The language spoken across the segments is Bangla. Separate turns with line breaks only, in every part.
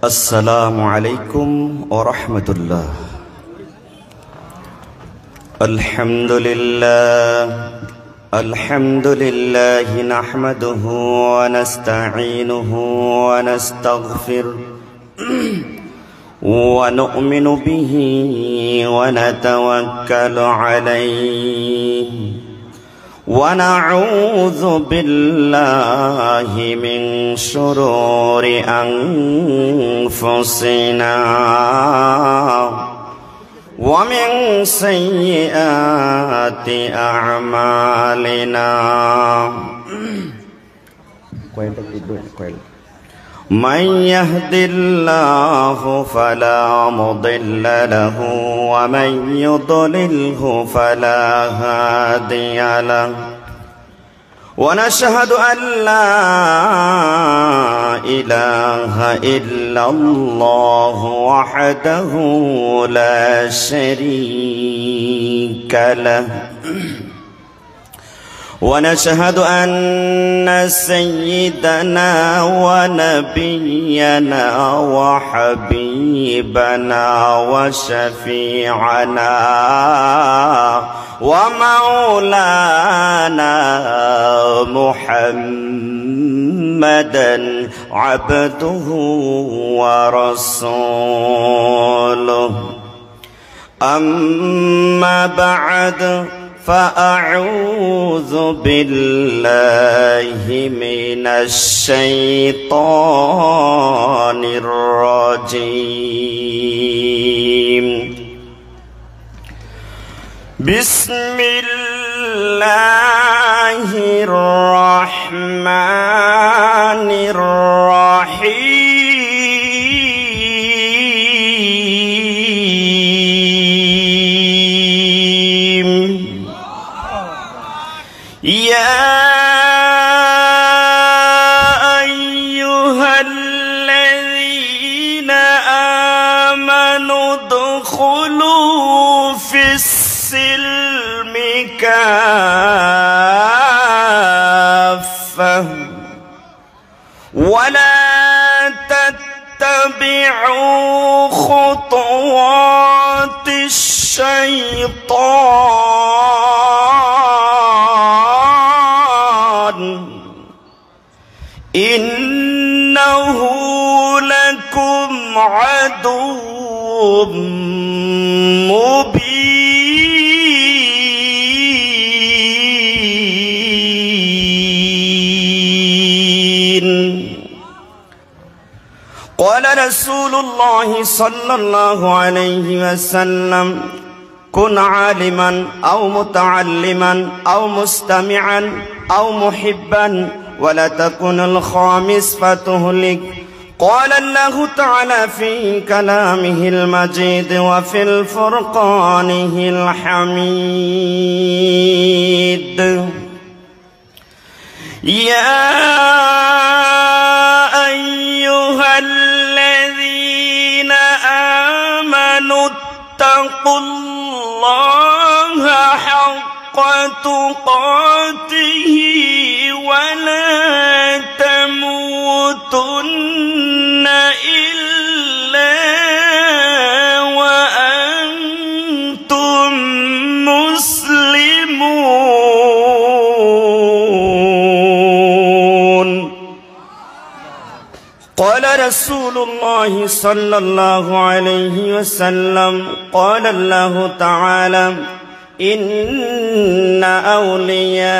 السلام عليكم ورحمة الله. الحمد لله نحمده ونستعينه ونستغفره ونؤمن به ونتوكل عليه ونعوذ بالله من شرور أنفسنا ومن سيئات أعمالنا من يهد الله فلا مضل له ومن يضلله فلا هادي له ونشهد أن لا إله إلا الله وحده لا شريك له ونشهد أن سيدنا ونبينا وحبيبنا وشفيعنا ومولانا محمدا عبده ورسوله أما بعد فأعوذ بالله من الشيطان الرجيم. بسم الله الرحمن الرحيم. يا أيها الذين آمنوا ادخلوا في السلم كافة ولا تتبعوا خطوات الشيطان إنه لكم عدو مبين. قال رسول الله صلى الله عليه وسلم: كن عالما أو متعلما أو مستمعا أو محبا ولا تكن الخامس فتهلك. قال الله تعالى في كلامه المجيد وفي الفرقانه الحميد: يا أيها الذين آمنوا اتقوا الله حق تقاته ولا تموتن إلا وأنتم مسلمون. قال رسول الله صلى الله عليه وسلم: قال الله تعالى: إن أوليائي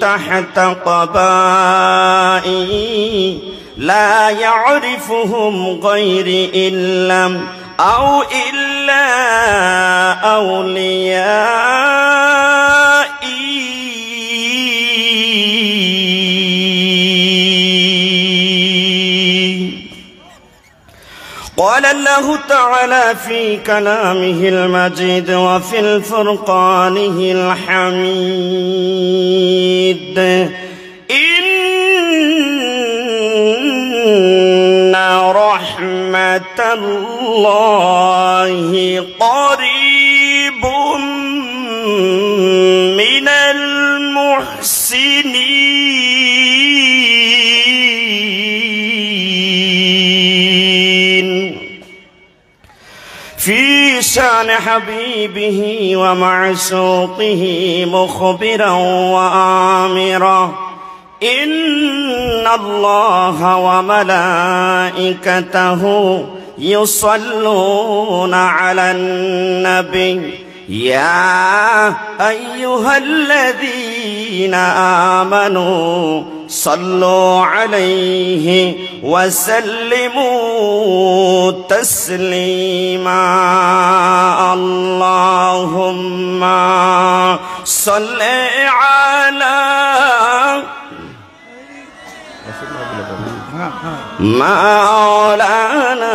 تحت قبائي لا يعرفهم غيري إلا أوليائي. قال الله تعالى في كلامه المجيد وفي الفرقانه الحميد: إن رحمة الله قريب من المحسنين. في شان حبيبه ومعشوقه مخبرا وآمرا إن الله وملائكته يصلون على النبي يا أيها الذين آمنوا صلوا عليه وسلموا تسليما اللهم صل على مولانا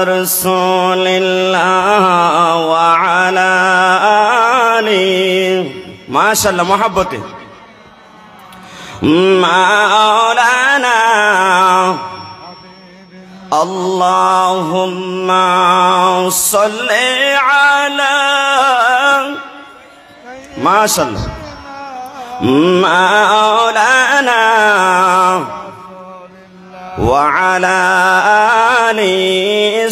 رسول الله وعلى آله ما شاء الله محبته مولانا اللهم صل على ما شاء الله مولانا وعلى آل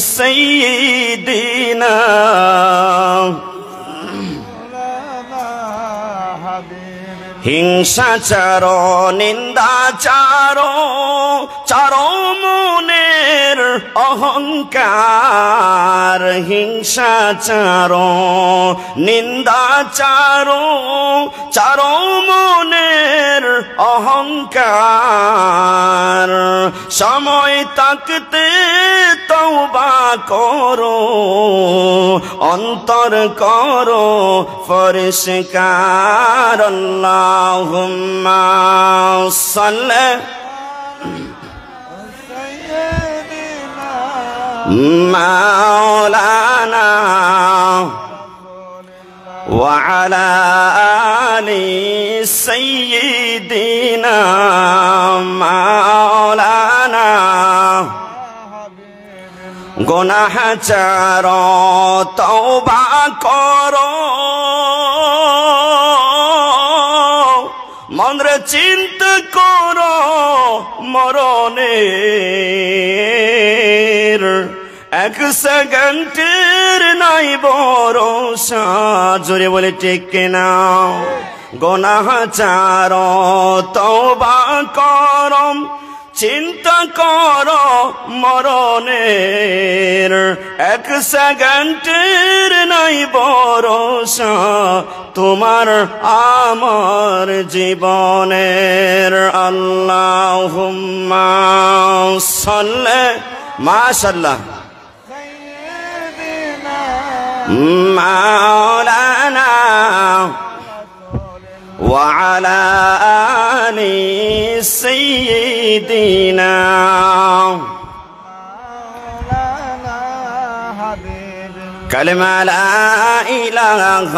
سيدنا হিংসাচার নিন্দাচার চারো মনের অহংকার হিংসাচার নিন্দাচার চারো মনের অহংকার সময় তাকতে তওবা করো অন্তর করো পরিষ্কার আল্লাহুম্মা সাল্লি مولانا وعلى آل سيدنا مولانا গুনাহগার তওবা করো মনরে চিন্তা করো মরণের এক সেকেন্ডের নাই ভরসা জোরে বলে ঠিক না গুনাহগার তওবা করো চিন্তা করো মরণের এক সেকেন্ডের নাই ভরসা তোমার আমার জীবনের আল্লাহুম্মা সাল্লি মাশাআল্লাহ মাওলানা وعلى آل سيدنا كلمة لا إله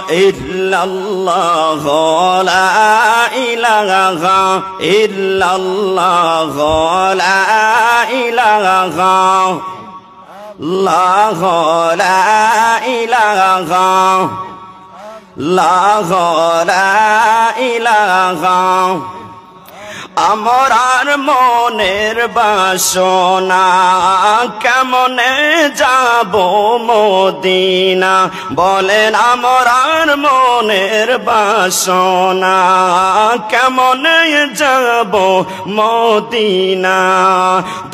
إلا الله لا إله إلا الله لا إله الله لا إله لا إله আমরার মনের বাসনা কেমনে যাব মদিনা বলেন আমরার মনের বাসনা কেমনে যাব মদিনা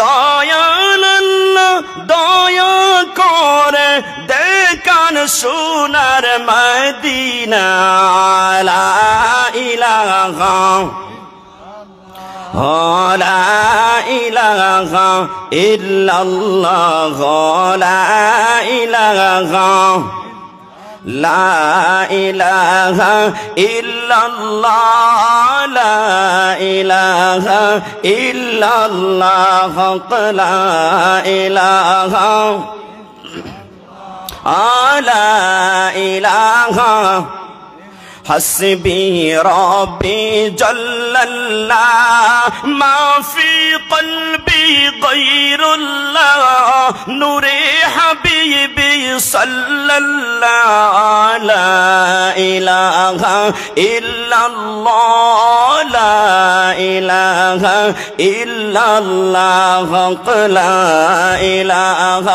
দয়াল আল্লাহ দয়া করে দেখান সোনার মদিনা লা ইলাহা لا إله إلا الله لا إله لا إله إلا الله لا إله إلا الله لا إله لا إله حسبي ربي جل الله ما في قلبي غير الله نور حبيبي صلى الله لا إله إلا الله لا إله إلا الله لا إله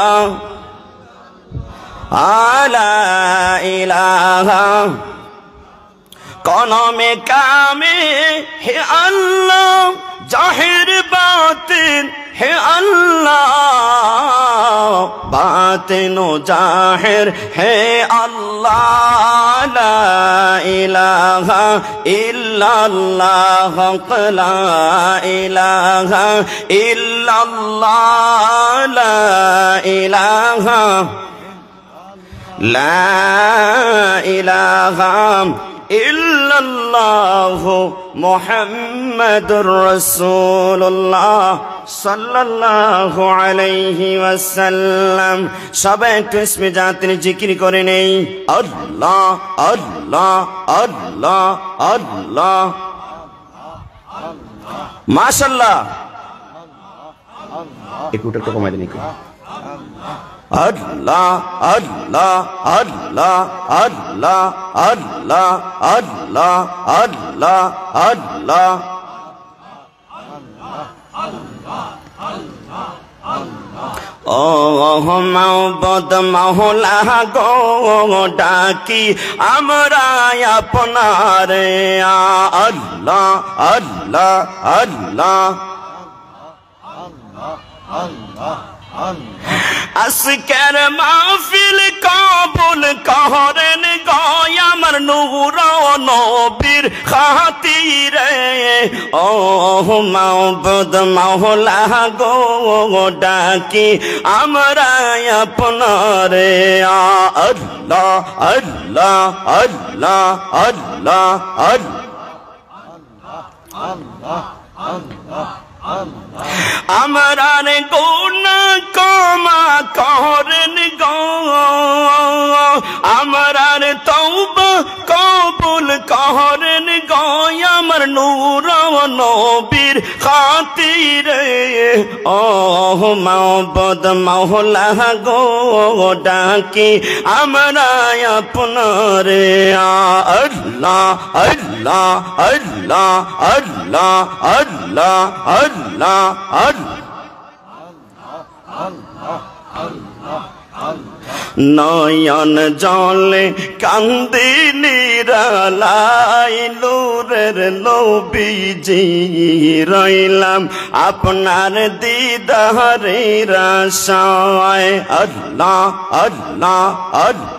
لا إله कौनों में कामे है अल्लाह जाहिर बातिन है अल्लाह बातिनो जाहिर है अल्लाह ला इलाहा इल्लल्लाह ला इलाहा इल्लल्लाह ला इलाहा ला इलाहा इल्लल्लाहु मुहम्मदुर रसूलुल्लाह सल्लल्लाहु अलैहि वसल्लम सबाई एकटु इस्मे जातिर जिकिर करे नेই अल्लाह अल्लाह अल्लाह अल्लाह माशाअल्लाह एक उठा तो कमाई देने को अल्लाह अल्लाह अल्लाह अल्लाह अल्लाह अल्लाह अल्लाह अल्लाह ओह मौबद मौला गो डाकी हमरा अपनारे अल्लाह अल्लाह अल्लाह আসকার মাহফিল কবুল করেন গো আমার নূর নবীর খাতিরে ও মাবুদ মাওলা গো ডাকি আমরা আপনারে আল্লাহ আল্লাহ আল্লাহ আল্লাহ আল্লাহ আল্লাহ আমরার গুনাহ ক্ষমা করেন গো আমরার তওবা কবুল করেন গো আমার নূর নবীর খাতিরে ও মাবুদ মাওলা গো ডাকি আমরা আপনারে আল্লাহ আল্লাহ আল্লাহ আল্লাহ আল্লাহ अल्लाह নয়ন জলে কান্দে নিরালাই নূরের নবীজি রইলাম আপনার দিদারের আশায় আল্লাহ আল্লাহ আল্লাহ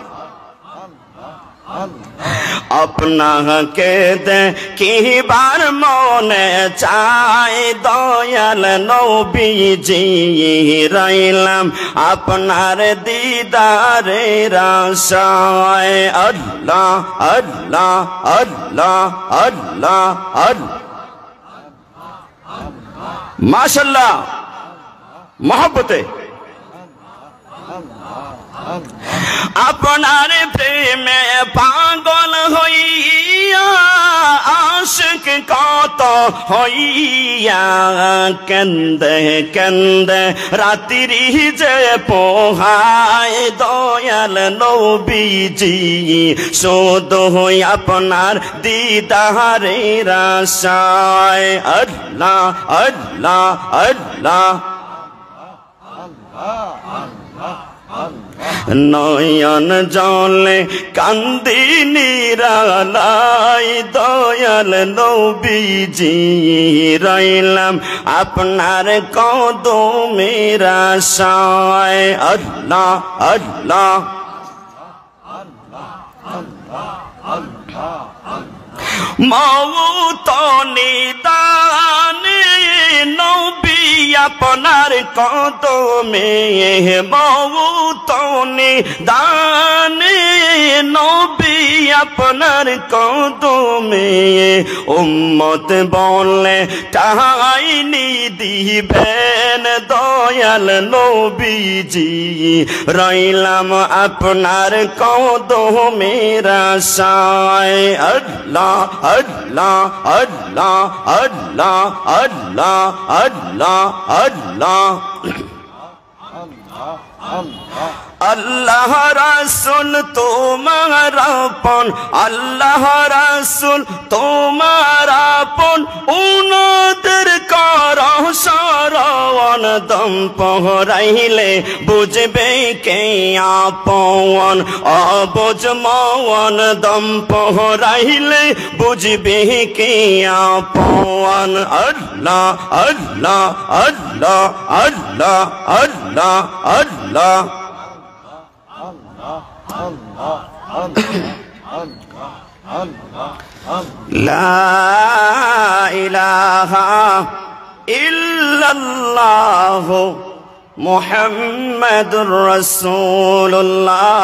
আপনাকে দেখিবার মনে চায় দয়াল নবীজি রইলাম আপনার দিদারের আশায় আল্লাহ আল্লাহ আল্লাহ আল্লাহ আল্লাহ মাশাআল্লাহ মহব্বতে আপনার প্রেমে পাগল হইয়া আশিক কত হইয়া কান্দে কান্দে রাত্রি যে পোহায় দয়াল নবীজি শুধু আপনার দিদারের আশায় আল্লাহ আল্লাহ আল্লাহ নয়ন জলে কান্দি নিরালাই দয়াল নবীজি রইলাম আপনার কদমের আশায় আল্লাহ আল্লাহ মওত নিদানে নবী আপনার কদমে বহুত নিদানে নবী আপনার কদমে উম্মত বলে টাইনি দিবেন দয়াল নবীজি রইলাম আপনার কদমে আশায় আল্লাহ আল্লাহ আল্লাহ আল্লাহ আল্লাহ আল্লাহ আল্লাহ আল্লাহ রাসূল তোমার আপন আল্লাহ রাসূল তোমার আপন উনাদের করো শরণ দম পহরাইলে বুঝবে কে আপন অবুঝ মন দম পহরাইলে বুঝবে কে আপন আল্লাহ আল্লাহ আল্লাহ আল্লাহ আল্লাহ আল্লাহ লা ইলাহা ইল্লাল্লাহ মুহাম্মাদুর রাসূলুল্লাহ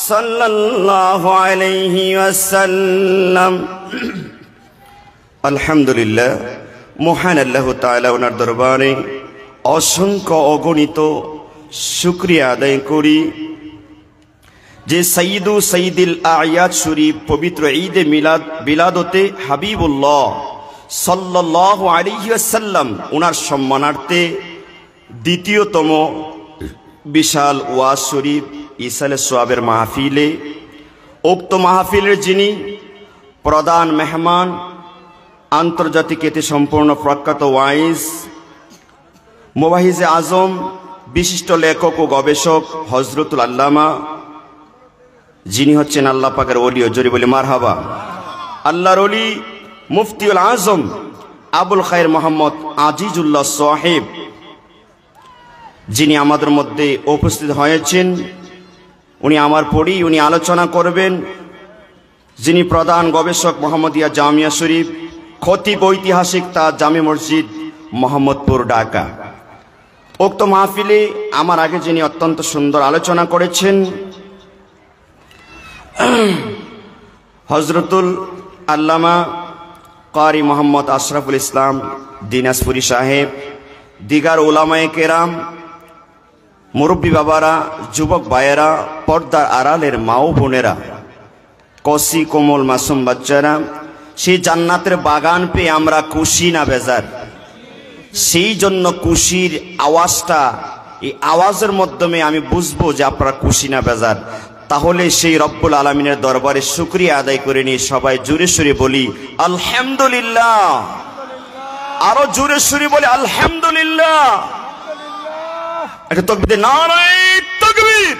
সাল্লাল্লাহু আলাইহি ওয়াসাল্লাম। আলহামদুলিল্লাহ, মহান আল্লাহ তাআলা ওনার দরবারে অসংখ্য অগণিত শুকরিয়া আদায় করি যে সঈদু সঈদুল আয়াত শরীফ পবিত্র ঈদে বিলাদতে হাবিবুল্লাহ সাল্লাল্লাহু আলাইহি ওয়াসাল্লাম ওনার সম্মানার্থে দ্বিতীয়তম বিশাল ওয়াজ শরীফ ইসালে সোয়াবের মাহফিলে উক্ত মাহফিলের যিনি প্রধান মেহমান আন্তর্জাতিক খ্যাতি সম্পূর্ণ প্রখ্যাত ওয়াইজ মুবাহিজে আজম বিশিষ্ট লেখক ও গবেষক হযরতুল আল্লামা যিনি হচ্ছেন আল্লাহ পাকের ওলি ও জোরে বলি মারহাবা আল্লাহর ওলি মুফতিউল আজম আবুল খায়ের মোহাম্মদ আজিজুল্লাহ সাহেব যিনি আমাদের মধ্যে উপস্থিত হয়েছেন, উনি আমার পরেই উনি আলোচনা করবেন। যিনি প্রধান গবেষক মোহাম্মদিয়া জামিয়া শরীফ খতিব ঐতিহাসিক তাজ জামে মসজিদ মোহাম্মদপুর ঢাকা। উক্ত মাহফিলে আমার আগে যিনি অত্যন্ত সুন্দর আলোচনা করেছেন হযরতুল আল্লামা কারি মোহাম্মদ আশরাফুল ইসলাম দিনাজপুরি সাহেব, দিগার উলামায়ে কেরাম, মুরব্বী বাবারা, যুবক ভাইয়েরা, পর্দার আড়ালের মা ও বোনেরা, কসি কোমল মাসুম বাচ্চারা, সেই জান্নাতের বাগান পেয়ে আমরা খুশি না বেজার? সেই জন্য খুশির আওয়াজটা, এই আওয়াজের মাধ্যমে আমি বুঝবো যে আপনারা খুশি না বেজার। তাহলে সেই রব্বুল আলামিনের দরবারে শুকরিয়া আদায় করে নিয়ে সবাই জোরে সুরে বলি আলহামদুলিল্লাহ। আরো জোরে সুরে বলি আলহামদুলিল্লাহ। একটা তাকবীর, নারায়ে তাকবীর,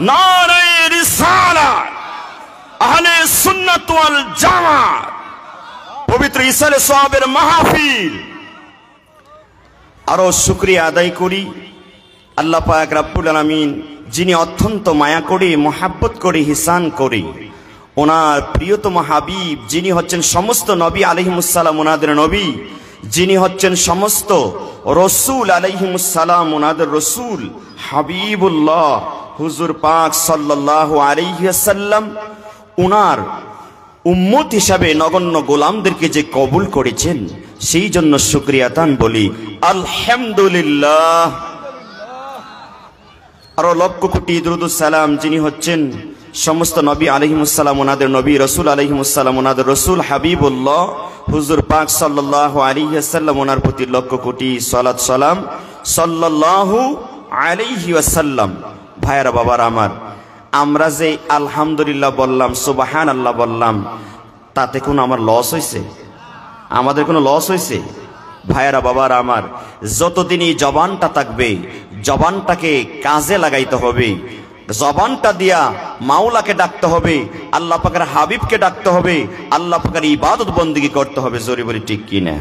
নারায়ে রিসালাত, আহলে সুন্নাত ওয়াল জামাত, পবিত্র ইসালে সোয়াবের মাহফিল। আরো শুকরিয়া আদায় করি আল্লাহ পাক রব্বুল আলামিন যিনি অত্যন্ত মায়া করে, মোহাব্বত করে, হিসান করে, ওনার প্রিয়তম হাবিব যিনি হচ্ছেন সমস্ত নবী আলাইহিমুসসালাম ওনাদের নবী, যিনি হচ্ছেন সমস্ত রসুল আলাইহিমুসসালাম ওনাদের রসুল, হাবিবুল্লাহ হুজুর পাক সাল্লাল্লাহু আলাইহি ওয়াসাল্লাম ওনার উম্মত হিসাবে নগণ্য গোলামদেরকে যে কবুল করেছেন, সেই জন্য শুকরিয়া তান বলি আলহামদুলিল্লাহ। আরো লক্ষ কোটি দুরূদ সালাম যিনি হচ্ছেন সমস্ত নবী আলাইহিমুসসালাম ওনাদের নবী, রসুল আলাইহিমুসসালাম ওনাদের রসুল, হাবিবুল্লাহ হুজুর পাক সাল্লাল্লাহু আলাইহি ওয়াসাল্লাম ওনার প্রতি লক্ষ কোটি সালাত সালাম সাল্লাল্লাহু আলাইহি ওয়াসাল্লাম। ভাইয়েরা বাবার আমার, আমরা যে আলহামদুলিল্লাহ বললাম, সুবহানাল্লাহ বললাম, তাতে কোনো আমার লস হয়েছে? আমাদের কোনো লস হয়েছে? ভাইয়েরা বাবার আমার, যতদিন এই জবানটা থাকবে, জবানটাকে কাজে লাগাইতে হবে, জবানটা দিয়া মাওলাকে ডাকতে হবে, আল্লাহ পাকের হাবিবকে ডাকতে হবে, আল্লাহ পাকের ইবাদত বন্দেগী করতে হবে। জোরে বলি ঠিক কিনা?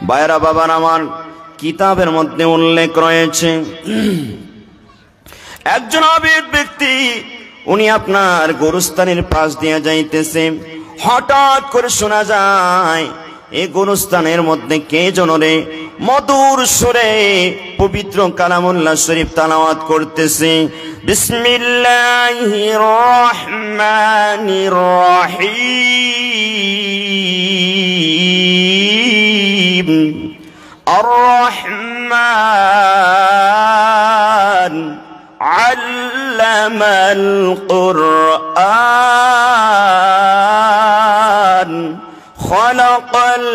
ভাইয়েরা বাবার আমার, কিতাবের মধ্যে উল্লেখ রয়েছে একজন আবেদ ব্যক্তি, উনি আপনার গোরস্থানের পাশ দিয়ে যাইতেছে, হঠাৎ করে শোনা যায় এই গোরস্থানের মধ্যে কে জনরে মধুর সুরে পবিত্র কালামুল্লাহ শরীফ তেলাওয়াত করতেছি। বিসমিল্লাহির রহমানির রহিম। আর রহমান আল্লামাল কুরআন খালাকাল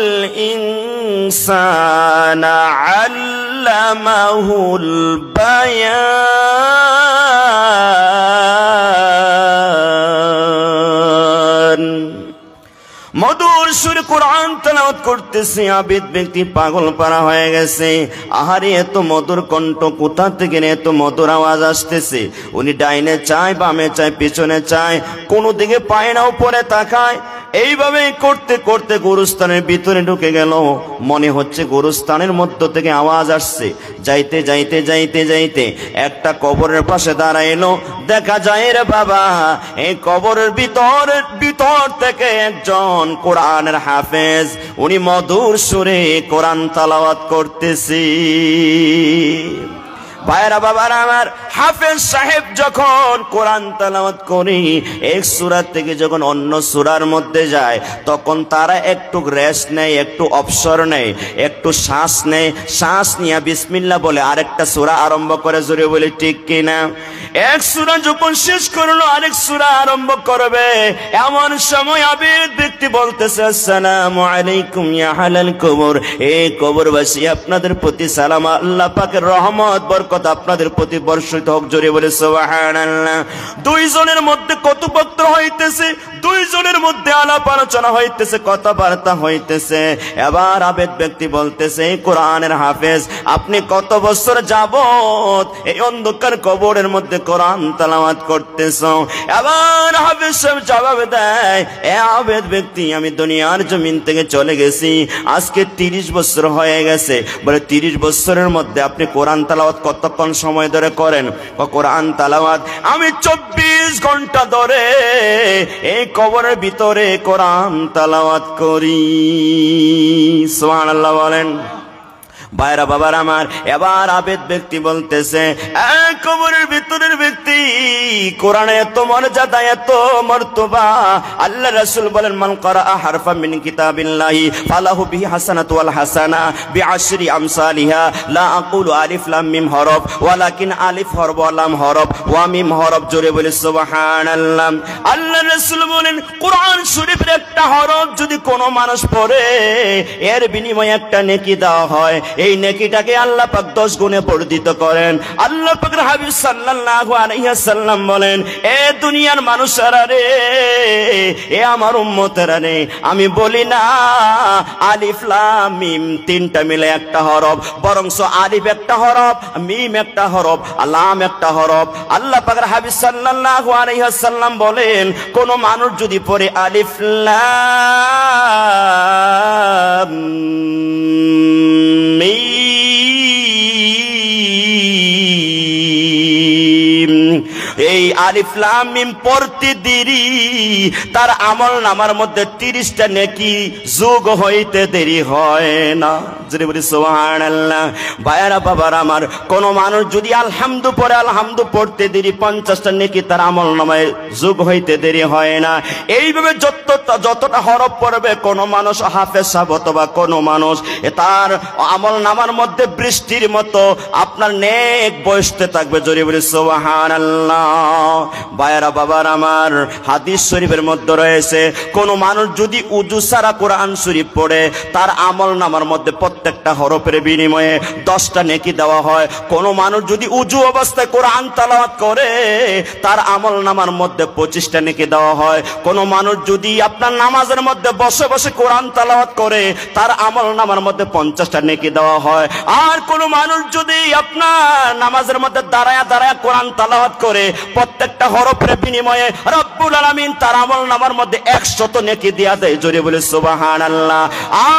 ইনসানা আল্লামাহুল বায়ান। মধুর সুরে কোরআন তেলাওয়াত করতেছে, আবেদ ব্যক্তি পাগল পারা হয়ে গেছে। আহারে এত মধুর কণ্ঠ কোথা থেকে এত মধুর আওয়াজ আসতেছে? উনি ডাইনে চায়, বামে চায়, পিছনে চায়, কোনো দিকে পায় না, উপরে তাকায়। এইভাবে করতে করতে গোরস্থানের ভিতরে ঢুকে গেল। মনে হচ্ছে গোরস্থানের মধ্য থেকে আওয়াজ আসছে। যাইতে যাইতে যাইতে যাইতে একটা কবরের পাশে দাঁড়াইলো। দেখা যায় রে বাবা, এই কবরের ভিতর থেকে একজন কোরআনের হাফেজ, উনি মধুর সুরে কোরআন তেলাওয়াত করতেছে। ভাইরা বাবারা আমার, হাফেজ সাহেব যখন কোরআন তেলাওয়াত করে এক সূরা থেকে যখন অন্য সূরার মধ্যে যায়, তখন তারা একটু রেস্ট নেয়, একটু অবসর নেয়, একটু শ্বাস নেয়। শ্বাস নিয়ে বিসমিল্লাহ বলে আরেকটা সূরা আরম্ভ করে। জোরে বলে ঠিক কিনা? এক সূরা যখন শেষ করলো আরেক সূরা আরম্ভ করবে, এমন সময় আবেদ ব্যক্তি বলতেছে, আসসালামু আলাইকুম ইয়া আহলাল কবর। এই কবরবাসী, আপনাদের প্রতি সালাম, আল্লাহ পাকের রহমত বরকত আপনাদের প্রতি বর্ষিত হোক। জোরে বলে সুবহানাল্লাহ। দুইজনের মধ্যে কথোপকথন হইতেছে, দুইজনের মধ্যে আলাপ আলোচনা হইতেছে, কথাবার্তা হইতেছে। এবার আবেদ ব্যক্তি বলতেছে, কোরআনের হাফেজ, আপনি কত বছর যাবত এই অন্ধকার কবরের মধ্যে কোরআন তেলাওয়াত করতেছ? এবার হাফেজ সাহেব জবাব দেয়, এ আবেদ ব্যক্তি, আমি দুনিয়ার জমিন থেকে চলে গেছি আজকে 30 বছর হয়ে গেছে। বলে 30 বছরের মধ্যে আপনি কোরআন তেলাওয়াত কতক্ষণ সময় ধরে করেন? কোরআন তেলাওয়াত আমি 24 ঘন্টা ধরে এই কবরের ভিতরে কোরআন তেলাওয়াত করি। সুবহানাল্লাহ বলেন। ভাইরা বাবার আমার, এবার আবেদ ব্যক্তি বলতেছে, কবরের ভিতরের ব্যক্তি, কোরআনে এত মর্যাদা, এত মর্তবা। আল্লাহ রাসূল বলেন, মান ক্বারা হারফা মিন কিতাবিল্লাহি ফালাহু বিহি হাসানাতু ওয়াল হাসানা বিআশরি আমসালিহা। লা আকুলু আলিফ লাম মিম হরফ, ওয়ালাকিন আলিফ হরফ ওয়া লাম হরফ ওয়া মিম হরফ। জোরে বলে সুবহানাল্লাহ। আল্লাহ রাসূল বলেন, কোরআন শরীফের একটা হরফ যদি কোনো মানুষ পড়ে, এর বিনিময়ে একটা নেকি দেওয়া হয়। এই নেকিটাকে আল্লাহ পাক 10 গুণে বর্ধিত করেন। আল্লাহ পাকের হাবিব সাল্লাল্লাহু আলাইহি ওয়াসাল্লাম বলেন, এ দুনিয়ার মানুষেরা রে, এ আমার উম্মতেরা রে, আমি বলি না আলিফ লাম মিম তিনটা মিলে একটা হরফ, বরংস আলিফ একটা হরফ, মিম একটা হরফ, লাম একটা হরফ। আল্লাহ পাকের হাবিব সাল্লাল্লাহু আলাইহি ওয়াসাল্লাম বলেন, কোন মানুষ যদি পড়ে আলিফ লাম এই আলিফ লাম মিম পড়তে দেরি, তার আমল নামার মধ্যে 30টা নেকি যোগ হইতে দেরি হয় না। যদি বলি সুবহানাল্লাহ। ভাইরা বাবার আমার, কোন মানুষ যদি আলহামদু পড়ে, আলহামদু পড়তে দেরি, 50টা নেকি তার আমল নামায় যোগ হইতে দেরি হয় না। এইভাবে যতটা হরফ পড়বে কোন মানুষ হাফেজ সাহেব অথবা কোন মানুষ, তার আমল নামার মধ্যে বৃষ্টির মতো আপনার নেক বসতে থাকবে। জোরে বলি সুবহানাল্লাহ। ভাইরা বাবার আমার, হাদিস শরীফের মধ্যে রয়েছে, কোন মানুষ যদি উযু ছাড়া কোরআন শরীফ পড়ে, তার আমল নামার মধ্যে প্রত্যেকটা হরফের বিনিময়ে 10টা নেকি দেওয়া হয়। কোন মানুষ যদি উযু অবস্থায় কোরআন তেলাওয়াত করে, তার আমল নামার মধ্যে 25টা নেকি দেওয়া হয়। কোন মানুষ যদি আপনার নামাজের মধ্যে বসে বসে কোরআন তেলাওয়াত করে, তার আমল নামার মধ্যে 50টা নেকি দেওয়া হয়। আর কোন মানুষ যদি আপনার নামাজের মধ্যে দাঁড়ায়া দাঁড়ায়া কোরআন তেলাওয়াত করে, প্রত্যেকটা হরফের বিনিময়ে রব্বুল আলামিন তার আমলনামার মধ্যে 100 নেকি দিয়া দেয়। জোরে বলে সুবহানাল্লাহ।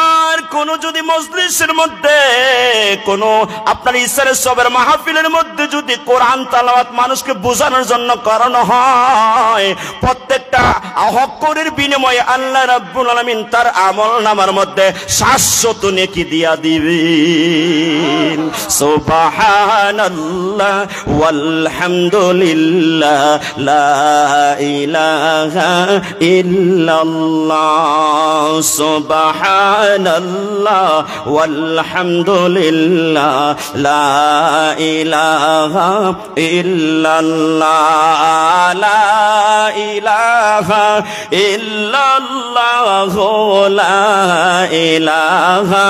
আর কোন যদি মজলিসের মধ্যে কোন আপনার ইসরার সবের মাহফিলের মধ্যে যদি কোরআন তেলাওয়াত মানুষকে বোঝানোর জন্য করানো হয়, প্রত্যেকটা হকের বিনিময়ে আল্লাহ রাব্বুল আলামিন তার আমলনামার মধ্যে 700 নেকি দিয়া দিবেন। সুবহানাল্লাহ ওয়ালহামদুলিল্লাহ লা ইলাহা ইল্লাল্লাহ। সুবহানাল্লাহ ওয়ালহামদুলিল্লাহ লা ইলাহা ইল্লাল্লাহ লা ইলাহা ইল্লাল্লাহ লা ইলাহা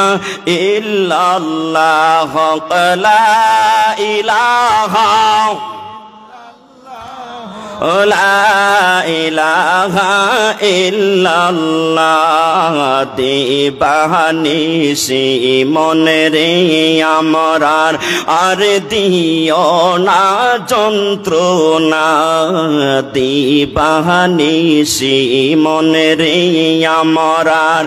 ইল্লাল্লাহ লা ইলাহা লা ইলাহা ইল্লাল্লাহ। দিবানিশি মনে রে আমরার আর দিও না যন্ত্রণা, দিবানিশি মনে রে আমরার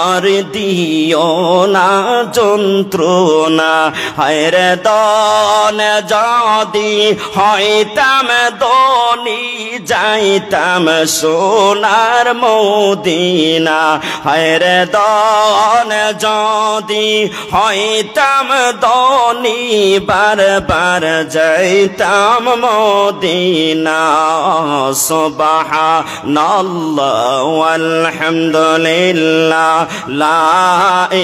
আর দিও না যন্ত্রণা। হায়রে দন যদি হইতাম দনি যাইতাম সোনার মদিনা, হায়রে দন যদি হইতাম দনি বারবার যাইতাম মদিনা। সুবহানাল্লাহ ওয়ালহামদুলিল্লাহ লা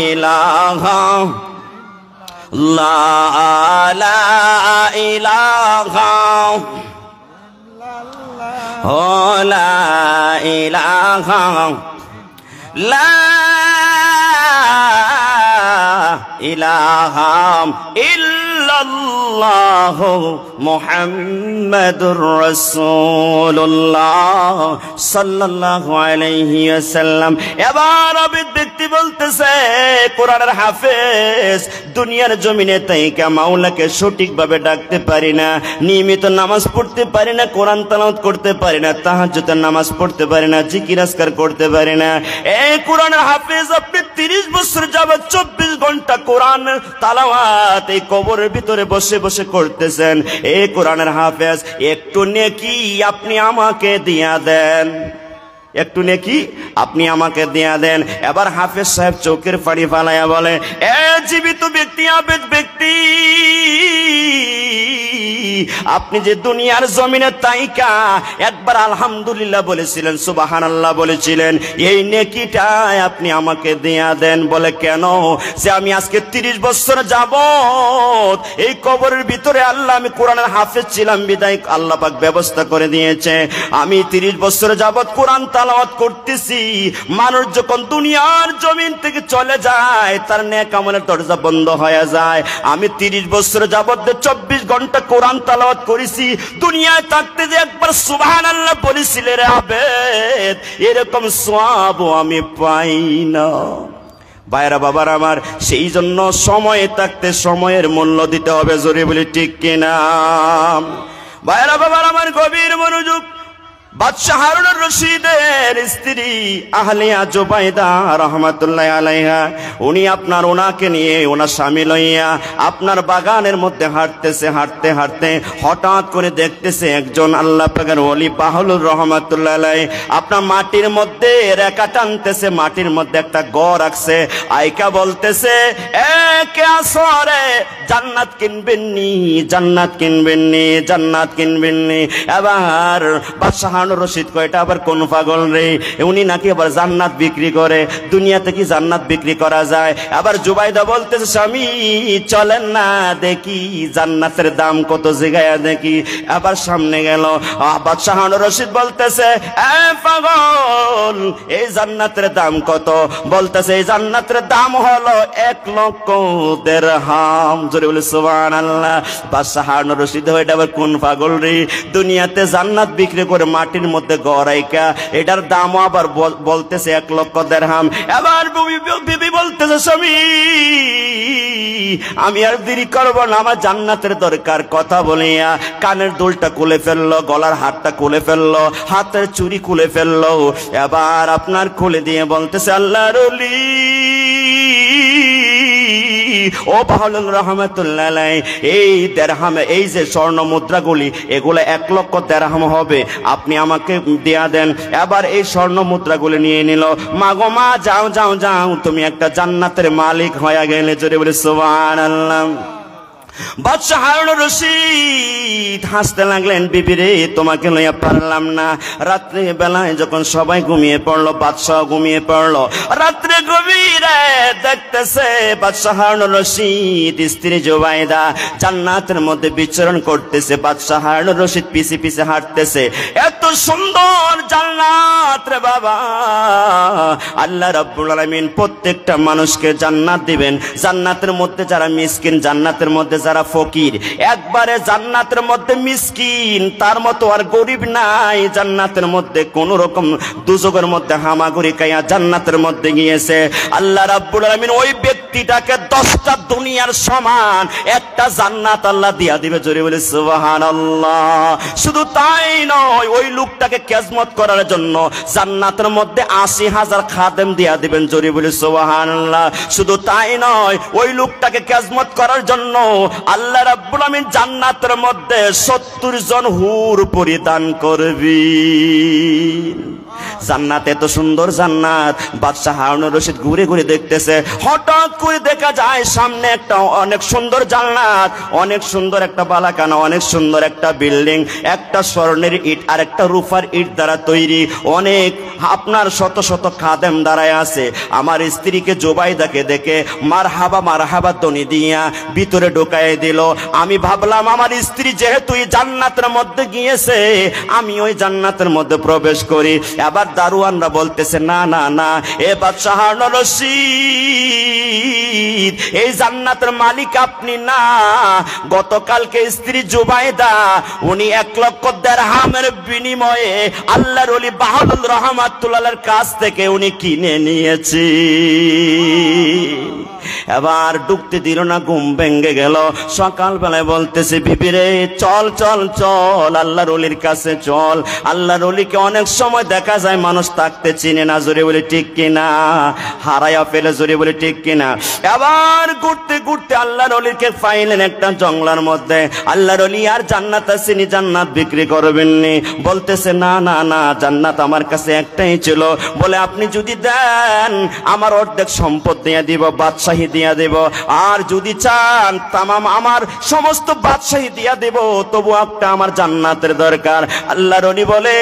ইলাহা লা ইলাহা লা ইলাহা লা ইলাহা ইল্লাল্লাহ মুহাম্মাদুর রাসূলুল্লাহ সাল্লাল্লাহু আলাইহি ওয়াসাল্লাম। এবার আবিদ ব্যক্তি বলতেছে, কোরআনের হাফেজ দুনিয়ার জমিনে তাইকা মাওলাকে সঠিকভাবে ডাকতে পারি না, নিয়মিত নামাজ পড়তে পারি না, কোরআন তেলাওয়াত করতে পারি না, তাহাজ্জুদের নামাজ পড়তে পারি না, জিকির আজকার করতে পারি না। এই কোরআনের হাফেজ আপনি 30 বছর যাবত 24 ঘন্টা কোরআন তেলাওয়াত এই কবরের ভিতরে বসে বসে করতেছেন। এই কোরআনের হাফেজ একটু নেকি আপনি আমাকে দিয়া দেন, একটু নেকি আপনি আমাকে দিয়া দেন। এবার হাফেজ সাহেব চোখের পানি ফালাইয়া বলে, এ জীবিত ব্যক্তি, আবেদ ব্যক্তি, আপনি যে দুনিয়ার জমিনে তাইকা একবার আলহামদুলিল্লাহ বলেছিলেন, সুবহানাল্লাহ বলেছিলেন, এই নেকিটা আপনি আমাকে দিয়া দেন। বলে কেন? যে আমি আজকে 30 বছর যাবত এই কবরের ভিতরে আল্লাহ আমি কোরআনের হাফেজ ছিলাম বিদায় আল্লাহ পাক ব্যবস্থা করে দিয়েছে। আমি 30 বছর যাবত কোরআন তেলাওয়াত করতেছি। মানুষ যখন দুনিয়ার জমিন থেকে চলে যায় তার নেক আমলের দরজা বন্ধ হয়ে যায়। আমি 30 বছর যাবত 24 ঘন্টা কোরআন তেলাওয়াত করেছি। দুনিয়ায় থাকতে যে একবার সুবহানাল্লাহ বলেছিলে রে আবেদ, এরকম সওয়াবও আমি পাই না। ভাইরা বাবার আমার, সেই জন্য সময়ে থাকতে সময়ের মূল্য দিতে হবে। জোরে বলি ঠিক কিনা? ভাইরা বাবার আমার, গভীর মনোযোগ। বাদশাহ হারুনুর রশিদের স্ত্রী আহলিয়া জুবাইদা রাহমাতুল্লাহ আলাইহা, উনি ওনাকে নিয়ে ওনার স্বামী লইয়া আপনার বাগানের মধ্যে হাঁটতেছে। হাঁটতে হাঁটতে হঠাৎ করে দেখতেছে একজন আল্লাহ পাকের ওলি বাহলুর রহমাতুল্লাহ আলাইহি আপনার মাটির মধ্যে রেখা টানতেছে। মাটির মধ্যে একটা গড় আছে। আইকা বলতেছে, এ কে আসরে, জান্নাত কিনবেননি, জান্নাত কিনবেননি, জান্নাত কিনবেননি। এবার বাদশাহ হারুনুর রশিদ কয়টা আবার কোন পাগল রে, উনি নাকি আবার জান্নাত বিক্রি করে। দুনিয়াতে কি জান্নাত বিক্রি করা যায়? আবার জুবাইদা বলতেছে, স্বামী চলেন না দেখি জান্নাতের দাম কত, জিগায়া দেখি। আবার সামনে গেল। বাদশাহ হারুনুর রশিদ বলতেছে, এ পাগল, এই জান্নাতের দাম কত? বলতেছে, এই জান্নাতের দাম হলো 1 লক্ষ দিরহাম। জোরে বলে সুবহানাল্লাহ। বাদশাহ হারুনুর রশিদ হইটা আবার কোন পাগল রে, দুনিয়াতে জান্নাত বিক্রি করে মাটির মধ্যে গড়াইকা, এটার দামও আবার বলতেছে 1 লক্ষ দিরহাম। এবার বিবি বলতেছে, স্বামী আমি আর দেরি করব না, আমার জান্নাতের দরকার। কথা বলিয়া কানের দুলটা খুলে ফেললো, গলার হারটা খুলে ফেললো, হাতের চুড়ি খুলে ফেললো। এবার আপনার খুলে দিয়ে বলতেছে, আল্লাহর ওলি ও বাহলুল রহমাতুল্লাহ আলাইহি, এই দিরহামে, এই যে স্বর্ণ মুদ্রাগুলি, এগুলো 1 লক্ষ দিরহাম হবে, আপনি আমাকে দেয়া দেন। এবার এই স্বর্ণ মুদ্রাগুলি নিয়ে নিল। মা গো মা, যাও যাও যাও, তুমি একটা জান্নাতের মালিক হয়ে গেলে। জোরে বলে সুবহানাল্লাহ। বাদশা হারুনুর রশিদ হাসতে লাগলেন, বিবি রে তোমাকে লইয়া পারলাম না। রাত্রে বেলায় যখন সবাই ঘুমিয়ে পড়লো, বাদশা ঘুমিয়ে পড়লো। রাত্রে গভীরে দেখতেছে বাদশা হারুনুর রশিদ স্ত্রী জুবাইদা জান্নাতের মধ্যে বিচরণ করতেছে। বাদশা হারুনুর রশিদ পিছে পিছে হাঁটতেছে। এত সুন্দর জান্নাত রে বাবা! আল্লাহ রাব্বুল আলামিন প্রত্যেকটা মানুষকে জান্নাত দিবেন। জান্নাতের মধ্যে যারা মিসকিন, জান্নাতের মধ্যে যারা ফকির, একবারে জান্নাতের মধ্যে মিসকিন, তার মতো আর গরিব নাই। জান্নাতের মধ্যে কোন রকম দুজকের মধ্যে হামাগুড়ি খাইয়া জান্নাতের মধ্যে গিয়েছে। আল্লাহ রাব্বুল আলামিন ওই ব্যক্তিটাকে 10টা দুনিয়ার সমান একটা জান্নাত আল্লাহ দিয়া দিবে। জোরে বলে সুবহানাল্লাহ। শুধু তাই নয়, ওই লোকটাকে খেজমত করার জন্য জান্নাতের মধ্যে 80,000 খাদেম দিয়া দিবেন। জোরে বলে সুবহানাল্লাহ। শুধু তাই নয়, ওই লোকটাকে খেজমত করার জন্য আল্লাহ রাব্বুল আমিন জান্নাতের মধ্যে 70 জন হুর পরিধান করবেন। জান্নাত এত সুন্দর জান্নাত। বাদশা হারুনুর রশিদ ঘুরে ঘুরে দেখতেছে। হঠাৎ করে দেখা যায় সামনে একটা অনেক সুন্দর জান্নাত, অনেক সুন্দর একটা বালাখানা, অনেক সুন্দর একটা বিল্ডিং, একটা স্বর্ণের ইট আর একটা রূপার ইট দ্বারা তৈরি। অনেক আপনার শত শত খাদেম দাঁড়ায় আছে। আমার স্ত্রীকে জুবাইদাকে দেখে মারহাবা মারহাবা ধ্বনি দিয়া ভিতরে ঢোকায় দিল। আমি ভাবলাম আমার স্ত্রী যেহেতু এই জান্নাতের মধ্যে গিয়েছে, আমি ওই জান্নাতের মধ্যে প্রবেশ করি। আবার দারোয়ানরা বলতেছে, না না না, এ বাদশা হারুনুর রশিদ, এই জান্নাতের মালিক আপনি না। গতকালকে স্ত্রী জুবাইদা উনি 1 লক্ষ দিরহামের বিনিময়ে আল্লাহর ওলি বাহলুল রহমাতুল্লাহর কাছ থেকে উনি কিনে নিয়েছি। এবার ঢুকতে দিল না, ঘুম ভেঙে গেল। সকালবেলায় বলতেছে, বিবি রে চল চল চল, আল্লাহর ওলির কাছে চল। আল্লাহর ওলিকে অনেক সময় দেখা যায় মানুষ থাকতে চিনে না। জোরে বলে ঠিক কিনা? হারাইয়া ফেলে। জোরে বলে ঠিক কিনা? এবার ঘুরতে ঘুরতে আল্লাহর ওলিকে পাইলেন একটা জঙ্গলার মধ্যে। আল্লাহর ওলি আর জান্নাত আসেনি, জান্নাত বিক্রি করবেননি। বলতেছে, না না না, জান্নাত আমার কাছে একটাই ছিল। বলে আপনি যদি দেন আমার অর্ধেক সম্পদ দিয়ে দিব, বাদশাহী দিয়া দেব। আর যদি চান তামাম আমার সমস্ত বাদশাহী দিয়া দেব, তবু একটা আমার জান্নাতের দরকার। আল্লাহর ওলি বলে,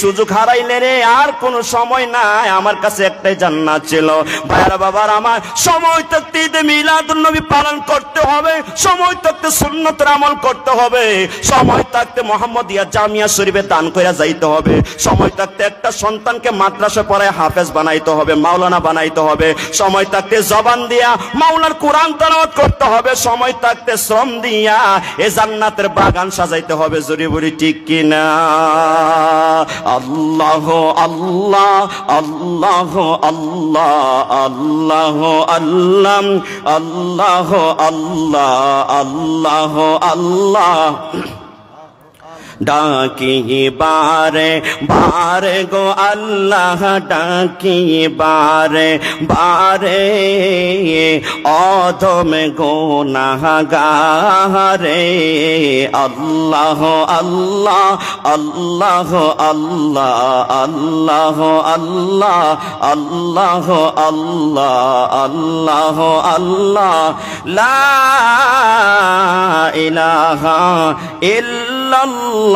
সুযোগ হারাইলে রে, আর কোনো সময় নাই, আমার কাছে একটাই জান্নাত ছিল। ভাইরা বাবার আমার, সময় থাকতে ঈদে মিলাদুন নবী পালন করতে হবে, সময় থাকতে সুন্নতের আমল করতে হবে, সময় থাকতে মুহাম্মদিয়া জামিয়া শরীফে দান কইরা যাইতে হবে, সময় থাকতে একটা সন্তানকে মাদ্রাসা পড়ায় হাফেজ বানাইতে হবে, মাওলানা বানাইতে হবে, সময় থাকতে জবান দিয়া মাওলার কোরআন তেলাওয়াত করতে হবে, সময় থাকতে শ্রম দিয়া এ জান্নাতের বাগান সাজাইতে হবে। জোরে বলি ঠিক কিনা? আল্লাহ আল্লাহ আল্লাহ আল্লাহ আল্লাহ আল্লাহ আল্লাহ আল্লাহ আল্লাহ আল্লাহ ডাকি বারে বারে গো আল্লাহ, ডাকি বারে বারে অধম গুনাহগারে। আল্লাহ আল্লাহ আল্লাহ আল্লাহ আল্লাহ আল্লাহ আল্লাহ আল্লাহ আল্লাহ আল্লাহ লা ইলাহা ইল্লাল্লাহু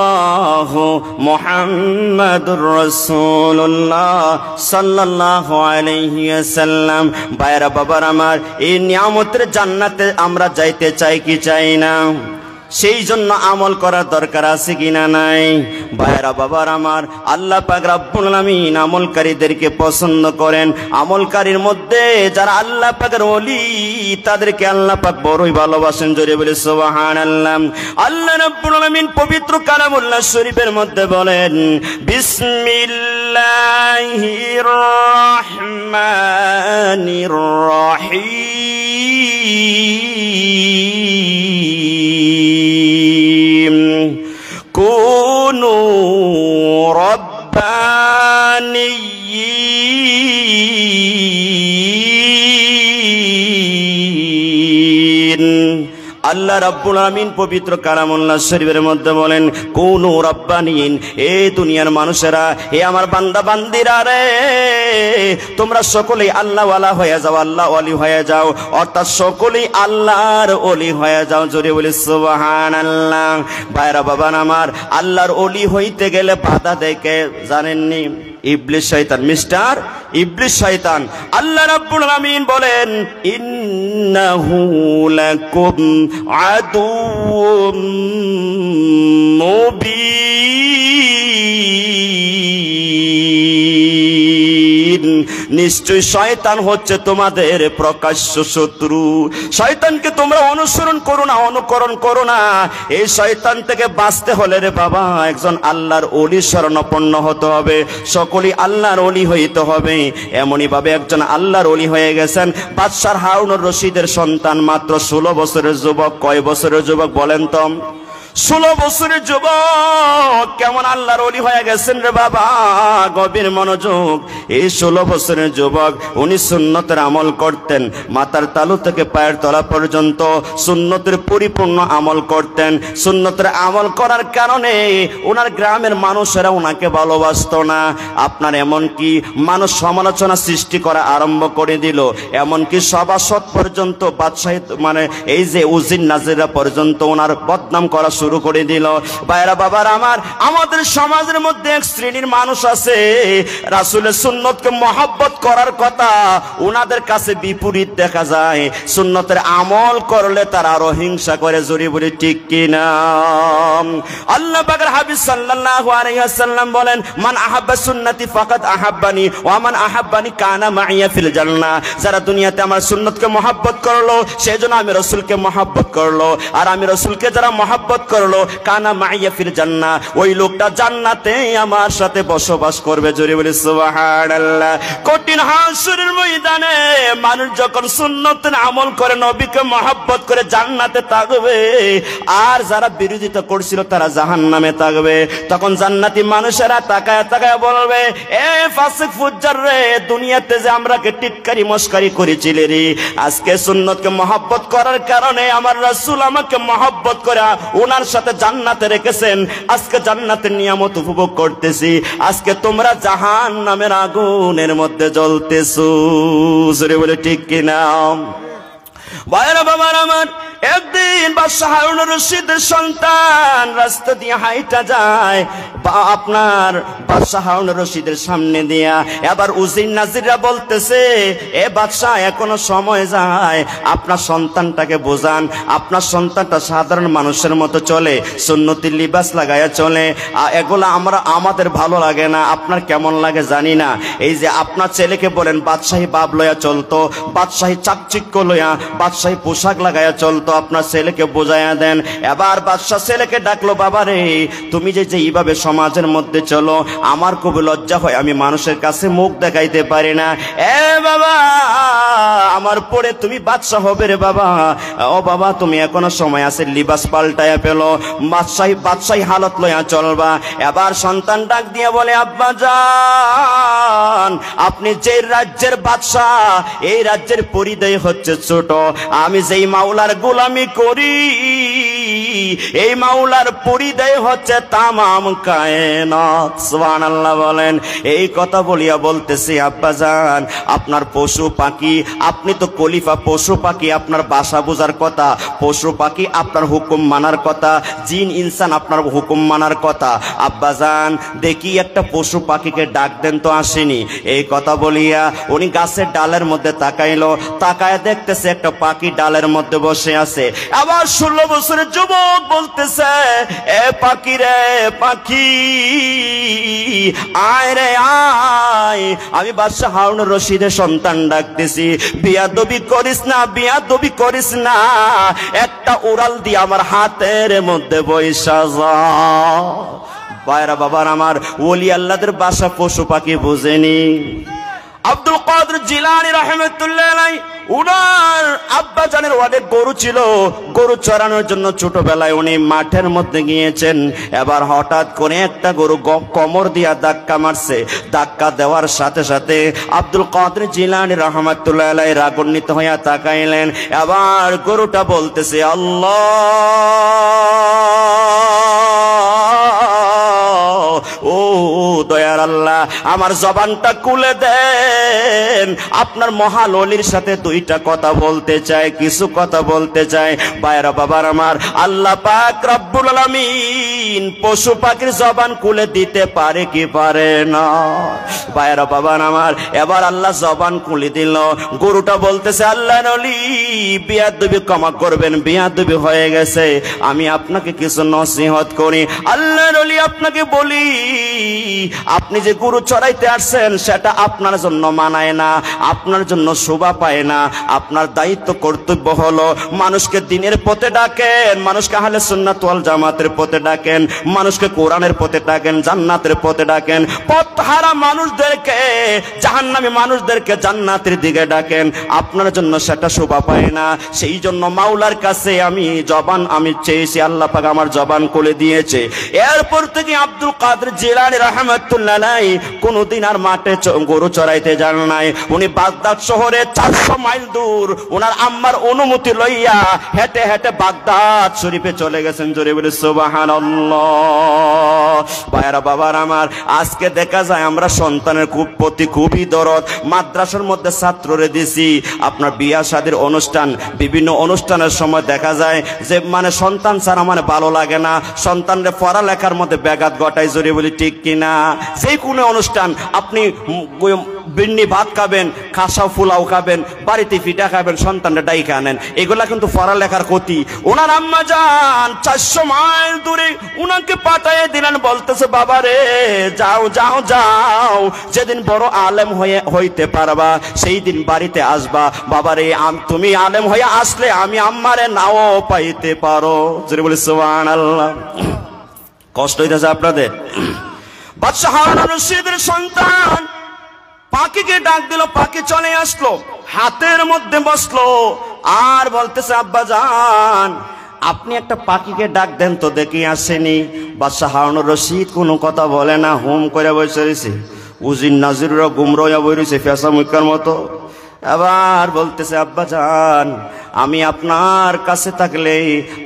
মুহাম্মাদুর রাসূলুল্লাহ সাল্লাল্লাহু আলাইহি ওয়াসাল্লাম। ভাইরা বাবার আমার, এই নিয়ামতের জান্নাতে আমরা যাইতে চাই কি চাই না? সেই জন্য আমল করার দরকার আছে কিনা নাই? ভাইরা বাবার আমার, আল্লাহ পাক রব্বুল আলামিন আমলকারীদেরকে পছন্দ করেন। আমলকারীর মধ্যে যারা আল্লাহ পাকের ওলি, তাদেরকে আল্লাহ পাক বড়ই ভালোবাসেন। জোরে বলে সুবহানাল্লাহ। আল্লাহ রব্বুল আলামিন পবিত্র কালামুল্লাহ শরীফের মধ্যে বলেন, বিসমিল্লাহির রহমানির রহিম। কুনু রব্বানিয়্যিন। আল্লাহ রাব্বুল আমিন পবিত্র কালামুল্লাহ শরীফের মধ্যে বলেন, কুনু রব্বানিয়িন, এ দুনিয়ার মানুষেরা, এ আমার বান্দা বান্দিরা রে, তোমরা সকলেই আল্লাহওয়ালা হয়ে যাও, আল্লাহ ওলি হয়ে যাও, অর্থাৎ সকলেই আল্লাহর ওলি হয়ে যাও। জোরে বলি সুবহানাল্লাহ। ভাইরা বাবা আমার, আল্লাহর ওলি হইতে গেলে বাধা দেখে জানেননি? ইবলিস শয়তান, মিস্টার ইবলিস শয়তান। আল্লাহ রাব্বুল আমিন বলেন, ইন্নাহু লাকুম আদুউম মুবিন। নিশ্চয় শয়তান হচ্ছে তোমাদের প্রকাশ্য শত্রু। শয়তানকে তোমরা অনুসরণ করো না, অনুকরণ করো না। এই শয়তান থেকে বাঁচতে হলে রে বাবা, একজন আল্লাহর ওলি শরণাপন্ন হতে হবে, সকলেই আল্লাহর ওলি হইতে হবে। এমনই ভাবে একজন আল্লাহর ওলি হয়ে গেছেন বাদশাহ হারুনুর রশিদের সন্তান, মাত্র 16 বছরের যুবক। কয় বছরের যুবক বলেন তো? 16 বছরের যুবক কেমন আল্লাহর ওলি হয়ে গেছেন রে বাবা, গভীর মনোযোগ। এই 16 বছরের যুবক উনি সুন্নতের আমল করতেন, মাথার তালু থেকে পায়ের তলা পর্যন্ত সুন্নতের পরিপূর্ণ আমল করতেন। সুন্নতের আমল করার কারণে ওনার গ্রামের মানুষেরা ওনাকে ভালোবাসতো না। আপনার এমনকি মানুষ সমালোচনা সৃষ্টি করা আরম্ভ করে দিল, এমনকি সভাসদ পর্যন্ত, বাদশাহী মানে এই যে উজির নাজিরা পর্যন্ত ওনার বদনাম করা শুরু করে দিল। ভাইরা বাবার আমার, আমাদের সমাজের মধ্যে এক শ্রেণীর মানুষ আছে, রাসূলের সুন্নতকে মহব্বত করার কথা, ওনাদের কাছে বিপরীত দেখা যায়। সুন্নতের আমল করলে তারা আরো হিংসা করে। জোরে বলি ঠিক কিনা? আল্লাহ পাকের হাবিব সাল্লাল্লাহু আলাইহি ওয়াসাল্লাম বলেন, মান আহাব্বা সুন্নতি ফাকাদ আহাব্বানি ওয়া মান আহাব্বানি কানা মাইয়া ফিল জান্নাহ। যারা দুনিয়াতে আমার সুন্নতকে মহব্বত করলো, সেজন্য আমি রাসূলকে মহব্বত করলো, আর আমি রাসূলকে যারা মহব্বত করলো, কানা মাইয়া ফিল জান্নাহ, ওই লোকটা জান্নাতে আমার সাথে বসবাস করবে। জোরে বলি সুবহানাল্লাহ। কঠিন হাসরের ময়দানে মানুষ যখন সুন্নতের আমল করে, নবীকে মহব্বত করে, জান্নাতে থাকবে, আর যারা বিরোধিতা করছিল তারা জাহান্নামে থাকবে। তখন জান্নাতি মানুষেরা তাকায় তাকায় বলবে, এ ফাসিক ফুজ্জার রে, দুনিয়াতে যে আমরাকে টিটকারি মস্কারি করেছিলে রে, আজকে সুন্নতকে মহব্বত করার কারণে আমার রাসূল আমাকে মহব্বত করে ওনার সাথে জান্নাতে রেখেছেন, আজকে জান্নাতের নিয়ামত উপভোগ করতেছি, আজকে তোমরা জাহান্নামের আগুনের মধ্যে জ্বলতেছো। জোরে বলে ঠিক কিনা? ভাইরা বাবার আমার, একদিন বাদশাহ হারুনুর রশিদের সন্তান রাস্তা দিয়ে হাইটা যায়, আপনার বাদশাহ হারুনুর রশিদের সামনে দিয়া। এবার উজির নাজিররা বলতেছে, এ বাদশাহ, এখনো সময় যায়, আপনার সন্তানটাকে বোঝান। আপনার সন্তানটা সাধারণ মানুষের মতো চলে, সুন্নতি লিবাস লাগায়া চলে, এগুলা আমাদের ভালো লাগে না, আপনার কেমন লাগে জানি না। এই যে আপনার ছেলেকে বলেন বাদশাহী বাব লয়া চলতো, বাদশাহী চাকচিক্য লয়া, বাদশাহী পোশাক লাগায়া চলতো, আপনার ছেলেকে বোঝায়া দেন। এবার বাদশাহ ছেলেকে ডাকলো, বাবা রে, তুমি যে এইভাবে সমাজের মধ্যে চলো, আমার খুব লজ্জা হয়, আমি মানুষের কাছে মুখ দেখাইতে পারি না। এ বাবা, আমার পরে তুমি বাদশাহ হবে রে বাবা। ও বাবা, তুমি এখনো সময় আছে, লিবাস পাল্টায়া পেলো, বাদশাহী হালত লয়া চলবা। এবার সন্তান ডাক দিয়ে বলে, আব্বা জান, আপনি যে রাজ্যের বাদশাহ, এই রাজ্যের পরিধেয় হচ্ছে ছোট, আমি যেই মাওলার গোলামি করি, এই মাওলার পরিধেয় হচ্ছে তামাম কায়নাত। সুবহানাল্লাহ বলেন। এই কথা বলিয়া বলতেছি, আব্বা জান, আপনার পশু পাখি, আপনি তো খলিফা, পশু পাখি আপনার বাসা বোঝার কথা, পশু পাখি আপনার হুকুম মানার কথা, জিন ইনসান আপনার হুকুম মানার কথা। আব্বা জান, দেখি একটা পশু পাখিকে ডাক দেন তো। আসেনি। এই কথা বলিয়া উনি গাছের ডালের মধ্যে তাকাইলো, তাকায় দেখতেছে একটা পাখি ডালের মধ্যে বসে আছে। আবার 16 বছরের যুবক বলতেছে, এ পাখি রে পাখি, আয় রে আয়, আমি বাদশাহ হারুনুর রশিদের সন্তান ডাকতেছি, বিয়াদবি করিস না, বিয়াদবি করিস না, একটা উড়াল দিয়ে আমার হাতের মধ্যে বৈশা যা। ভাইরা বাবার আমার, ওলি আল্লাহদের বাসা পশু পাখি বুঝেনি। আব্দুল কাদের জিলানী রাহমাতুল্লাহ আলাইহি উনার আব্বা জানের অনেক গরু ছিল, গরু চড়ানোর জন্য ছোটবেলায় উনি মাঠের মধ্যে গিয়েছেন। এবার হঠাৎ করে একটা গরু কোমর দিয়া ধাক্কা মারছে। ধাক্কা দেওয়ার সাথে সাথে আব্দুল কাদের জিলানী রাহমাতুল্লাহ আলাইহি রাগান্বিত হইয়া তাকাইলেন। এবার গরুটা বলতেছে, আল্লাহ ও দয়ার আল্লাহ, আমার জবানটা খুলে দেন, আপনার মহাল ওলির সাথে দুইটা কথা বলতে চাই, কিছু কথা বলতে চাই। ভাইরা বাবার আমার, আল্লাহ পাক রব্বুল আলামিন পশু পাখির জবান খুলে দিতে পারে কি পারে না? ভাইরা বাবার আমার, এবার আল্লাহ জবান খুলে দিল। গরুটা বলতেছে, আল্লাহর ওলি বিয়াদবি ক্ষমা করবেন, বিয়াদবি হয়ে গেছে, আমি আপনাকে কিছু নসিহত করি। আল্লাহর ওলি আপনাকে বলি, আপনি যে গরু চড়াইতে আসছেন সেটা আপনার জন্য মানায় না, আপনার জন্য শোভা পায় না। আপনার দায়িত্ব কর্তব্য হলো মানুষকে দিনের পথে ডাকেন, মানুষকে আহলে সুন্নাত ওয়াল জামাতের পথে ডাকেন, মানুষকে কোরআনের পথে ডাকেন, জান্নাতের পথে ডাকেন। পথহারা মানুষদেরকে, জাহান্নামী মানুষদেরকে জান্নাতের দিকে ডাকেন। আপনার জন্য সেটা শোভা পায় না। সেই জন্য মাওলার কাছে আমি চেয়েছি, আল্লাহ পাক আমার জবান খুলে দিয়েছে। এরপর থেকে আব্দুল কাদের জিলানী রাহমাতুল্লাহ আলাইহি কোনদিন আর মাঠে গরু চড়াইতে যান নাই। উনি বাগদাদ শহরে 400 মাইল দূর ওনার আম্মার অনুমতি লইয়া হেঁটে হেঁটে বাগদাদ শরীফে চলে গেছেন। জোরে বলে সুবহানাল্লাহ। ভাইরা বাবার আমার, আজকে দেখা যায় আমরা সন্তানের খুবই দরদ। মাদ্রাসার মধ্যে ছাত্ররে দিছি, আপনার বিয়া শাদীর অনুষ্ঠান, বিভিন্ন অনুষ্ঠানের সময় দেখা যায় যে মানে সন্তান ছাড়া মানে ভালো লাগে না, সন্তানরে পড়ালেখার মধ্যে ব্যাঘাত ঘটায়। জোরে বলি ঠিক কিনা? যে কোনো অনুষ্ঠান, আপনি বিন্নি ভাত খাবেন, খাসা ফুলাও খাবেন, বাড়িতে পিঠা খাবেন, সন্তানরা ডাইকে আনেন, এগুলা কিন্তু পড়ালেখার ক্ষতি। ওনার আম্মা যান 400 মাইল দূরে উনাকে পাঠিয়ে দিলেন, বলতেছে, বাবা রে যাও যাও যাও, যেদিন বড় আলেম হইতে পারবা সেই দিন বাড়িতে আসবা। বাবা রে তুমি আলেম হয়ে আসলে আমি আম্মারে নাও পাইতে পারো। যদি বলি সুবহানাল্লাহ। কষ্ট হইতেছে আপনাদের? বাদশা হারুন রশিদের সন্তান পাখিকে ডাক দিল, পাখি চলে আসলো, হাতের মধ্যে বসলো আর বলতেছে, আব্বা জান আপনি একটা পাখিকে ডাক দেন তো দেখি আসেনি। বাদশা হারুন রশিদ কোনো কথা বলে না, হুম করে বসে রয়েছে। উজির নাজিররা গুমরাইয়া বই রয়েছে ফেসা মুখার মতো। আবার বলতেছে, আব্বা জান আমি আপনার কাছে থাকলে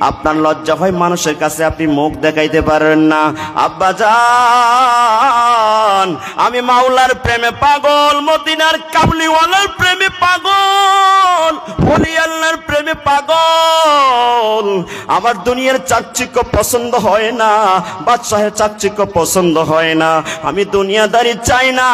আপনার লজ্জা হয়, মানুষের কাছে আপনি মুখ দেখাইতে পারেন না। আব্বা জান আমি মাওলার প্রেমে পাগল, মদিনার কামলিওয়ালার প্রেমে পাগল, ওলি আল্লাহর প্রেমে পাগল। আমার দুনিয়ার চাকচিক্য পছন্দ হয় না, বাদশাহের চাকচিক্য পছন্দ হয় না। আমি দুনিয়াদারি চাই না,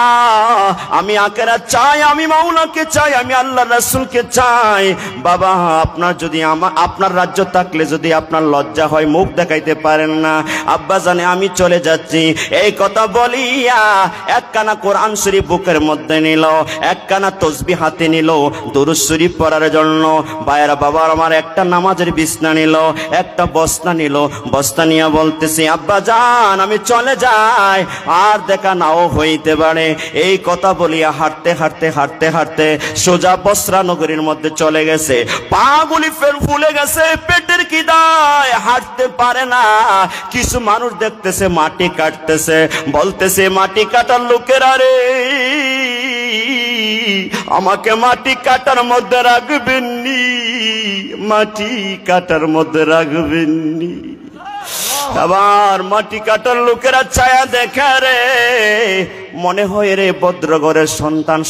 আমি আখিরাত চাই, আমি মাওলাকে চাই, আমি আল্লাহর রাসূলকে চাই। বাবা আপনার যদি আপনার রাজ্য থাকলে যদি আপনার লজ্জা হয়, মুখ দেখাইতে পারেন না, আব্বা জানে আমি চলে যাচ্ছি। এই কথা বলিয়া একখানা কোরআন শরীফ বুকের মধ্যে নিল, একখানা তাসবিহ হাতে নিল দুরূদ শরীফ পড়ার জন্য। ভাইরা বাবার আমার, একটা নামাজের বিছনা নিল, একটা বস্তা নিল, বস্তা নিয়ে বলতেছি, আব্বা জান আমি চলে যাই, আর দেখা নাও হইতে পারে। এই কথা বলিয়া হাঁটতে হাঁটতে হাঁটতে হাঁটতে সোজা বসরা নগরীর মধ্যে চলে গেছে। পাগুলি ফুলে গেছে, পেটের খিদায় হাঁটতে পারে না। কিছু মানুষ দেখতেছে মাটি কাটতেছে, বলতেছে, মাটি কাটার লোকেরা রে আমাকে মাটি কাটার মধ্যে রাখবেননি, মাটি কাটার মধ্যে রাখবেননি। আবার মাটি কাটার লোকেরা ছায়া দেখে রে, মনে হয় রে ভদ্রঘরের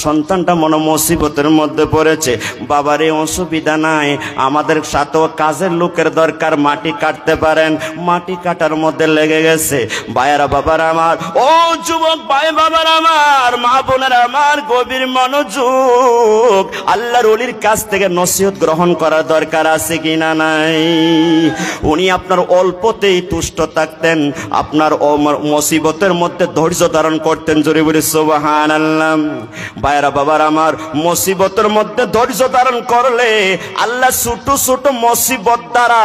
সন্তানটা মনে মুসিবতের মধ্যে পড়েছে। বাবারে অসুবিধা নাই, আমাদের সাথেও কাজের লোকের দরকার, মাটি কাটতে পারেন। মাটি কাটার মধ্যে লেগে গেছে। ভাইয়েরা বাবার আমার, ও যুবক ভাই বাবার আমার, মা বোনের আমার, গভীর মনোযোগ। আল্লাহর ওলির কাছ থেকে নসিহত গ্রহণ করার দরকার আছে কিনা নাই? উনি আপনার অল্পতেই তুষ্ট থাকতেন, আপনার মুসিবতের মধ্যে ধৈর্য ধারণ করতেন। জোরে বলে সুবহানাল্লাহ। ভাইরা বাবার আমার, মুসিবতের মধ্যে ধৈর্য ধারণ করলে আল্লাহ ছোট ছোট মুসিবত দ্বারা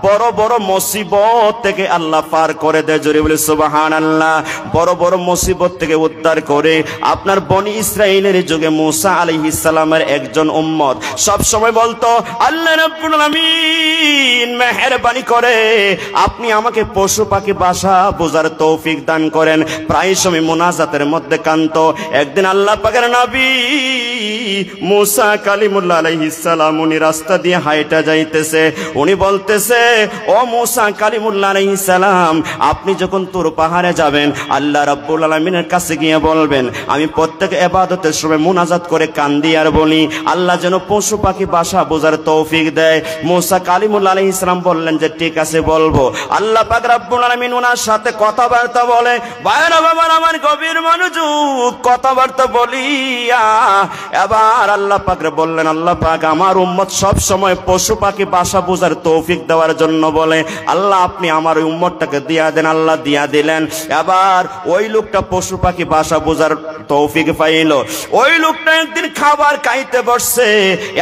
বড় বড় মুসিবত থেকে আল্লাহ পার করে দেয়। জোরে বলে সুবহানাল্লাহ। বড় বড় মুসিবত থেকে উদ্ধার করে। আপনার বনি ইসরাইলের যুগে মুসা আলাইহিস সালামের একজন উম্মত সব সময় বলতো, আল্লাহ রাব্বুল আলামিন মেহেরবানি করে আপনি আমাকে পশু পাখি ভাষা বোঝার তৌফিক দান করেন। প্রায় সময় মুনাজাতের মধ্যে কাঁদতো। একদিন আল্লাহ পাকের নবী মুসা কালিমুল্লাহ আলাইহিস সালাম উনি রাস্তা দিয়ে হাইটা যাইতেছে। উনি বলতেছে, ও মুসা কালিমুল্লাহ আলাইহিস সালাম, আপনি যখন তুর পাহাড়ে যাবেন আল্লাহ রাব্বুল আলামিনের কাছে গিয়ে বলবেন আমি প্রত্যেক ইবাদতের সময় মুনাজাত করে কান্দি আর বলি আল্লাহ যেন পশু পাখি ভাষা বোঝার তৌফিক দেয়। মুসা কালিমুল্লাহ আলাইহিস সালাম বললেন যে ঠিক আছে বলবো। আল্লাহ পাক রাব্বুল আলামিন ওনার সাথে কথাবার্তা বলে। ভাইরা বাবার আমার গভীর মনোযোগ, কথাবার্তা বলিয়া এবার আল্লাহ পাক বললেন, আল্লাহ পাক আমার উম্মত সব সময় পশু পাখি ভাষা বোঝার তৌফিক দেওয়ার জন্য বলে, আল্লাহ আপনি আমার ওই উম্মতটাকে দিয়া দেন। আল্লাহ দিয়া দিলেন। এবার ওই লোকটা পশু পাখি ভাষা বোঝার তৌফিক পাইল। ওই লোকটা একদিন খাবার খাইতে বসছে।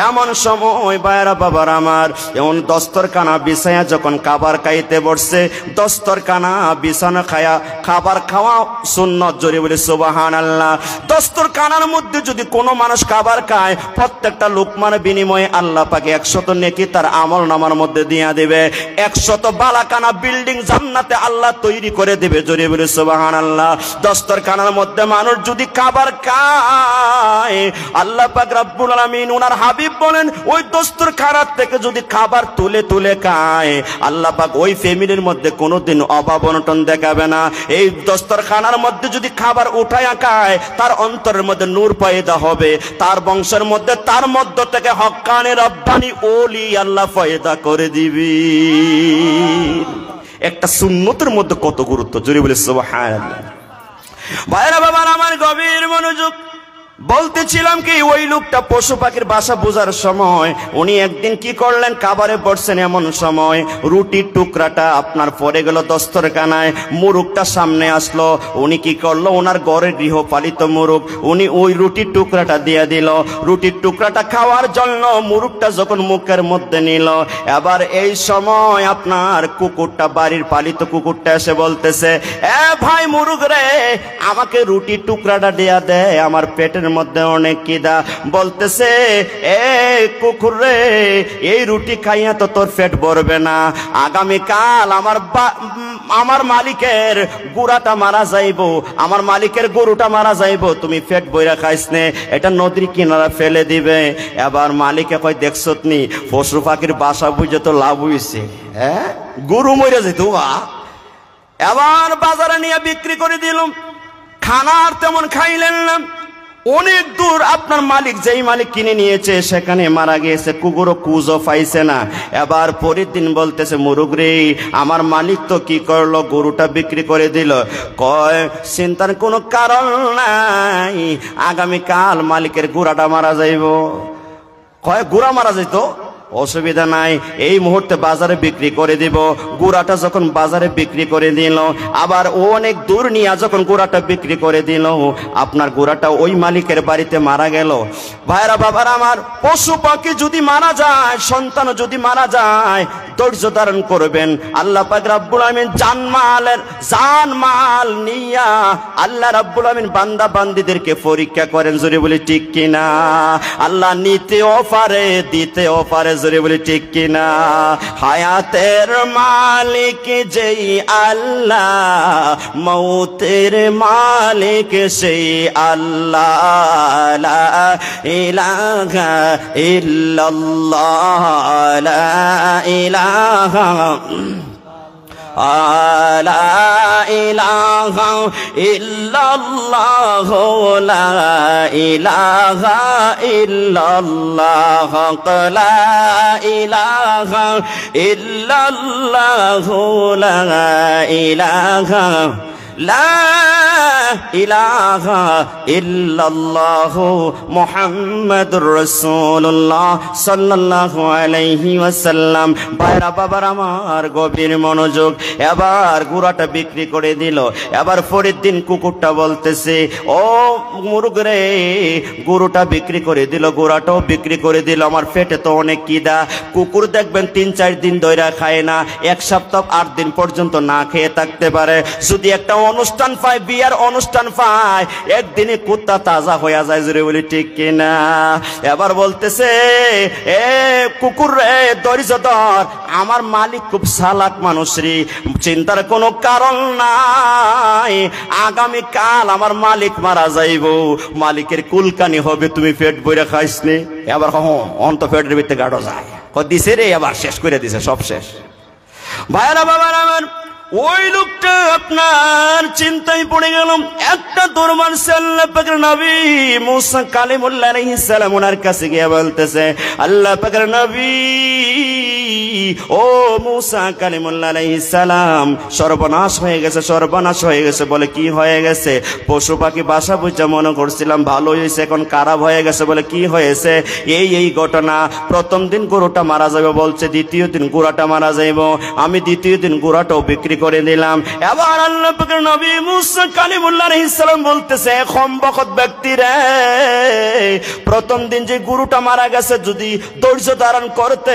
এমন সময় ভাইরা বাবার আমার এমন দস্তরখানা বিছায়া যখন খাবার খাইতে বসছে, দস্তরখানা বিছানা খায়া খাবার খাওয়া সুন্নত। জোরে বলে সুবহানাল্লাহ। দস্তরখানার মধ্যে যদি কোনো মানুষ খাবার খায় প্রত্যেকটা লোকমার বিনিময়ে আল্লাহ পাকে 100 নেকি তার আমল নামার মধ্যে দিয়া দেবে। 100 বালাকানা বিল্ডিং জান্নাতে আল্লাহ তৈরি করে দেবে। জোরে বলে সুবহানাল্লাহ। দস্তরখানার মধ্যে মানুষ যদি খাবার খায় আল্লাহ পাক রব্বুল আলামিন ওনার হাবিব বলেন ওই দস্তরখানার থেকে যদি খাবার তুলে তুলে খায় আল্লাহ পাক ওই ফ্যামিলির মধ্যে কোনোদিন অভাব অনটন দেখাবে না। এই দস্তরখানার মধ্যে যদি খাবার উঠায়া খায় তার অন্তরের মধ্যে নূর পয়দা হবে। তার বংশের মধ্যে তার মধ্য থেকে হক্কানি রব্বানি ওলি আল্লাহ পয়দা করে দিবি। একটা সুন্নতের মধ্যে কত গুরুত্ব। জোরে বলে সুবহানাল্লাহ। ভাইরা বাবার আমার গভীর মনোযোগ, বলতেছিলাম কি ওই লোকটা পশু পাখির ভাষা বোঝার সময় উনি একদিন কি করলেন, খাবারে বসছেন। এমন সময় রুটির টুকরাটা আপনার পড়ে গেল দস্তরখানায়। মুরগটা সামনে আসলো। উনি কি করলো, ওনার ঘরের গৃহপালিত মুরগ, উনি ওই রুটির টুকরাটা দিয়ে দিল। রুটির টুকরাটা খাওয়ার জন্য মুরগটা যখন মুখের মধ্যে নিল, এবার এই সময় আপনার কুকুরটা, বাড়ির পালিত কুকুরটা এসে বলতেছে, এ ভাই মুরগ রে, আমাকে রুটির টুকরাটা দেয়া দে, আমার পেটের মধ্যে অনেক কিদা। বলতেছে, এ কুকুর রে, এই রুটি খাইয়া তো তোর পেট ভরবে না। আগামীকাল আমার মালিকের গুড়াটা মারা যাইব, আমার মালিকের গরুটা মারা যাইব, তুমি পেট বইরা খাইস নে, এটা নদীর কিনারা ফেলে দিবে। এবার মালিকে কয়, দেখছো নি পশু পাখির বাসা বুঝে তো লাভ হইছে, হ্যাঁ গরু মরে যেত। এবার বাজারে নিয়ে বিক্রি করে দিলাম। খানা আর তেমন খাইলেন না। অনেক দূর আপনার মালিক, যেই মালিক কিনে নিয়েছে সেখানে মারা গিয়েছে, কুকুরও কুজও পাইছে না। এবার পরের দিন বলতেছে, মুরগ রে, আমার মালিক তো কি করলো, গরুটা বিক্রি করে দিল। কয়, চিন্তার কোনো কারণ নাই, আগামীকাল মালিকের গুড়াটা মারা যাইব। কয়, গুড়া মারা যাইত, অসুবিধা নাই, এই মুহূর্তে বাজারে বিক্রি করে দিব। গুড়াটা যখন বাজারে বিক্রি করে দিল, আবার ও অনেক দূর নিয়ে যখন গুড়াটা বিক্রি করে দিল, আপনার গুড়াটা ওই মালিকের বাড়িতে মারা গেল। ভাইরা বাবার আমার, পশু পাখি যদি মারা যায়, সন্তান যদি মারা যায়, ধৈর্য ধারণ করবেন। আল্লাহ পাক রব্বুল আলামিন জানমাল নিয়া আল্লাহ রব্বুল আলামিন বান্দা বান্দীদেরকে পরীক্ষা করেন। জোরে বলি ঠিক কিনা? আল্লাহ নিতেও পারে, দিতেও পারে। জোরে বলি ঠিক কিনা? হায়াতের মালিক যেই আল্লাহ, মৌতের মালিক সেই আল্লাহ। লা ইলাহা ইল্লাল্লাহ, লা ইলাহা লা ইলাহা ইল্লাল্লাহ, লা ইলাহা ইল্লাল্লাহ, লা ইলাহা ইল্লাল্লাহ, লা ইলাহা লা ইলাহা ইল্লাল্লাহু মুহাম্মাদুর রাসূলুল্লাহ সাল্লাল্লাহু আলাইহি ওয়াসাল্লাম। ভাইরা বাবার আমার গভীর মনোযোগ। এবার গুড়াটা বিক্রি করে দিল। এবার ফরিদ্দিন কুকুরটা বলতেছে, ও মুরগ রে, গরুটা বিক্রি করে দিল, গোড়াটাও বিক্রি করে দিল, আমার পেটে তো অনেক খিদা। কুকুর দেখবেন 3-4 দিন ধরে খায় না, 1 সপ্তাহ 8 দিন পর্যন্ত না খেয়ে থাকতে পারে। যদি একটা অনুষ্ঠান পায়, বিয়ার অনুষ্ঠান পায়, একদিনে কুত্তা তাজা হয়ে যায়, জোরে বলি ঠিক কিনা? এবার বলতেছে, এ কুকুর রে, ধৈর্য ধর, আমার মালিক খুব চালাক মানুষ রে, চিন্তার কোনো কারণ নাই, আগামী কাল আমার মালিক মারা যাইব, মালিকের কুলকানি হবে, তুমি পেট বইরা খাইসনি। এবার অন্ত পেটের ভিতরে গাড়ো যায় দিছে রে, এবার শেষ করে দিছে, সব শেষ। ভাইরা বাবার আমার, ওই লোকটা আপনার চিন্তায় পড়ে গেল। একটা দুর্মান আল্লাহ পাকের নবী মুসা কালিমুল্লাহ আলাইহিস সালাম ওনার কাছে গিয়ে বলতেছে, আল্লাহ পাকের নবী, ও মুসা কালিমুল্লাহ আলাইহিস সালাম, সর্বনাশ হয়ে গেছে, সর্বনাশ হয়ে গেছে। বলে কি হয়ে গেছে? পশু পাখি বাসা বুঝা মনে করছিলাম ভালো হয়েছে, এখন খারাপ হয়ে গেছে। বলে কি হয়েছে? এই ঘটনা, প্রথম দিন গরুটা মারা যাবে বলছে, দ্বিতীয় দিন গুড়াটা মারা যাইব, আমি দ্বিতীয় দিন গুড়াটাও বিক্রি করে দিলাম। এবার আল্লাহ পাকের নবী মুসা কালিমুল্লাহ আলাইহিস সালাম বলতেছে, কমবখত ব্যক্তি রে, প্রথম দিন যে গরুটা মারা গেছে যদি ধৈর্য ধারণ করতে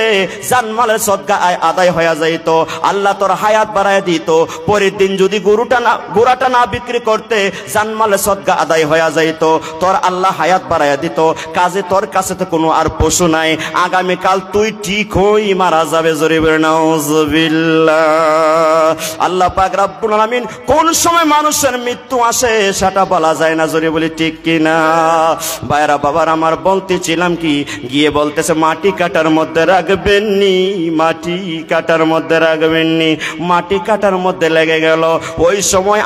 জানমালের সদকা আদায় হয়ে যাইত, আল্লাহ তোর হায়াত বাড়ায় দিত। পরের দিন যদি গরুটা না বিক্রি করতে জানমালের সদকা আদায় হয়ে যাইত, তোর আল্লাহ হায়াত বাড়ায় দিত। কাজে তোর কাছে তো কোনো আর পশু নাই, আগামীকাল তুই ঠিক হই মারা যাবে। জোরে বলে নাউযুবিল্লাহ। আল্লাহ পাক রব্বুল আলামিন কোন সময় মানুষের মৃত্যু আসে সেটা বলা যায় না, জোরে বলি ঠিক কিনা? ভাইরা বাবার আমার, বলতেছিলাম কি, গিয়ে বলতেছে মাটি কাটার মধ্যে রাখবেন নি, মাটি কাটার মধ্যে রাখবেন নি। মাটি কাটার মধ্যে লেগে গেল। ওই সময়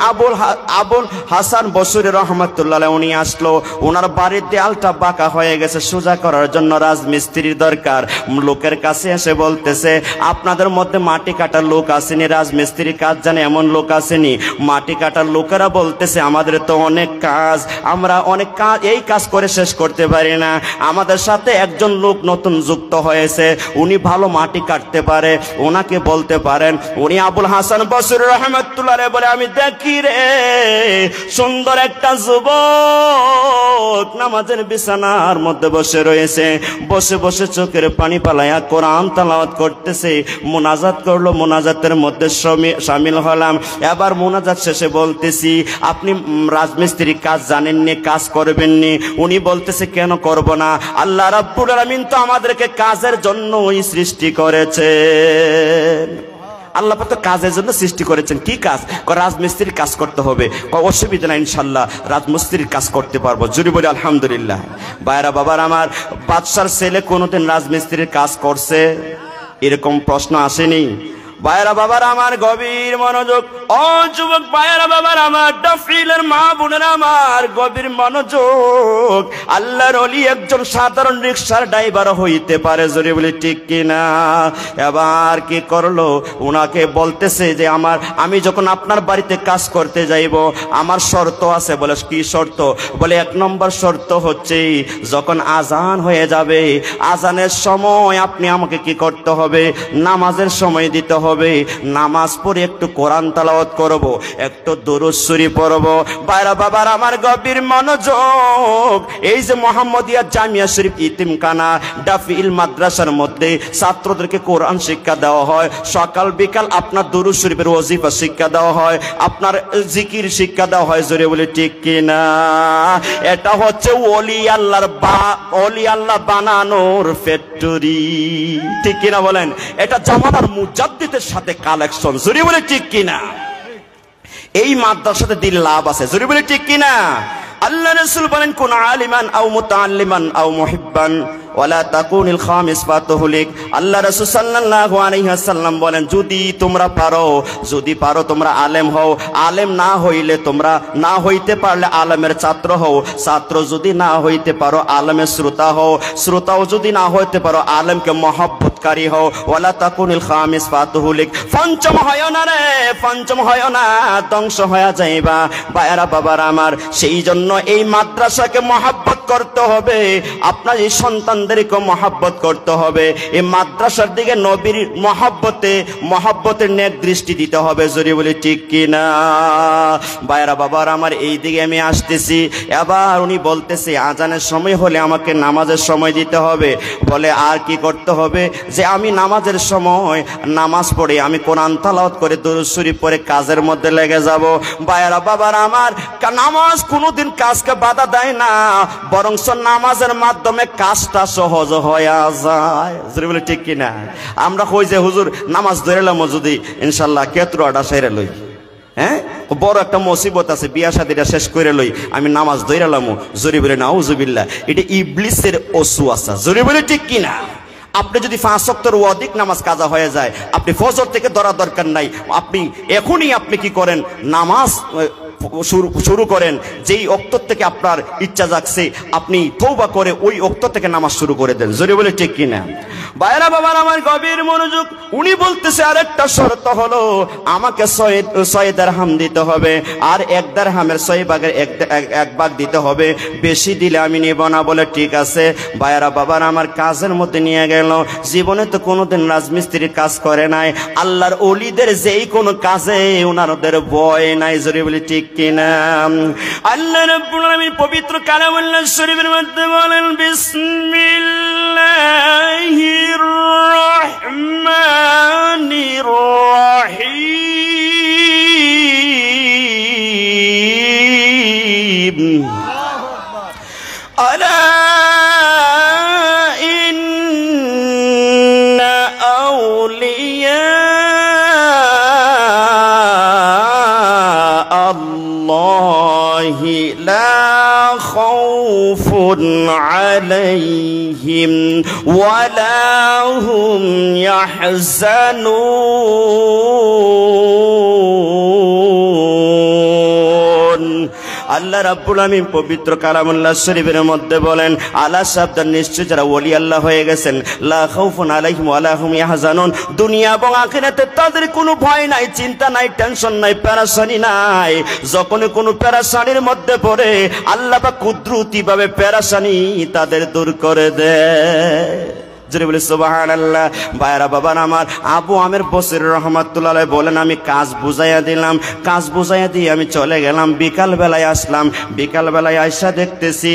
আবুল হাসান বসরি রহমাতুল্লাহ উনি আসলো, ওনার বাড়ির দেয়ালটা বাঁকা হয়ে গেছে, সোজা করার জন্য রাজমিস্ত্রির দরকার। লোকের কাছে এসে বলতেছে, আপনাদের মধ্যে মাটি কাটার লোক আসেনি, রাজমিস্ত্রি কাজ জানে এমন লোক আসেনি? মাটি কাটার লোকেরা বলতেছে, আমাদের তো অনেক কাজ, আমরা অনেক কাজ, এই কাজ করে শেষ করতে পারি না। আমাদের সাথে একজন লোক নতুন যুক্ত হয়েছে, উনি ভালো মাটি কাটতে পারে, ওনাকে বলতে পারেন। উনি আবুল হাসান বসরি রহমাতুল্লাহ বলে, আমি দেখি রে সুন্দর একটা যুবক নামাজের বিছানার মধ্যে বসে রয়েছে, বসে বসে চোখের পানি পালাইয়া কোরআন তেলাওয়াত করতেছে। মুনাজাত করলো, মুনাজাতের মধ্যে শামিল হলাম। এবার মুনাজাত শেষে বলতেছি, আপনি রাজমিস্ত্রি কাজ জানেননি, কাজ করবেননি? উনি বলতেছে, কেন করব না? আল্লাহ রাব্বুল আলামিন তো আমাদেরকে কাজের জন্যই সৃষ্টি করেছেন। আল্লাহ পাক তো কাজের জন্য সৃষ্টি করেছেন। কি কাজ? রাজমিস্ত্রির কাজ করতে হবে। অসুবিধা নাই, ইনশাল্লাহ রাজমিস্ত্রির কাজ করতে পারবো। জুড়ে বলি আলহামদুলিল্লাহ। ভাইরা বাবার আমার, বাদশার ছেলে কোনোদিন রাজমিস্ত্রির কাজ করছে? এরকম প্রশ্ন আসেনি? ভাইরা বাবার আমার গভীর মনোযোগ। ও যুবক ভাইরা বাবার আমার, ডাফিলের মা বোনের আমার গভীর মনোযোগ। আল্লাহর ওলি একজন সাধারণ রিকশার ড্রাইভার হইতে পারে, জোরে বলি ঠিক কিনা? এবার কি করলো, ওনাকে বলতেছে যে আমি যখন আপনার বাড়িতে কাজ করতে যাইব, আমার শর্ত আছে। বলে কি শর্ত? বলে 1 নম্বর শর্ত হচ্ছে, যখন আজান হয়ে যাবে, আজানের সময় আপনি আমাকে কি করতে হবে? নামাজের সময় দিতে হবে। নামাজ পড়ে একটু কোরআন তেলাওয়াত করব, একটু দুরূদ শরীফ পড়ব। ভাইরা বাবার আমার গভীর মনোযোগ। এই যে মোহাম্মদিয়া জামিয়া শরীফ ইতিমখানা ডাফিল মাদ্রাসার মধ্যে ছাত্রদেরকে কোরআন শিক্ষা দেওয়া হয়, সকাল বিকাল আপনার দুরূদ শরীফের ওয়াজিফা শিক্ষা দেওয়া হয়, আপনার জিকির শিক্ষা দেওয়া হয়। জোরে বলে ঠিক কিনা? এটা হচ্ছে ওলি আল্লাহ বানানোর ফ্যাক্টরি, ঠিক কিনা বলেন? এটা জামানার মুজাদ্দিদের সাথে কালেকশন। জোরে বলে ঠিক কিনা? এই মাদ্রাসাতে দিল লাভ আছে। জোরে বলে ঠিক কিনা? আল্লাহ রাসূল বলেন, কোন আলিমান আও মুতাআল্লিমান আও মুহিব্বান, ও ওয়ালা তাকুনিল খামিস ফাতুহলিক। আল্লাহ রাসূল সাল্লাল্লাহু আলাইহি ওয়াসাল্লাম বলেন, যদি পারো তোমরা আলেম হও, আলেম না হইলে তোমরা না হইতে পারলে আলেমের ছাত্র হও, ছাত্র যদি না হইতে পারো আলেমের শ্রোতা হও, শ্রোতাও যদি না হইতে পারো আলেমকে মহব্বতকারী হও। ওয়ালা তাকুনিল খামিস ফাতুহলিক। পঞ্চম হয় না রে, পঞ্চম হয় না, ধ্বংস হয়ে যাইবা। ভাইরা বাবার আমার, সেই জন্য এই মাদ্রাসাকে মহব্বত করতে হবে, আপনার এই সন্তানদেরকে মহব্বত করতে হবে। এই মাদ্রাসার দিকে নবীর মহব্বতের নেক দৃষ্টি দিতে হবে। জোরে বলি ঠিক কিনা? ভাইরা বাবার আমার, এই দিকে আমি আসতেছি। এবার উনি বলতেছে আজানের সময় হলে আমাকে নামাজের সময় দিতে হবে। বলে আর কি করতে হবে? যে আমি নামাজের সময় নামাজ পড়ে আমি কোরআন তেলাওয়াত করে দুরূদ শরীফ পড়ে কাজের মধ্যে লেগে যাব। ভাইরা বাবার আমার, নামাজ কোনোদিন কাজকে বাধা দেয় না, বরং নামাজের মাধ্যমে কাজটা সহজ হয়ে যায়। জোরে বলি ঠিক কিনা? আমরা কই যে হুজুর নামাজ ধরেলাম যদি ইনশাল্লাহ কেতুয়াটা সেরে লই, হ্যাঁ বড় একটা মুসিবত আছে, বিয়া শাদীটা শেষ করে লই, আমি নামাজ ধরেলাম। জোরে বলে নাউজুবিল্লাহ, এটা ইবলিসের ওয়াসওয়াসা। জোরে বলে ঠিক কিনা? আপনি যদি 5 ওয়াক্তের অধিক নামাজ কাজা হয়ে যায়, আপনি ফজর থেকে ধরা দরকার নাই, আপনি এখনই আপনি কি করেন, নামাজ শুরু করেন। যেই ওয়াক্ত থেকে আপনার ইচ্ছা জাগছে আপনি তওবা করে ওই ওয়াক্ত থেকে নামাজ শুরু করে দেন। জোরে বলে ঠিক কিনা? ভাইরা বাবার আমার, গভীর মনোযোগ। উনি বলতেছে আরেকটা শর্ত হলো আমাকে 6 দিরহাম দিতে হবে, আর 1 দিরহামের 6 ভাগের 1 ভাগ দিতে হবে, বেশি দিলে আমি নেব না। বলে ঠিক আছে। ভাইরা বাবার আমার, কাজের মধ্যে নিয়ে গেল। জীবনে তো কোনোদিন রাজমিস্ত্রির কাজ করে নাই, আল্লাহর ওলিদের যেই কোনো কাজে ওনাদের ভয় নাই। জোরে বলি ঠিক কিনা? আল্লাহ রাব্বুল আলামিন পবিত্র কালামুল্লাহ শরীফের মধ্যে বলেন, বিসমিল্লাহির রহমানির রহিম। আলা ইন্না আউলিয়া আল্লাহি লা খাউফুন আলাইহিম ওয়ালা হুম ইয়াহজানুন। আল্লাহ রাব্বুল আলামিন পবিত্র কালামুল্লাহ শরীফের মধ্যে বলেন, আলা সাবধান, নিশ্চয় যারা ওলি আল্লাহ হয়ে গেছেন, লা খাউফুন আলাইহিম ওয়ালা হুম ইয়াহজানুন, দুনিয়া এবং আখিরাতে তাদের কোনো ভয় নাই, চিন্তা নাই, টেনশন নাই, পেরেশানি নাই। যখন কোনো পেরেশানির মধ্যে পড়ে আল্লাহ পাক কুদরতি ভাবে পেরেশানি তাদের দূর করে দেয়। জোরে বলে সুবহানাল্লাহ। ভাইরা বাবার আমার, আবু আমির বসরি রাহমাতুল্লাহ আলাইহি বলেন, আমি কাজ বুঝাইয়া দিলাম, কাজ বুঝাইয়া দিয়ে আমি চলে গেলাম। বিকাল বেলায় আসলাম, বিকাল বেলায় আইসা দেখতেছি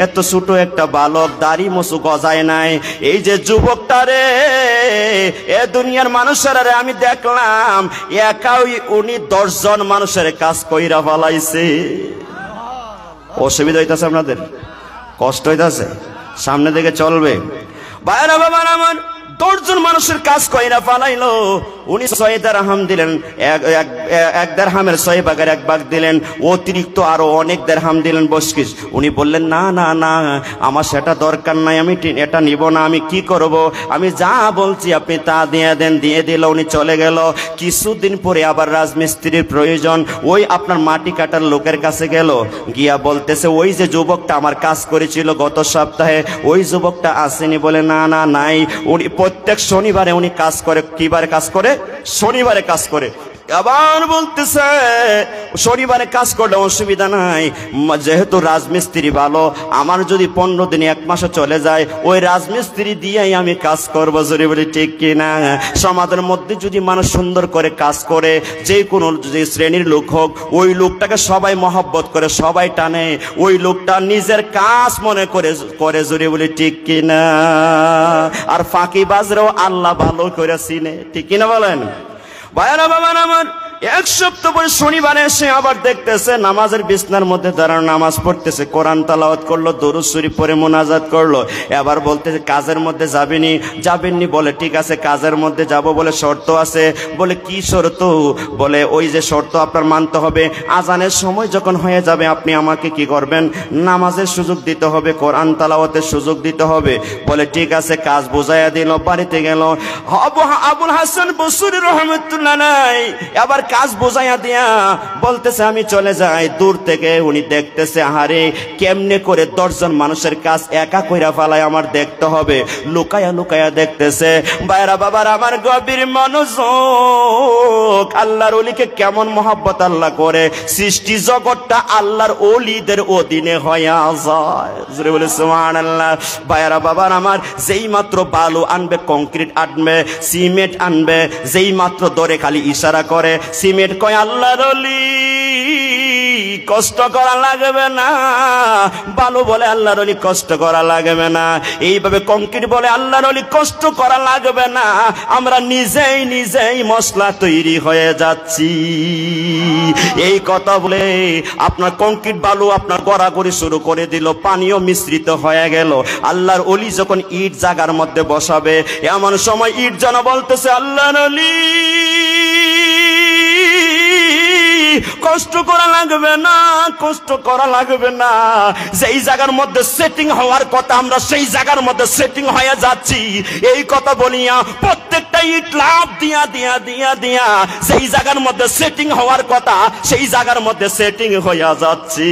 এত ছোট একটা বালক, দাড়ি মুছু গজায় নাই। এই যে যুবকটা রে, এ দুনিয়ার মানুষেরা রে আমি দেখলাম একাই উনি 10 জন মানুষের কাজ কইরা ফেলাইছে। অসুবিধা হইতাছে আপনাদের? কষ্ট হইতাছে? সামনে দিকে চলবে। ভাইরা বাবার আমার, 10 জন মানুষের কাজ কইরা ফালাইলো। উনি 6 দিরহাম দিলেন, 1 দিরহামের 6 ভাগের 1 ভাগ দিলেন, অতিরিক্ত আরো অনেক দিরহাম দিলেন বশকিস। উনি বললেন, না না না, আমার সেটা দরকার নাই, আমি এটা নিব না। আমি কি করব? আমি যা বলছি আপনি তা দিয়ে দেন। দিয়ে দিল, উনি চলে গেল। কিছুদিন পরে আবার রাজমিস্ত্রির প্রয়োজন, ওই আপনার মাটি কাটার লোকের কাছে গেল, গিয়া বলতেছে, ওই যে যুবকটা আমার কাজ করেছিল গত সপ্তাহে, ওই যুবকটা আসেনি। বলে না না নাই। উনি প্রত্যেক শনিবারে উনি কাজ করে। কিবারে কাজ করে? শনিবারে কাজ করে। আবার বলতেছে শনিবারে কাজ করলে অসুবিধা নাই, যেহেতু রাজমিস্ত্রি ভালো, আমার যদি 15 দিন 1 মাসে চলে যায় ওই রাজমিস্ত্রি দিয়েই আমি কাজ করবো। জোরে বলি ঠিক কিনা? সমাজের মধ্যে যদি মানুষ সুন্দর করে কাজ করে, যে কোনো যে শ্রেণীর লোক হোক, ওই লোকটাকে সবাই মহব্বত করে, সবাই টানে, ওই লোকটা নিজের কাজ মনে করে। জোরে বলি ঠিক কিনা? আর ফাঁকিবাজরাও আল্লাহ ভালো করে চিনে। ঠিক কিনা বলেন? ভাইরা বাবার আমার, এক সপ্তাহ পরে শনিবারে এসে আবার দেখতেছে নামাজের বিছনার মধ্যে দাঁড়ানো, নামাজ পড়তেছে, কোরআন তেলাওয়াত করলো, দরুদ শরীফ পড়ে মোনাজাত করলো। এবার বলতেছে কাজের মধ্যে যাবেননি? বলে ঠিক আছে কাজের মধ্যে যাব, বলে শর্ত আছে। বলে কি শর্ত? বলে ওই যে শর্ত আপনার মানতে হবে, আজানের সময় যখন হয়ে যাবে আপনি আমাকে কি করবেন? নামাজের সুযোগ দিতে হবে, কোরআন তেলাওয়াতের সুযোগ দিতে হবে। বলে ঠিক আছে, কাজ বুঝাইয়া দিল, বাড়িতে গেল। আবুল হাসান বসরি রহমতুল্লাহ নাই এবার কাজ বোঝাইয়া দিয়া বলতেছে আমি চলে যাই। দূর থেকে উনি দেখতেছে আহারে কেমনে করে 10 জন মানুষের কাজ একা কইরা ফালায় আমার দেখতে হবে। লুকায়া লুকায়া দেখতেছে। ভাইরা বাবার আমার গভীর মনোযোগ, আল্লাহর ওলিকে কেমন মহব্বত আল্লাহ করে, সৃষ্টি জগৎটা আল্লাহর ওলিদের অধীনে হইয়া যায়। জোরে বলে সুবহানাল্লাহ। ভাইরা বাবার আমার যেই মাত্র বালু আনবে, কংক্রিট আনবে, সিমেন্ট আনবে, যেই মাত্র দরে খালি ইশারা করে, সিমেন্ট কয় আল্লাহর ওলি কষ্ট করা লাগবে না, বালু বলে আল্লাহর ওলি কষ্ট করা লাগবে না, এইভাবে কংক্রিট বলে আল্লাহর ওলি কষ্ট করা লাগবে না, আমরা নিজেই মশলা তৈরি হয়ে যাচ্ছি। এই কথা বলে আপনার কংক্রিট বালু আপনার গড়াগড়ি শুরু করে দিল, পানিও মিশ্রিত হয়ে গেল। আল্লাহর ওলি যখন ইট জায়গার মধ্যে বসাবে, এমন সময় ইট যেন বলতেছে আল্লাহর ওলি কষ্ট করা লাগবে না, কষ্ট করা লাগবে না, যেই জায়গার মধ্যে সেটিং হওয়ার কথা আমরা সেই জায়গার মধ্যে সেটিং হয়ে যাচ্ছি। এই কথা বলিয়া প্রত্যেকটা ইট লাভ দিয়া দিয়া দিয়া দিয়া সেই জায়গার মধ্যে সেটিং হওয়ার কথা সেই জায়গার মধ্যে সেটিং হইয়া যাচ্ছি।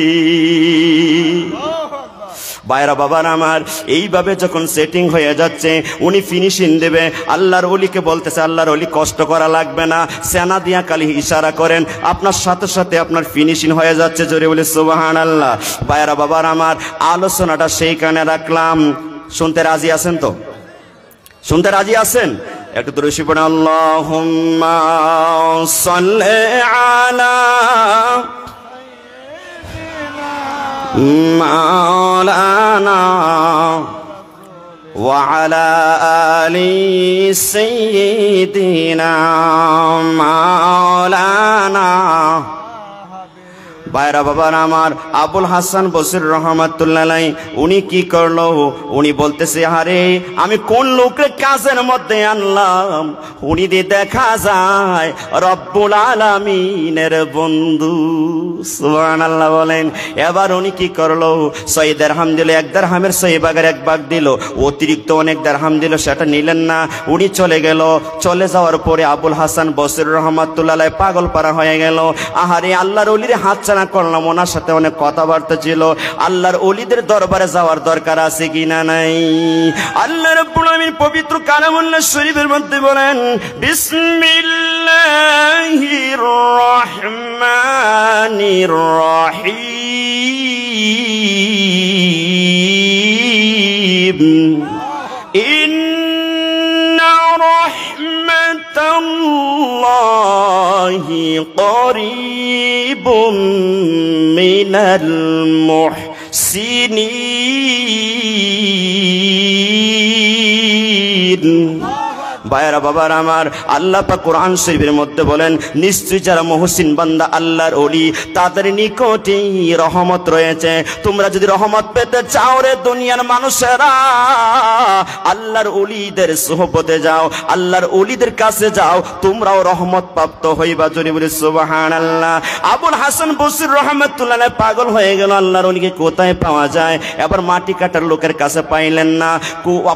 ভাইরা বাবার আমার এইভাবে যখন সেটিং হয়ে যাচ্ছে, উনি ফিনিশিং দেবে, আল্লাহর ওলিকে বলতেছে আল্লাহর ওলি কষ্ট করা লাগবে না, সেনা দিয়া খালি ইশারা করেন, আপনার সাথে সাথে আপনার ফিনিশিং হয়ে যাচ্ছে। জোরে বলে সুবহানাল্লাহ। ভাইরা বাবার আমার আলোচনাটা সেইখানে রাখলাম। শুনতে রাজি আছেন তো? শুনতে রাজি আছেন? একটু দরুদ পড়েন, আল্লাহুম্মা সাল্লি আলা মাওলানা ওয়া আলা আলি সাইয়্যিদিনা মাওলানা। ভাইরা বাবার আমার আবুল হাসান বসরি রহমাতুল্লাহ আলাইহি উনি কি করলো? উনি বলতেছে আরে আমি কোন লোকের কাজের মধ্যে আনলাম, উনি দিয়ে দেখা যায় রব্বুল আলামিনের বন্ধু। সুবহানাল্লাহ বলেন। এবার উনি কি করলো? 6 দিরহাম দিল, 1 দিরহামের 6 ভাগের 1 ভাগ দিল, অতিরিক্ত অনেক দিরহাম দিল, সেটা নিলেন না। উনি চলে গেল। চলে যাওয়ার পরে আবুল হাসান বসরি রহমাতুল্লাহ আলাইহি পাগল পারা হয়ে গেল। আহারে আল্লাহর ওলির হাত করলাম, ওনার সাথে অনেক কথাবার্তা ছিল, আল্লাহর ওলিদের দরবারে যাওয়ার দরকার আছে কিনা নাই? আল্লাহ রাব্বুল আলামিন পবিত্র কালামুল্লাহ শরীফের মধ্যে বলেন, বিসমিল্লাহির রহমানির রহিম, ইন্না রাহমাতাল্লাহি করিবুম মিনাল মুহসিনিন। ভাইরা বাবার আমার আল্লাহ পাক কোরআন শরীফের মধ্যে বলেন, নিশ্চয়ই যারা মুহসিন বান্দা আল্লাহর ওলি তাদের নিকটেই রহমত রয়েছে। তোমরা যদি রহমত পেতে চাও রে দুনিয়ার মানুষেরা, আল্লাহর ওলিদের সোহবতে যাও, আল্লাহর ওলিদের কাছে যাও, তোমরাও রহমত প্রাপ্ত হইবা। জোরে বলে সুবহানাল্লাহ। আবুল হাসান বসরি রহমাতুল্লাহ আলাইহি পাগল হয়ে গেল, আল্লাহর ওলিকে কোথায় পাওয়া যায়? এবার মাটি কাটার লোকের কাছে পাইলেন না,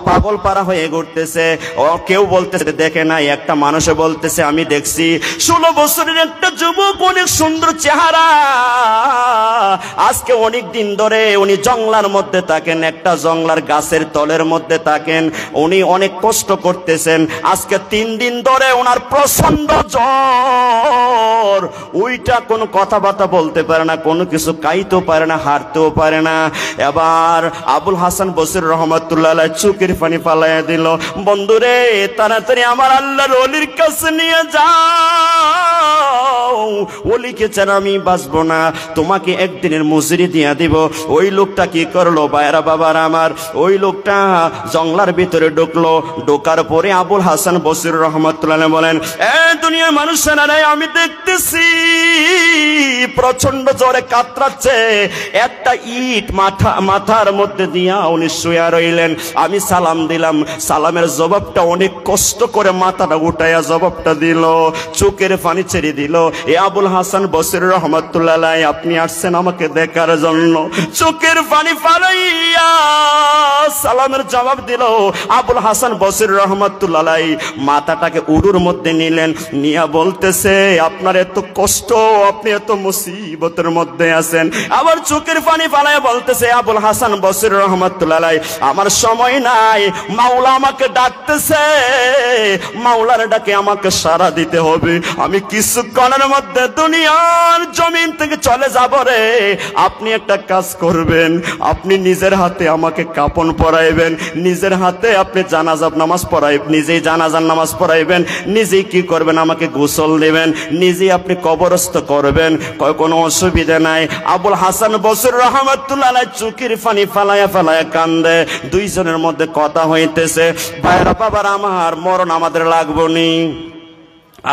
পাগল পারা হয়ে ঘুরতেছে। ও কেউ বলতেছে দেখে নাই, একটা মানুষে বলতেছে আমি দেখছি। 16 বছরের একটা যুবক, অনেক সুন্দর চেহারা, আজকে অনেক দিন ধরে উনি জঙ্গলার মধ্যে থাকেন, একটা জঙ্গলার গাছের তলের মধ্যে থাকেন, উনি অনেক কষ্ট করতেছেন। আজকে 3 দিন ধরে ওনার প্রচন্ড জ্বর, ওইটা কোনো কথাবার্তা বলতে পারে না, কোনো কিছু খাইতেও পারে না, হাঁটতেও পারে না। এবার আবুল হাসান বসরি রহমাতুল্লাহ আলাইহি চোখের পানি ফালাইয়া দিল, বন্ধুরে তাড়াতাড়ি আমার আল্লাহর ওলির কাছে নিয়ে যাও, ওলিকে ছাড়া আমি বাঁচবো না, তোমাকে একদিনের মজুরি দিয়া দিব। ওই লোকটা কি করলো ভাইরা বাবার আমার, ওই লোকটা জঙ্গলার ভিতরে ঢুকলো। ঢোকার পরে আবুল হাসান বসরি রহমাতুল্লাহ বলেন, এ দুনিয়ার মানুষেরা রে, আমি দেখতেছি প্রচন্ড জোরে কাতরাচ্ছে, একটা ইট মাথার মধ্যে দিয়া উনি শুয়ে রইলেন। আমি সালাম দিলাম, সালামের জবাবটা অনেক কষ্ট করে মাথাটা উঠাইয়া জবাবটা দিল, চোখের পানি ছেড়ে দিল। এ আবুল হাসান বসরি রহমাতুল্লাহ, আপনি আসছেন আমাকে দেখার জন্য? চোখের পানি ফালাইয়া সালামের জবাব দিল। আবুল হাসান বসরি রহমাতুল্লাহ মাথাটাকে উড়ুর মধ্যে নিলেন, নিয়া বলতেছে, আপনার এত কষ্ট, আপনি এত মুসিবতের মধ্যে আছেন। আবার চোখের পানি ফালাইয়া বলতেছে আবুল হাসান বসরি রহমাতুল্লাহ, আমার সময় নাই, মাওলা আমাকে ডাকতেছে, মাওলার ডাকে আমাকে সাড়া দিতে হবে। আমি কিছুক্ষণের মধ্যে দুনিয়ার জমিন থেকে চলে যাব রে। আপনি একটা কাজ করবেন, আপনি নিজের হাতে আমাকে কাপন পরাইবেন, নিজের হাতে আপনি জানাজা নামাজ পড়াইবেন, নিজেই জানাজার নামাজ পড়াইবেন, নিজেই কি করবেন, আমাকে গোসল দেবেন, নিজেই আপনি কবরস্থ করবেন, কোনো অসুবিধা নাই। আবুল হাসান বসরি রহমাতুল্লাহ চোখের পানি ফালায়া ফালায়া কান্দে। দুইজনের মধ্যে কথা হইতেছে, ভাইরা বাবার আমার, মরণ আমাদের লাগবো নি।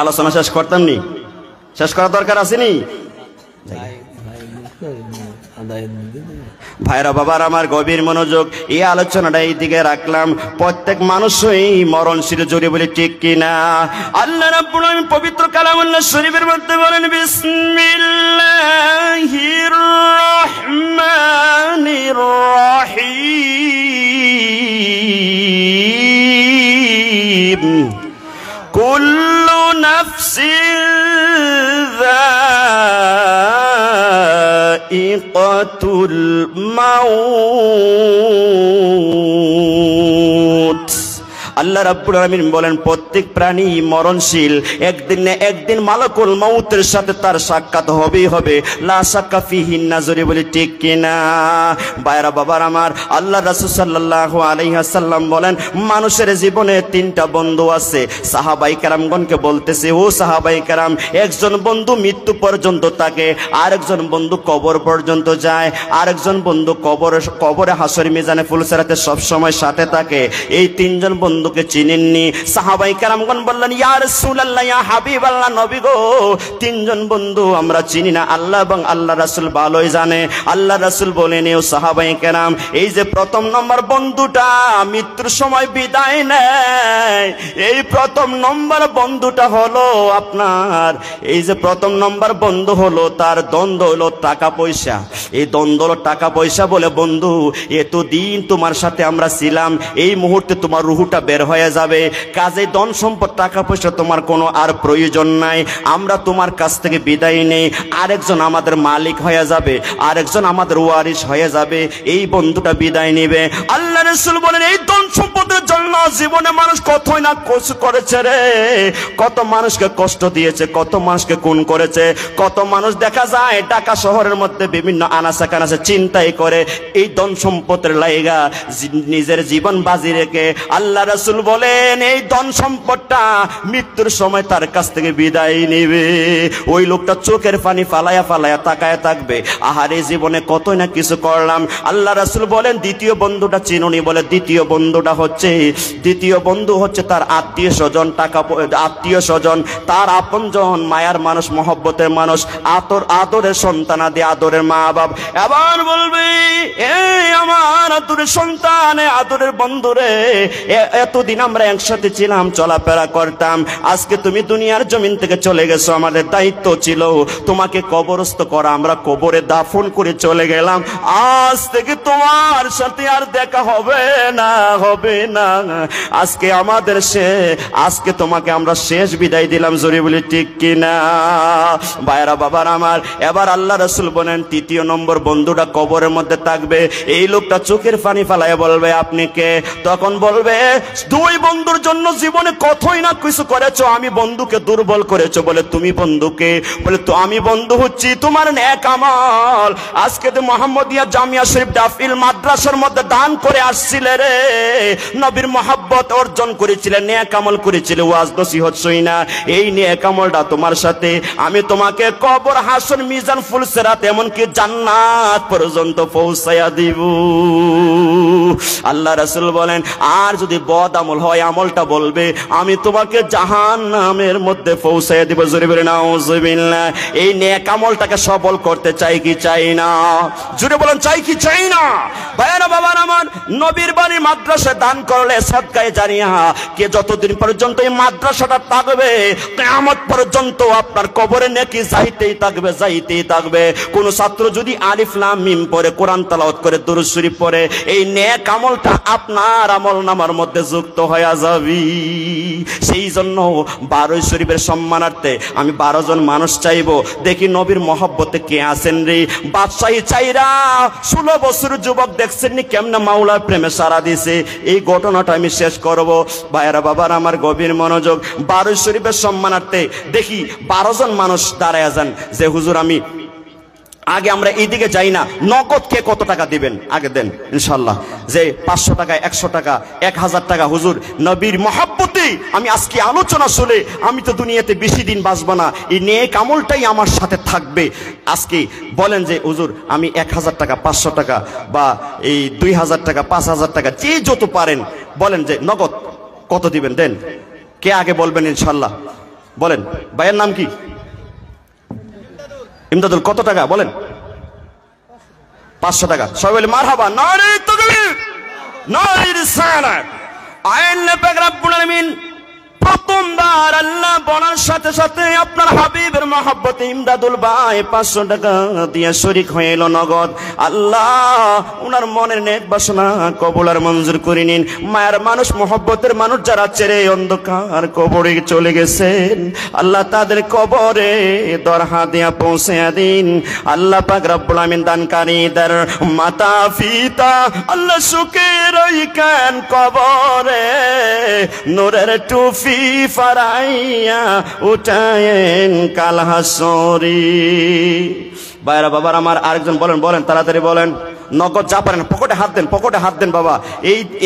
আলোচনা শেষ করতাম নি, শেষ করার দরকার আসেনি? ভাইরা বাবার আমার, গভীর মনোযোগ, এই আলোচনাটা এই দিকে রাখলাম। প্রত্যেক মানুষই মরণশীল, জোরে বলি ঠিক কিনা? আল্লাহ রাব্বুল আলামিন পবিত্র কালামুল্লাহ শরীফের মধ্যে বলেন, বিসমিল্লাহির রহমানির রহিম, কুল্লু নাফসিন যায়িকাতুল মাউত। আল্লাহ রাব্বুল আলামিন বলেন, প্রত্যেক প্রাণী মরণশীল, একদিন না একদিন মালাকুল মাউতের সাথে তার সাক্ষাৎ হবেই হবে, লা শাক্কা ফিহি, নাজরি বলি ঠিক কিনা? ভাইরা বাবার আমার, আল্লাহ রাসূল সাল্লাল্লাহু আলাইহি ওয়াসাল্লাম বলেন, মানুষের জীবনে তিনটা বন্ধু আছে। সাহাবায়ে কেরামগণকে বলতেছে, ও সাহাবায়ে কেরাম, একজন বন্ধু মৃত্যু পর্যন্ত থাকে, আরেকজন বন্ধু কবর পর্যন্ত যায়, আরেকজন বন্ধু কবরে হাসর মিজানে ফুলসিরাতে সব সময় সাথে থাকে। এই তিনজন বন্ধুকে চিনেননি? সাহাবায়ে কেরামগণ বললেন, ইয়া রাসূলুল্লাহ, ইয়া হাবিবাল্লাহ, নবী গো, তিনজন বন্ধু আমরা চিনি না, আল্লাহ এবং আল্লাহ রাসূল ভালোই জানে। আল্লাহ রাসূল বলেন, ও সাহাবায়ে কেরাম, এই যে প্রথম নম্বর বন্ধুটা মৃত্যুর সময় বিদায় নেয়, এই প্রথম নম্বর বন্ধুটা হলো আপনার, এই যে প্রথম নম্বর বন্ধু হলো, তার দ্বন্দ্ব হলো টাকা পয়সা। এই দ্বন্দ্ব হলো টাকা পয়সা। বলে, বন্ধু, এতদিন তোমার সাথে আমরা ছিলাম, এই মুহূর্তে তোমার রুহুটা বের হয়ে যাবে, কাজে ধন সম্পদ টাকা পয়সা তোমার কোনো আর প্রয়োজন নাই, আমরা তোমার কাছ থেকে বিদায় নেই, আরেকজন আমাদের মালিক হয়ে যাবে, আরেকজন আমাদের ওয়ারিশ হয়ে যাবে, এই বন্ধুটা বিদায় নেবে। আল্লাহ রাসূল বলেন, এই ধন সম্পদের জন্য জীবনে মানুষ কতই না কষ্ট করেছে রে, কত মানুষকে কষ্ট দিয়েছে, কত মানুষকে খুন করেছে, কত মানুষ দেখা যায় ঢাকা শহরের মধ্যে বিভিন্ন আনাচে কানাচে চিন্তাই করে এই ধন সম্পদের লাইগা নিজের জীবন বাজি রেখে। আল্লাহ রাসূল বলেন, এই ধন সম্পদটা মৃত্যুর সময় তার কাছ থেকে বিদায় নেবে। ওই লোকটা চোখের পানি ফালায়া ফালায়া তাকায় থাকবে, আহারে জীবনে কতই না কিছু করলাম। আল্লাহ রাসূল বলেন, দ্বিতীয় বন্ধুটা চিনুনি? বলে, দ্বিতীয় বন্ধুটা হচ্ছে, দ্বিতীয় বন্ধু হচ্ছে তার আত্মীয় স্বজন, আত্মীয় স্বজন, তার আপনজন, মায়ার মানুষ, মহব্বতের মানুষ, আদরের সন্তানাদি, আদরের মা বাপ। এবার বলবে, এই আমার আদরের সন্তান, আদরের বন্ধুরে, এতদিন আমরা একসাথে ছিলাম, চলাফেরা করতাম, আজকে তুমি দুনিয়ার জমিন থেকে চলে গেছো, আমাদের দায়িত্ব ছিল তোমাকে কবরস্থ করা, আমরা কবরে দাফন করে চলে গেলাম, আজ থেকে তোমার সাথে আর দেখা হবে না, হবে না, আজকে আমাদের আজকে তোমাকে আমরা শেষ বিদায় দিলাম, জোরে বলি ঠিক কিনা? ভাইরা বাবার আমার, এবার আল্লাহ রাসূল বলেন, তৃতীয় নম্বর বন্ধুটা কবরের মধ্যে থাকবে। এই লোকটা চোখের পানি ফালায় বলবে, আপনি কে? তখন বলবে, দুই বন্ধুর জন্য জীবনে কতই না কিছু করেছো, আমি বন্ধুকে দুর্বল করেছো বলে তুমি বন্ধুকে বলে তো আমি বন্ধু হচ্ছি তোমার নেক আমল। আজকে তো মোহাম্মদিয়া জামিয়া শরীফ দাফিল মাদ্রাসার মধ্যে দান করে আসছিলে রে, নবীর মহব্বত অর্জন করেছিলে, নেক আমল করেছিলে, ওয়াজ নসিহত শুইনা, এই নেক আমলটা তোমার সাথে আমি তোমাকে কবর, হাসর, মিজান, ফুলসিরাত এমনকি জান্নাত পর্যন্ত পৌঁছায়া দিব। আল্লাহ রাসূল বলেন আর যদি বদ আমল হয় আমলটা বলবে আমি তোমাকে জাহান্নামের মধ্যে পৌঁছায়া দিব। জোরে বলে নাউযুবিল্লাহ। এই নেক আমলটাকে সবল করতে চাই কি চাই না? জোরে বলেন চাই কি চাই না? ভাইরা বাবার আমার, নবীর বাড়ি মাদ্রাসা দান করলে সদকায়ে জারিয়া কে যতদিন পর্যন্ত এই মাদ্রাসাটা থাকবে কিয়ামত পর্যন্ত আপনার কবরে নেকি যাইতেই থাকবে, যাইতেই থাকবে। কোন ছাত্র যদি আলিফ লাম মিম পড়ে, কোরআন তেলাওয়াত করে, দুরূদ শরীফ পড়ে, এই নেক আমলটা আপনার আমলনামার মধ্যে যুক্ত হয়ে যাবে। সেই জন্য 12 শরীফের সম্মানার্থে আমি 12 জন মানুষ চাইবো, দেখি নবীর মহব্বতে কে আছেন রে। বাদশাহী চাইরা 16 বছর যুবক দেখছেন নি কেমনে মাওলার প্রেমে সারা দিছে। এই ঘটনাটা আমি শেষ করব। ভাইরা বাবার আমার গভীর মনোযোগ। 12 শরীফের সম্মানার্থে দেখি 12 জন মানুষ দাঁড়ায় যান যে হুজুর আমি আগে আমরা এইদিকে যাই না, নগদ কে কত টাকা দিবেন আগে দেন ইনশাআল্লাহ। যে 500 টাকা, 100 টাকা, 1000 টাকা, হুজুর নবীর মহব্বতে আমি আজকে আলোচনা শুনে আমি তো দুনিয়াতে বেশি দিন বাঁচবো না, এই নেক আমলটাই আমার সাথে থাকবে। আজকে বলেন যে হুজুর আমি 1000 টাকা, 500 টাকা বা এই 2000 টাকা, 5000 টাকা, যে যত পারেন বলেন যে নগদ কত দিবেন দেন। কে আগে বলবেন ইনশাআল্লাহ? বলেন। ভাইয়ের নাম কি? ইমদাদুল। কত টাকা বলেন? 500 টাকা। সবাই বলে মারহাবা, নারে তাকবীর, নারে রিসালাত। আল্লাহ পাক রব্বুল আলামিন প্রথমবার আল্লাহ বলার সাথে সাথে আপনার হাবিবের মহব্বতে ইমদাদুল ভাই 500 টাকা দিয়ে শরীক হয়ে এলো নগদ। আল্লাহ ওনার মনের নেক বাসনা কবুল আর মঞ্জুর করে নিন। মায়ের মানুষ, মহব্বতের মানুষ যারা ছেড়ে অন্ধকার কবরে চলে গেছেন, আল্লাহ তাদের কবরে দরহা দিয়া পৌঁছে দিন। আল্লাহ পাক রব্বুল আমিন দানকারীদের মাতা পিতা আল্লাহ সুখে রাখেন কবরে, নূরের টুফি ফারাইয়া উঠায়েন কাল হাসরি। ভাইরা বাবার আমার আরেকজন বলেন, বলেন তাড়াতাড়ি বলেন। নগদ যা পারেন পকেটে হাত দেন, পকেটে হাত দেন বাবা।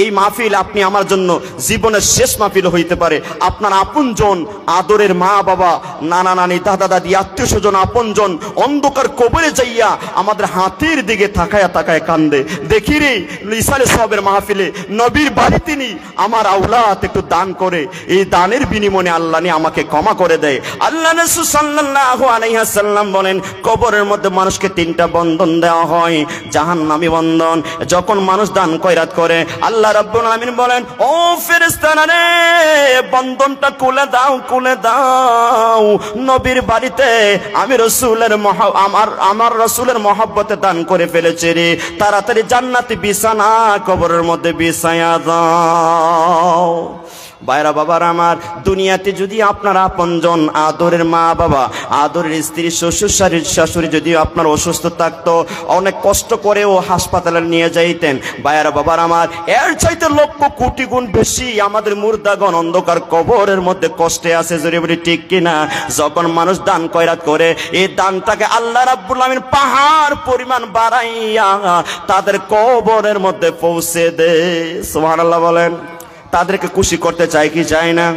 এই মাহফিল আপনি আমার জন্য জীবনের শেষ মাহফিল হইতে পারে। আপনার আপনজন, আদরের মা বাবা, নানা নানি, দাদা দাদি, আত্মীয় স্বজন, আপনজন অন্ধকার কবরে যাইয়া আমাদের হাতের দিকে তাকায়া তাকায় কান্দে। দেখি রে ইসালে সবের মাহফিলে নবীর বাড়ি তিনি আমার আওলাদ একটু দান করে, এই দানের বিনিময়ে আল্লাহ নি আমাকে ক্ষমা করে দেয়। আল্লাহ রাসূল সাল্লাল্লাহু আলাইহি ওয়াসাল্লাম বলেন কবরের মধ্যে মানুষকে 3টা বন্ধন দেওয়া হয়, জাহান্নামী বন্ধন। যখন মানুষ দান খয়রাত করে আল্লাহ রাব্বুল আলামিন বলেন ও ফেরেশতারা রে বন্ধনটা খুলে দাও, খুলে দাও। নবীর বাড়িতে আমি রাসূলের আমার রাসূলের মহব্বতে দান করে ফেলেছি রে, তাড়াতাড়ি জান্নাতি বিছানা কবরের মধ্যে বিছায়া দাও। ভাইরা বাবার আমার, দুনিয়াতে যদি আপনার আপনজন, আদরের মা বাবা, আদরের স্ত্রী, শ্বশুর শাশুড়ি যদি আপনার অসুস্থ থাকতো, অনেক কষ্ট করেও হাসপাতালে নিয়ে যাইতেন, ভাইরা বাবার আমার এর চাইতে লক্ষ কোটি গুণ বেশি আমাদের মুর্দাগণ অন্ধকার কবরের মধ্যে কষ্টে আছে। জোরে বলি ঠিক কিনা? যখন মানুষ দান খয়রাত করে, এই দানটাকে আল্লাহ রাব্বুল আমিন পাহাড় পরিমাণ বাড়াইয়া তাদের কবরের মধ্যে পৌঁছে দেয়। সুবহানাল্লাহ বলেন। তাদেরকে খুশি করতে চাই কি চাই না?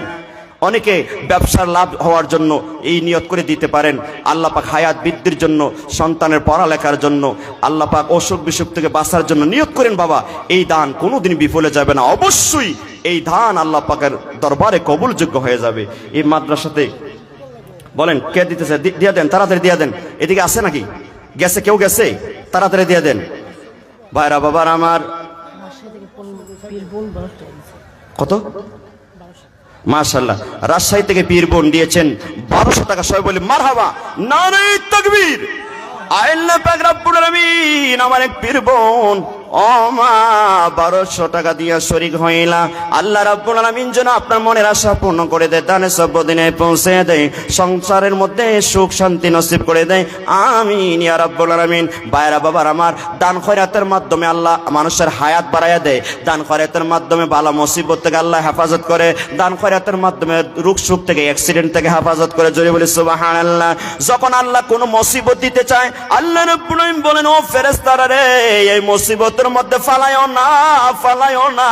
অনেকে ব্যবসার লাভ হওয়ার জন্য এই নিয়ত করে দিতে পারেন। আল্লাহ পাক হায়াত বৃদ্ধির জন্য, সন্তানের পড়ালেখার জন্য, আল্লাহ পাক অসুখ বিসুখ থেকে বাঁচার জন্য নিয়ত করেন বাবা। এই দান কোনোদিন বিফলে যাবে না, অবশ্যই এই দান আল্লাহ পাকের দরবারে কবুলযোগ্য হয়ে যাবে। এই মাদ্রাসাতে বলেন কে দিতেছে? দিয়ে দেন, তাড়াতাড়ি দিয়ে দেন। এদিকে আছে নাকি? গেছে? কেউ গেছে? তাড়াতাড়ি দিয়ে দেন। ভাইরা বাবার আমার কত? মাশাআল্লাহ। রাজশাহী থেকে পীর বোন দিয়েছেন 1200 টাকা। সবাই বলি মারহাবা, নারে তাকবীর। আল্লাহ পাক রব্বুল আলামিন আমার এক পীর বোন ও মা 1200 টাকা দিয়া শরীক হইলা, আল্লাহ রাব্বুল আলামিন যেন আপনার মনের আশা পূর্ণ করে দেয়, দানে সব দিনে পৌঁছে দেয়, সংসারের মধ্যে সুখ শান্তি নসিব করে দেয়। আমিন ইয়া রাব্বুল আলামিন। ভাইরা বাবার আমার, দান খয়রাতের মাধ্যমে আল্লাহ মানুষের হায়াত বাড়াইয়া দেয়, দান খয়রাতের মাধ্যমে বালা মুসিবত থেকে আল্লাহ হেফাজত করে, দান খয়রাতের মাধ্যমে রোগ সুখ থেকে অ্যাক্সিডেন্ট থেকে হেফাজত করে। জোরে বলি সুবহানাল্লাহ। যখন আল্লাহ কোনো মুসিবত দিতে চায়, আল্লাহ রাব্বুল আলামিন বলেন, ও ফেরেশতারা রে, এই মুসিবতের মধ্যে ফালাইও না, ফালাইও না।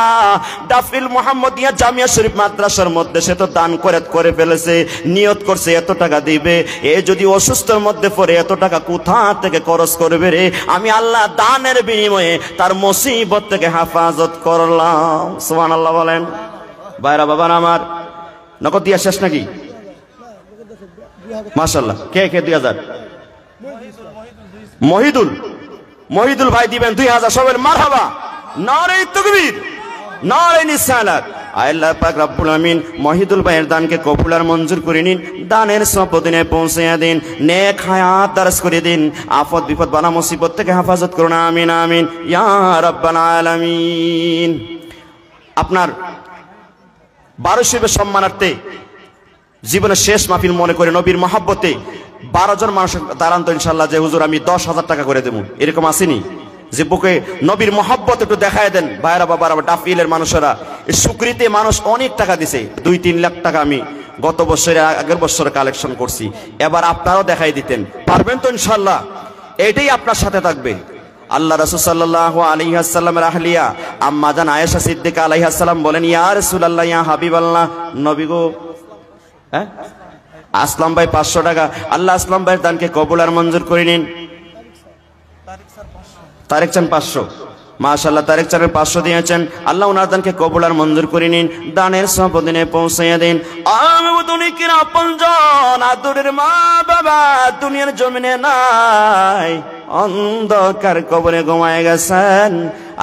দাফিল মুহাম্মদিয়া জামিয়া শরীফ মাদ্রাসার মধ্যে সে তো দান করে ফেলেছে, নিয়ত করছে এত টাকা দিবে, এ যদি অসুস্থর মধ্যে পড়ে এত টাকা কোথা থেকে খরচ করবে রে? আমি আল্লাহ দানের বিনিময়ে তার মুসিবত থেকে হেফাজত করলাম। সুবহানাল্লাহ বলেন। ভাইরা বাবার আমার, নগদ দিয়া শেষ নাকি? মাশাআল্লাহ। কে 2000? মহিদুল ভাই দিবেন 2000। সবাই মারহাবা, নারে তাকবীর, নারে নিসালাত। আল্লাহ পাক রব্বুল আমিন মহিদুল ভাইয়ের দানকে কবুল আর মঞ্জুর করে নিন, দানের সম্পদিনে পৌঁছে দিন, নেক হায়াত দারাজ করে দিন, আফত বিপদ বালা মুসিবত থেকে হেফাজত করুন। আমিন আমিন ইয়া রাব্বাল আলামিন। আপনার 1200 সম্মানার্থে জীবনের শেষ মাহফিল মনে করে নবীর মহব্বতে 12 জন মানুষ দাঁড়ান তো ইনশাআল্লাহ, যে হুজুর আমি 10,000 টাকা করে দেবো, এরকম আসেনি? যে বুকে নবীর মহব্বত একটু দেখায় দেন। ভাইরা বাবার, ডাফিলের মানুষেরা সুকৃতে মানুষ অনেক টাকা দিছে, 2-3 লাখ টাকা আমি গত বছরে আগের বছরে কালেকশন করছি। এবার আপনারাও দেখাই দিতেন পারবেন তো ইনশাআল্লাহ? এটাই আপনার সাথে থাকবে। আল্লাহ রাসূল সাল্লাল্লাহু আলাইহি ওয়াসাল্লামের আহলিয়া আম্মা জান আয়েশা সিদ্দিকা আলাইহা সালাম বলেন, ইয়া রাসূলুল্লাহ, ইয়া হাবিবাল্লাহ, নবী গো, আসলাম ভাই 500 টাকা, আল্লাহ আসলাম ভাইয়ের দানকে কবুল আর মঞ্জুর করে নিন। তারেক চান 500, মাশাআল্লাহ, তারেক চানের 500 দিয়েছেন, আল্লাহ ওনার দানকে কবুল আর মঞ্জুর করে নিন, দানের সম্পদিনে পৌঁছাইয়া দিন। আমির আপনজন আদরের মা বাবা দুনিয়ার জমিনে নাই, অন্ধকার কবরে ঘুমায় গেছেন,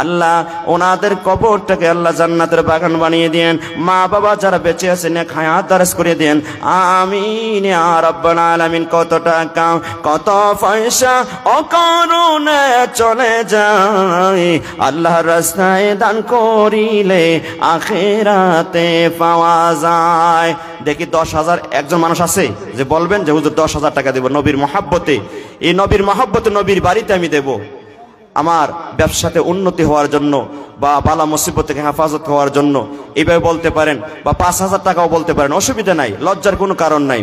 আল্লাহ ওনাদের কবরটাকে আল্লাহ জান্নাতের বাগান বানিয়ে দেন। মা বাবা যারা বেঁচে আছেন হায়াত দারাজ করে দেন। আমিন ইয়া রাব্বাল আলামিন। কত টাকা কত পয়সা অকারণে চলে যায়, আল্লাহর রাস্তায় দান করিলে আখিরাতে পাওয়া যায়। দেখি 10,000 একজন মানুষ আছে যে বলবেন যে হুজুর 10,000 টাকা দেব নবীর মহব্বতে, এই নবীর মহব্বতে নবীর বাড়িতে আমি দেব, আমার ব্যবসাতে উন্নতি হওয়ার জন্য বা বালা মুসিবত থেকে হেফাজত হওয়ার জন্য। এইভাবে বলতে পারেন, বা 5,000 টাকাও বলতে পারেন, অসুবিধা নাই, লজ্জার কোনো কারণ নাই।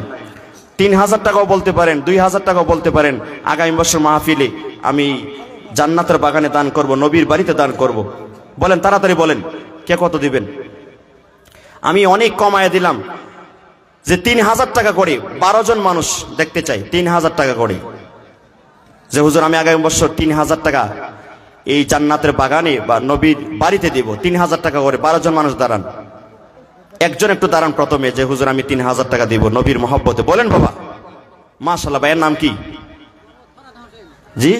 3,000 টাকাও বলতে পারেন, 2,000 টাকাও বলতে পারেন। আগামী বছর মাহফিলে আমি জান্নাতের বাগানে দান করব, নবীর বাড়িতে দান করব। বলেন, তাড়াতাড়ি বলেন কে কত দিবেন। আমি অনেক কমায় দিলাম যে 3,000 টাকা করে 12 জন মানুষ দেখতে চাই, 3,000 টাকা করে, যে হুজুর আমি আগামী বছর 3,000 টাকা এই জান্নাতের বাগানে বা নবীর বাড়িতে দিব, 3,000 টাকা করে 12 জন মানুষ দাঁড়ান। একজন একটু দাঁড়ান প্রথমে, যে হুজুর আমি 3,000 টাকা দিব নবীর মহব্বতে। বলেন বাবা। মাশাআল্লাহ। ভাইয়ের নাম কি? জি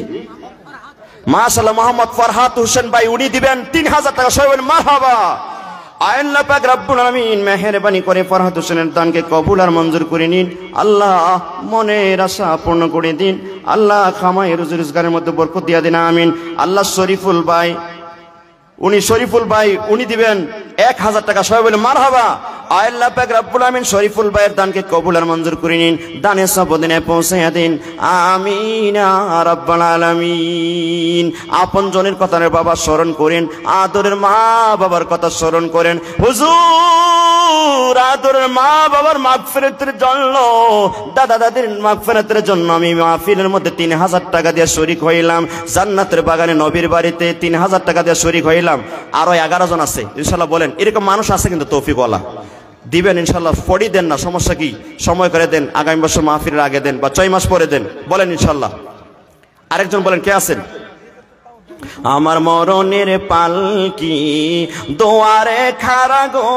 মাশাআল্লাহ, মোহাম্মদ ফরহাদ হোসেন ভাই, উনি দিবেন 3,000 টাকা। সবাই বলেন মারহাবা। আল্লাহ পাক রব্বুল আলামিন মেহেরবানি করে ফরহাদ হোসেনের দানকে কবুল আর মঞ্জুর করে নিন। আল্লাহ মনের আশা পূর্ণ করে দিন। আল্লাহ খামাই রুজি রোজগারের মধ্যে বরকত দিয়া দিন। আমিন। আল্লাহ শরীফুল ভাই, উনি দিবেন 1,000 টাকা। সবাই বলে মারহাবা। আল্লাহ পাক রব্বুল আমিন শরীফুল ভাইয়ের দানকে কবুল আর মঞ্জুর করে নিন, দানের সবদিনে পৌঁছাইয়া দিন। আমিন ইয়া রাব্বাল আলামিন। আপন জনের কথা বাবা স্মরণ করেন, আদরের মা বাবার কথা স্মরণ করেন। হুজুর আদরের মা বাবার মাগফিরাতের জন্য, দাদা দাদির মাগফিরাতের জন্য আমি মাহফিলের মধ্যে 3,000 টাকা দিয়ে শরীক হইলাম। জান্নাতের বাগানে নবীর বাড়িতে 3,000 টাকা দিয়ে শরীক হইলাম। আরো 11 জন আছে ইনশাআল্লাহ। বলেন, এরকম মানুষ আছে কিন্তু তৌফিকওয়ালা, দিবেন ইনশাআল্লাহ। ফড়ি দেন না, সমস্যা কি, সময় করে দেন, আগামী বছর মাহফিলের আগে দেন বা 6 মাস পরে দেন। বলেন ইনশাআল্লাহ। আরেকজন বলেন, কে আছেন? আমার মরণের পালকি দোয়ারে খাড়া গো।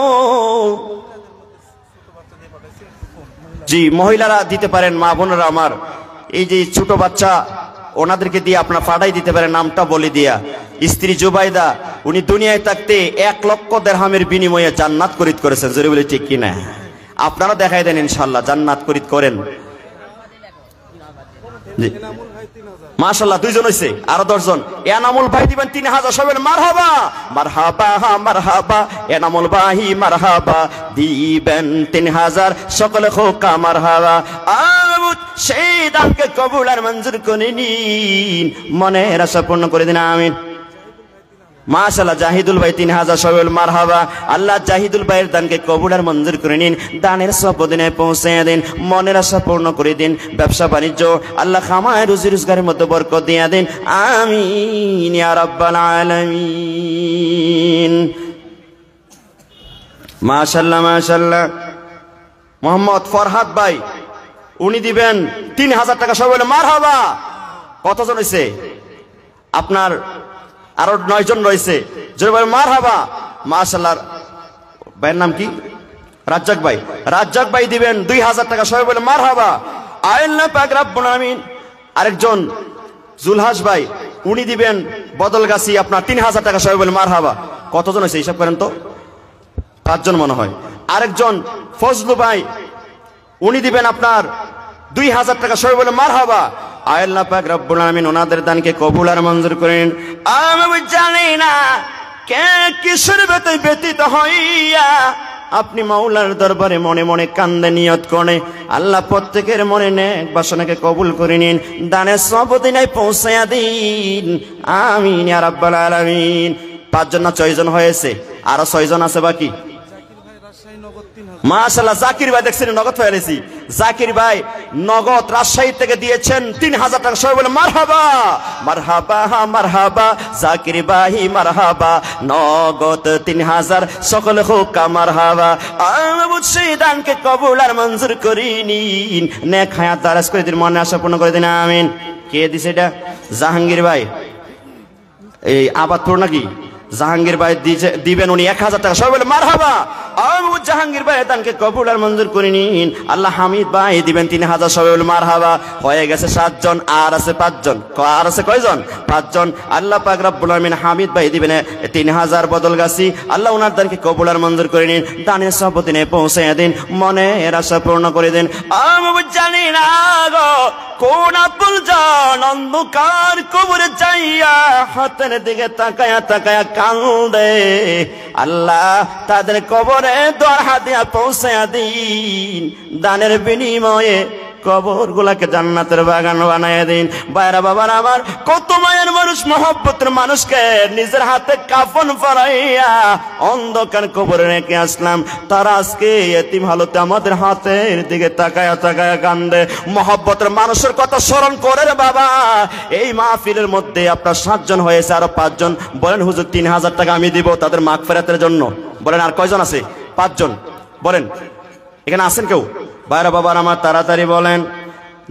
জি মহিলারা দিতে পারেন, মা বোনেরা আমার, এই যে ছোট বাচ্চা ওনাদেরকে দিয়ে আপনার ফাটাই দিতে পারেন, নামটা বলে দিয়া। স্ত্রী জুবাইদা, উনি দুনিয়ায় থাকতে 1 লক্ষ দিরহামের বিনিময়ে জান্নাত খরিদ করেছেন। জোরে বলে ঠিক কিনা? আপনারা দেখাই দেন ইনশাআল্লাহ, জান্নাত খরিদ করেন। জি মাশাআল্লাহ, দুইজন হইছে, আরো 10 জন। এনামুল ভাই দিবেন 3000, সবাই মারহাবা মারহাবা মারহাবা। এনামুল ভাই মারহাবা দিবেন 3000, সকলে খোকা মারহাবা। সেই দানকে কবুল আর মঞ্জুর করে নিন, মনের আশা পূর্ণ করে দিন, আমিন। মাশাআল্লাহ, জাহিদুল ভাই 3000, সবাই মারহাবা। আল্লাহ জাহিদুল ভাইয়ের দানকে কবুল আর মঞ্জুর করে নিন, দানের সব দিনে পৌঁছে দিন, মনের আশা পূর্ণ করে দিন, ব্যবসা বাণিজ্য আল্লাহ খামায় রুজি রোজগারের মধ্যে বরকত দিয়ে দিন, আমিন ইয়া রাব্বাল আলামিন। মাশাআল্লাহ মাশাআল্লাহ। মোহাম্মদ ফরহাদ ভাই, উনি দিবেন 3000 টাকা, সবাই মারহাবা। কতজন হইছে আপনার? আরো 9 জন রয়েছে, জোরে মারহাবা। মাশাআল্লাহ, ভাইয়ের নাম কি? রাজ্জাক ভাই। রাজ্জাক ভাই দিবেন 2000 টাকা, সবাই বলে মারহাবা। আল্লাহ পাক রব্বুল আলামিন। আরেকজন জুলহাস ভাই, উনি দিবেন বদলগাছি আপনার 3000 টাকা, সবাই বলে মারহাবা। কতজন হয়েছে হিসাব করেন তো? 5 জন মনে হয়। আরেকজন ফজলু ভাই, উনি দিবেন আপনার 2000 টাকা, সবাই বলে মারহাবা। আল্লাহ পাক রব্বুল আলামিন ওনাদের দানকে কবুল আর মঞ্জুর করেন। আমি জানি না কে কিসের ব্যতীত হইয়া আপনি মাওলার দরবারে মনে মনে কান্দে নিয়ত করে, আল্লাহ প্রত্যেকের মনে নেক বাসনাকে কবুল করে নিন, দানের সব দিনায় পৌঁছায়া দিন, আমিন ইয়া রাব্বাল আলামিন। 5 জন না 6 জন হয়েছে, আরো 6 জন আছে বাকি। মাশাআল্লাহ, জাকির ভাই দেখছেন নগদ ফেলেছি। জাকির ভাই নগদ রাজশাহী থেকে দিয়েছেন 3000 টাকা, সবাই বলে মারহাবা মারহাবা মারহাবা। জাকির ভাই মারহাবা, নগদ 3000, সকলে হোক মারহাবা। আল্লাহ সেই দানকে কবুল আর মঞ্জুর করে নিন, নেক হায়াত দারাজ করে দিন, মনে আশা পূর্ণ করে দিন, আমিন। কে দিছে এটা? জাহাঙ্গীর ভাই, এই আবাদপুর নাকি? জাহাঙ্গীর ভাই দিবেন উনি 1000 টাকা, সবাই বলে মারহাবা। জাহাঙ্গীর ভাই দানকে কবুল আর মঞ্জুর করে নিন। আল্লাহ হামিদ ভাই দিবেন 3000, সবাই বলে মারহাবা। হয়ে গেছে 7 জন, আর আছে 5 জন। আর আছে কয়জন? 5 জন। আল্লাহ পাক রব্বুল আলামিন হামিদ ভাই দিবেন 3000 বদলগাছি, আল্লাহ ওনার দানকে কবুল আর মঞ্জুর করে নিন, দানের সব দিনে পৌঁছে দিন, মনের আশা পূর্ণ করে দিন। আমি জানি না গো কোন আপুল জান অন্ধকার কবরে যাইয়া হাতের দিকে তাকায়া তাকায়া কান্দে, আল্লাহ তাদের কবরে দর হাতিয়া পৌঁছায়া দিন, দানের বিনিময়ে কবর গুলাকে জান্নাতের বাগান বানায় দিন। বাইরা বাবার আমার, কত মায়ের মানুষ, মহব্বতের মানুষকে নিজের হাতে কাফন পরাইয়া অন্ধকার কবরে রেখে আসলাম, তারা আজকে এতিম হালতে আমাদের হাতের দিকে তাকায়া তাকায়া কান্দে। মহব্বতের মানুষের কথা স্মরণ করে রে বাবা। এই মাহফিলের মধ্যে আপনার 7 জন হয়েছে, আরো 5 জন বলেন হুজুর 3000 টাকা আমি দিব তাদের মাগফিরাতের জন্য। বলেন আর কয়জন আছে? 5 জন। বলেন এখানে আছেন কেউ? বাইরা বাবার আমার তাড়াতাড়ি বলেন।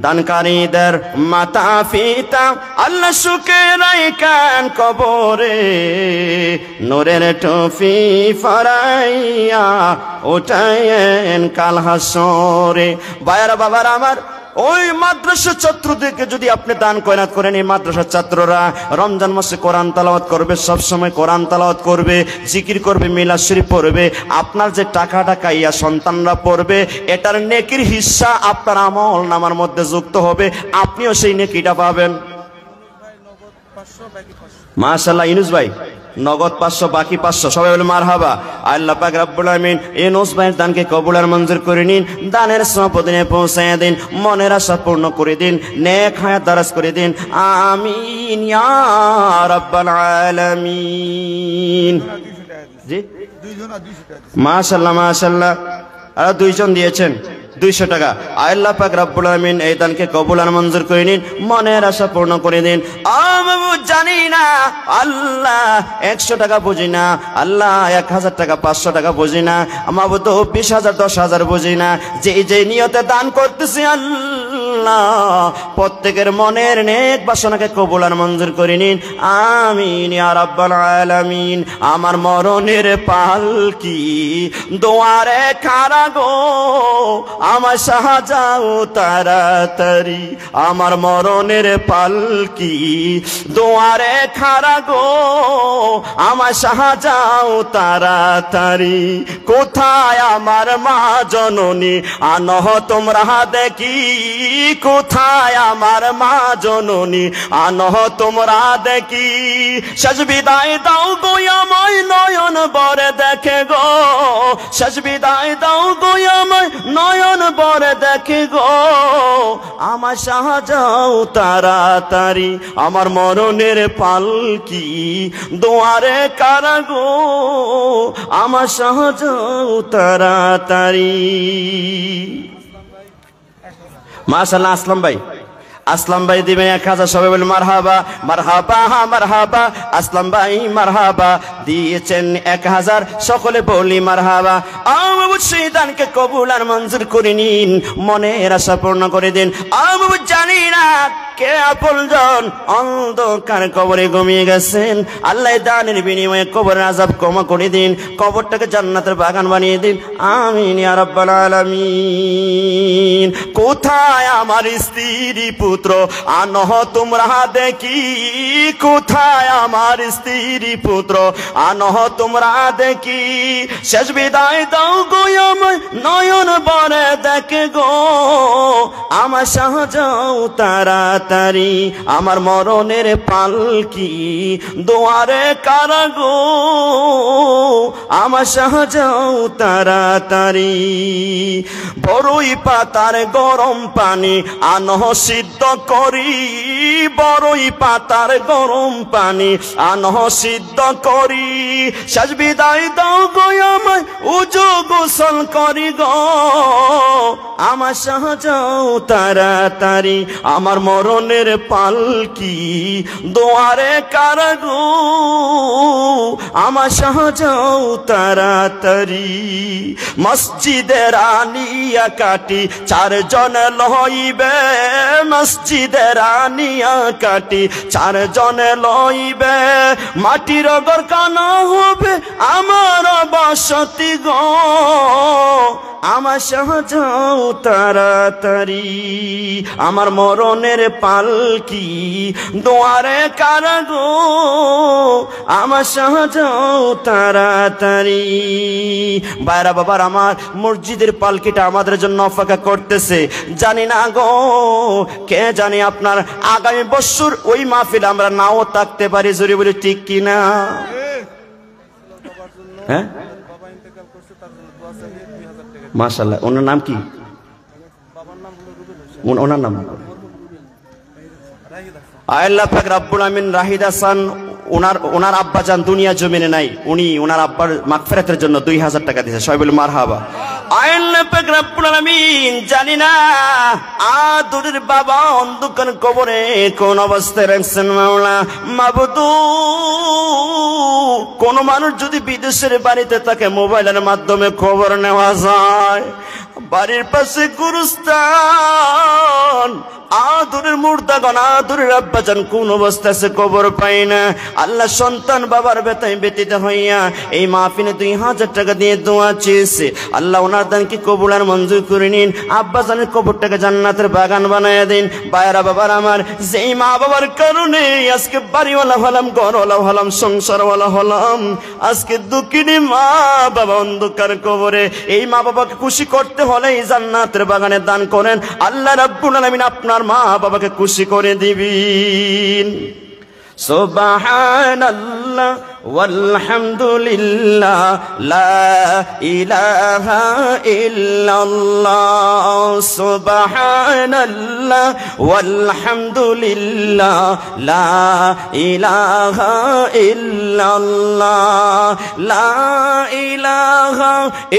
দানকারীদের মাতা পিতা আল্লাহ সুখে রাইখান কবরে, নূরের টুপি ফরাইয়া ওঠায়েন কাল হাসরে। বাইরা বাবার আমার, ওই মাদ্রাসা ছাত্রদেরকে যদি আপনি দান কয়রাত করেন, এই মাদ্রাসার ছাত্ররা রমজান মাসে কোরআন তেলাওয়াত করবে, সব সময় কোরআন তেলাওয়াত করবে, জিকির করবে, মিলাদ শরীফ পড়বে, আপনার যে টাকাটা কাইয়া সন্তানরা পড়বে, এটার নেকির হিস্সা আপনার আমল নামার মধ্যে যুক্ত হবে, আপনিও সেই নেকিটা পাবেন। মাশাআল্লাহ, ইনুস ভাই নগদ 500, বাকি 500, সবাই বলে মারহাবা। আল্লাহ পাক রব্বুল আলামিন ইনুস ভাইয়ের দানকে কবুল আর মঞ্জুর করে নিন, দানের সওয়াব দিনে পৌঁছায় দিন, মনের আশা পূর্ণ করে দিন, নেক হায়াত দারাজ করে দিন, আমিন ইয়া রাব্বাল আলামিন। জি মাশাআল্লাহ মাশাআল্লাহ, আর 2 জন দিয়েছেন 200 টাকা। আল্লাহ পাক রব্বুল আলামিন এই দানকে কবুল আর মঞ্জুর করে নিন, মনের আশা পূর্ণ করে দিন। আমি জানি না আল্লাহ 100 টাকা বুঝি না, আল্লাহ 1000 টাকা 500 টাকা বুঝি না, আমার তো 20,000 10,000 বুঝি না, যে নিয়তে দান করতেছি আল্লাহ প্রত্যেকের মনের নেক বাসনাকে কবুল আর মঞ্জুর করে নিন, আমিন ইয়া রাব্বাল আলামিন। আমার মরণের পালকি দুয়ারে খাড়া গো, আমার সাহাযাও তাড়াতাড়ি, আমার মরণের পালকি দুয়ারে খাড়া গো, আমার সাহাযাও তাড়াতাড়ি, কোথায় আমার মা জননী আনহ তোমরা দেখি, কোথায় আমার মা জননী আনো তোমরা দেখি শেষ বিদায় দাও গো আমায় নয়ন বরে দেখে গো শেষ বিদায় দাও গো আমায় নয়ন বরে দেখে গো আমার সাজাও তাড়াতাড়ি আমার মরণের পালকি দুয়ারে কারা গো আমার সাজাও তাড়াতাড়ি। মাশাআল্লাহ আসলাম ভাই দিবেন 1000 সবাই বলে মারহাবা মারহাবা মারহাবা আসলাম ভাই মারহাবা দিয়েছেন 1000 সকলে বলি মারহাবা। অবশ্যই দানকে কবুল আর মঞ্জুর করে নিন মনের আশা পূর্ণ করে দিন। আমি জানি না কে আপনজন অন্ধকার কবরে ঘুমিয়ে গেছেন আল্লাহ দানের বিনিময়ে কবরের আযাব ক্ষমা করে দিন কবরটাকে জান্নাতের বাগান বানিয়ে দিন আমিন ইয়া রাব্বাল আলামিন। কোথায় আমার স্ত্রী পুত্র আনো তোমরা দেখি কোথায় আমার স্ত্রী পুত্র আনো তোমরা দেখি শেষ বিদায় দাও গো আমায় নয়ন বরে দেখে গো আমার সাজাও তাড়াতাড়ি আমার মরণের পালকি দুয়ারে কারা গো আমার সাজাও তাড়াতাড়ি। বড়ই পাতার গরম পানি আনো সিদ্ধ করি বড়ই পাতার গরম পানি আনো সিদ্ধ করি শেষ বিদায় দাও গো আমায় উজু গোসল করি গো আমার সাজাও তাড়াতাড়ি আমার মরণের পালকি দুয়ারে কারা গো আমার সাজাও তাড়াতাড়ি। মসজিদের আনিয়া কাটি 4 জন লইবে মসজিদের আনিয়া কাটি 4 জন লইবে মাটির ঘর কানা হবে আমার বসতি গো আমার সাজাও তাড়াতাড়ি আমার মরণের পালকি দুয়ারে কারা গো আমার সাজাও তাড়াতাড়ি। বাইরা বাবার আমার মসজিদের পালকিটা আমাদের জন্য অপেক্ষা করতেছে জানি না গো কে জানি আপনার আগামী বছর ওই মাহফিল আমরা নাও থাকতে পারি জোরে বলে ঠিক কিনা। হ্যাঁ মাশাআল্লাহ ওনার নাম কি ওনার নাম আল্লাহ পাক রব্বুল আমিন রাহিদ হাসান ওনার আব্বা জান দুনিয়া জমিনে নাই উনি ওনার আব্বার মাগফিরাতের জন্য 2000 টাকা দিয়েছে সবাই বলে মারহাবা। আল্লাহ পাক রব্বুল আমিন জানি না আদুরের বাবা অন্ধকার কবরে কোন অবস্থায় রাখছেন মাওলা মাবুদু কোন মানুষ যদি বিদেশের বাড়িতে থাকে মোবাইলের মাধ্যমে খবর নেওয়া যায় বাড়ির পাশে গুরুস্থান আদুরের মুর্দাগণ আদুরের আব্বাজান কোন অবস্থায় আছে খবর পাই না আল্লাহ সন্তান বাবার বেতায় ব্যতীত হইয়া এই মাহফিলে 2000 টাকা দিয়ে দোয়া চেয়েছে আল্লাহ ওনার দানকে কবুল আর মঞ্জুর করে নিন আব্বাজানের কবরটাকে জান্নাতের বাগান বানায় দিন। বায়রা বাবার আমার যেই মা বাবার কারণে আজকে বাড়িওয়ালা হলাম ঘরওয়ালা হলাম সংসারওয়ালা হলাম আজকে দুঃখিনী মা বাবা অন্ধকার কবরে এই মা বাবাকে খুশি করতে হলে এই জান্নাতের বাগানে দান করেন আল্লাহ রাব্বুল আলামিন আপনার মা বাবাকে খুশি করে দিবেন। সুবহানাল্লাহ ওয়ালহামদুলিল্লাহ লা ইলাহা ইল্লাল্লাহ সুবহানাল্লাহ ওয়ালহামদুলিল্লাহ লা ইলাহা ইল্লাল্লাহ লা ইলাহা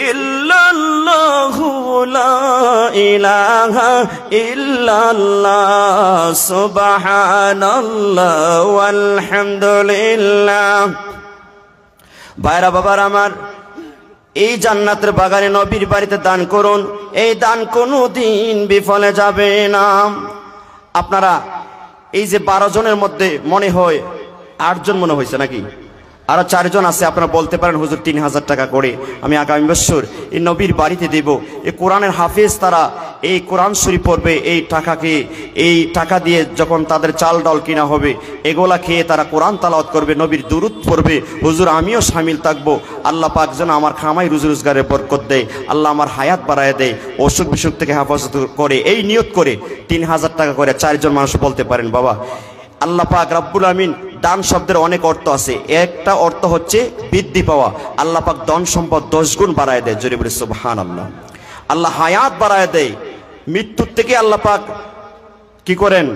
ইল্লাল্লাহ লা ইলাহা ইল্লাল্লাহ সুবহানাল্লাহ ওয়ালহামদুলিল্লাহ। ভাইরা বাবার আমার এই জান্নাতের বাগানে নবীর বাড়িতে দান করুন এই দান কোনোদিন বিফলে যাবে না। আপনারা এই যে 12 জনের মধ্যে মনে হয় 8 জন মনে হয়েছে নাকি আরো 4 জন আছে আপনারা বলতে পারেন হুজুর 3000 টাকা করে আমি আগামী বছর এই নবীর বাড়িতে দেব এই কোরআনের হাফেজ তারা এই কোরআন শরীফ পড়বে, এই টাকা দিয়ে যখন তাদের চাল ডাল কিনা হবে এগুলা খেয়ে তারা কোরআন তালাওয়াত করবে, নবীর দুরূদ পড়বে। হুজুর আমিও শামিল থাকবো। আল্লাহ পাক যেন আমার খামাই রুজি রোজগারের বরকত দেয়, আল্লাহ আমার হায়াত বাড়ায় দেয়, অসুখ বিসুখ থেকে হেফাজত করে, এই নিয়ত করে 3000 টাকা করে 4 জন মানুষ বলতে পারেন। বাবা আল্লাহ পাক রব্বুল আমিন, দান শব্দের অনেক অর্থ আছে, একটা অর্থ হচ্ছে বৃদ্ধি পাওয়া। আল্লাহ পাক ধন সম্পদ 10 গুণ বাড়ায় দেয়, জোরে বলে সুবহানাল্লাহ। আল্লাহ হায়াত বাড়ায় দেয়, মৃত্যুর থেকে আল্লাহ পাক কি করেন,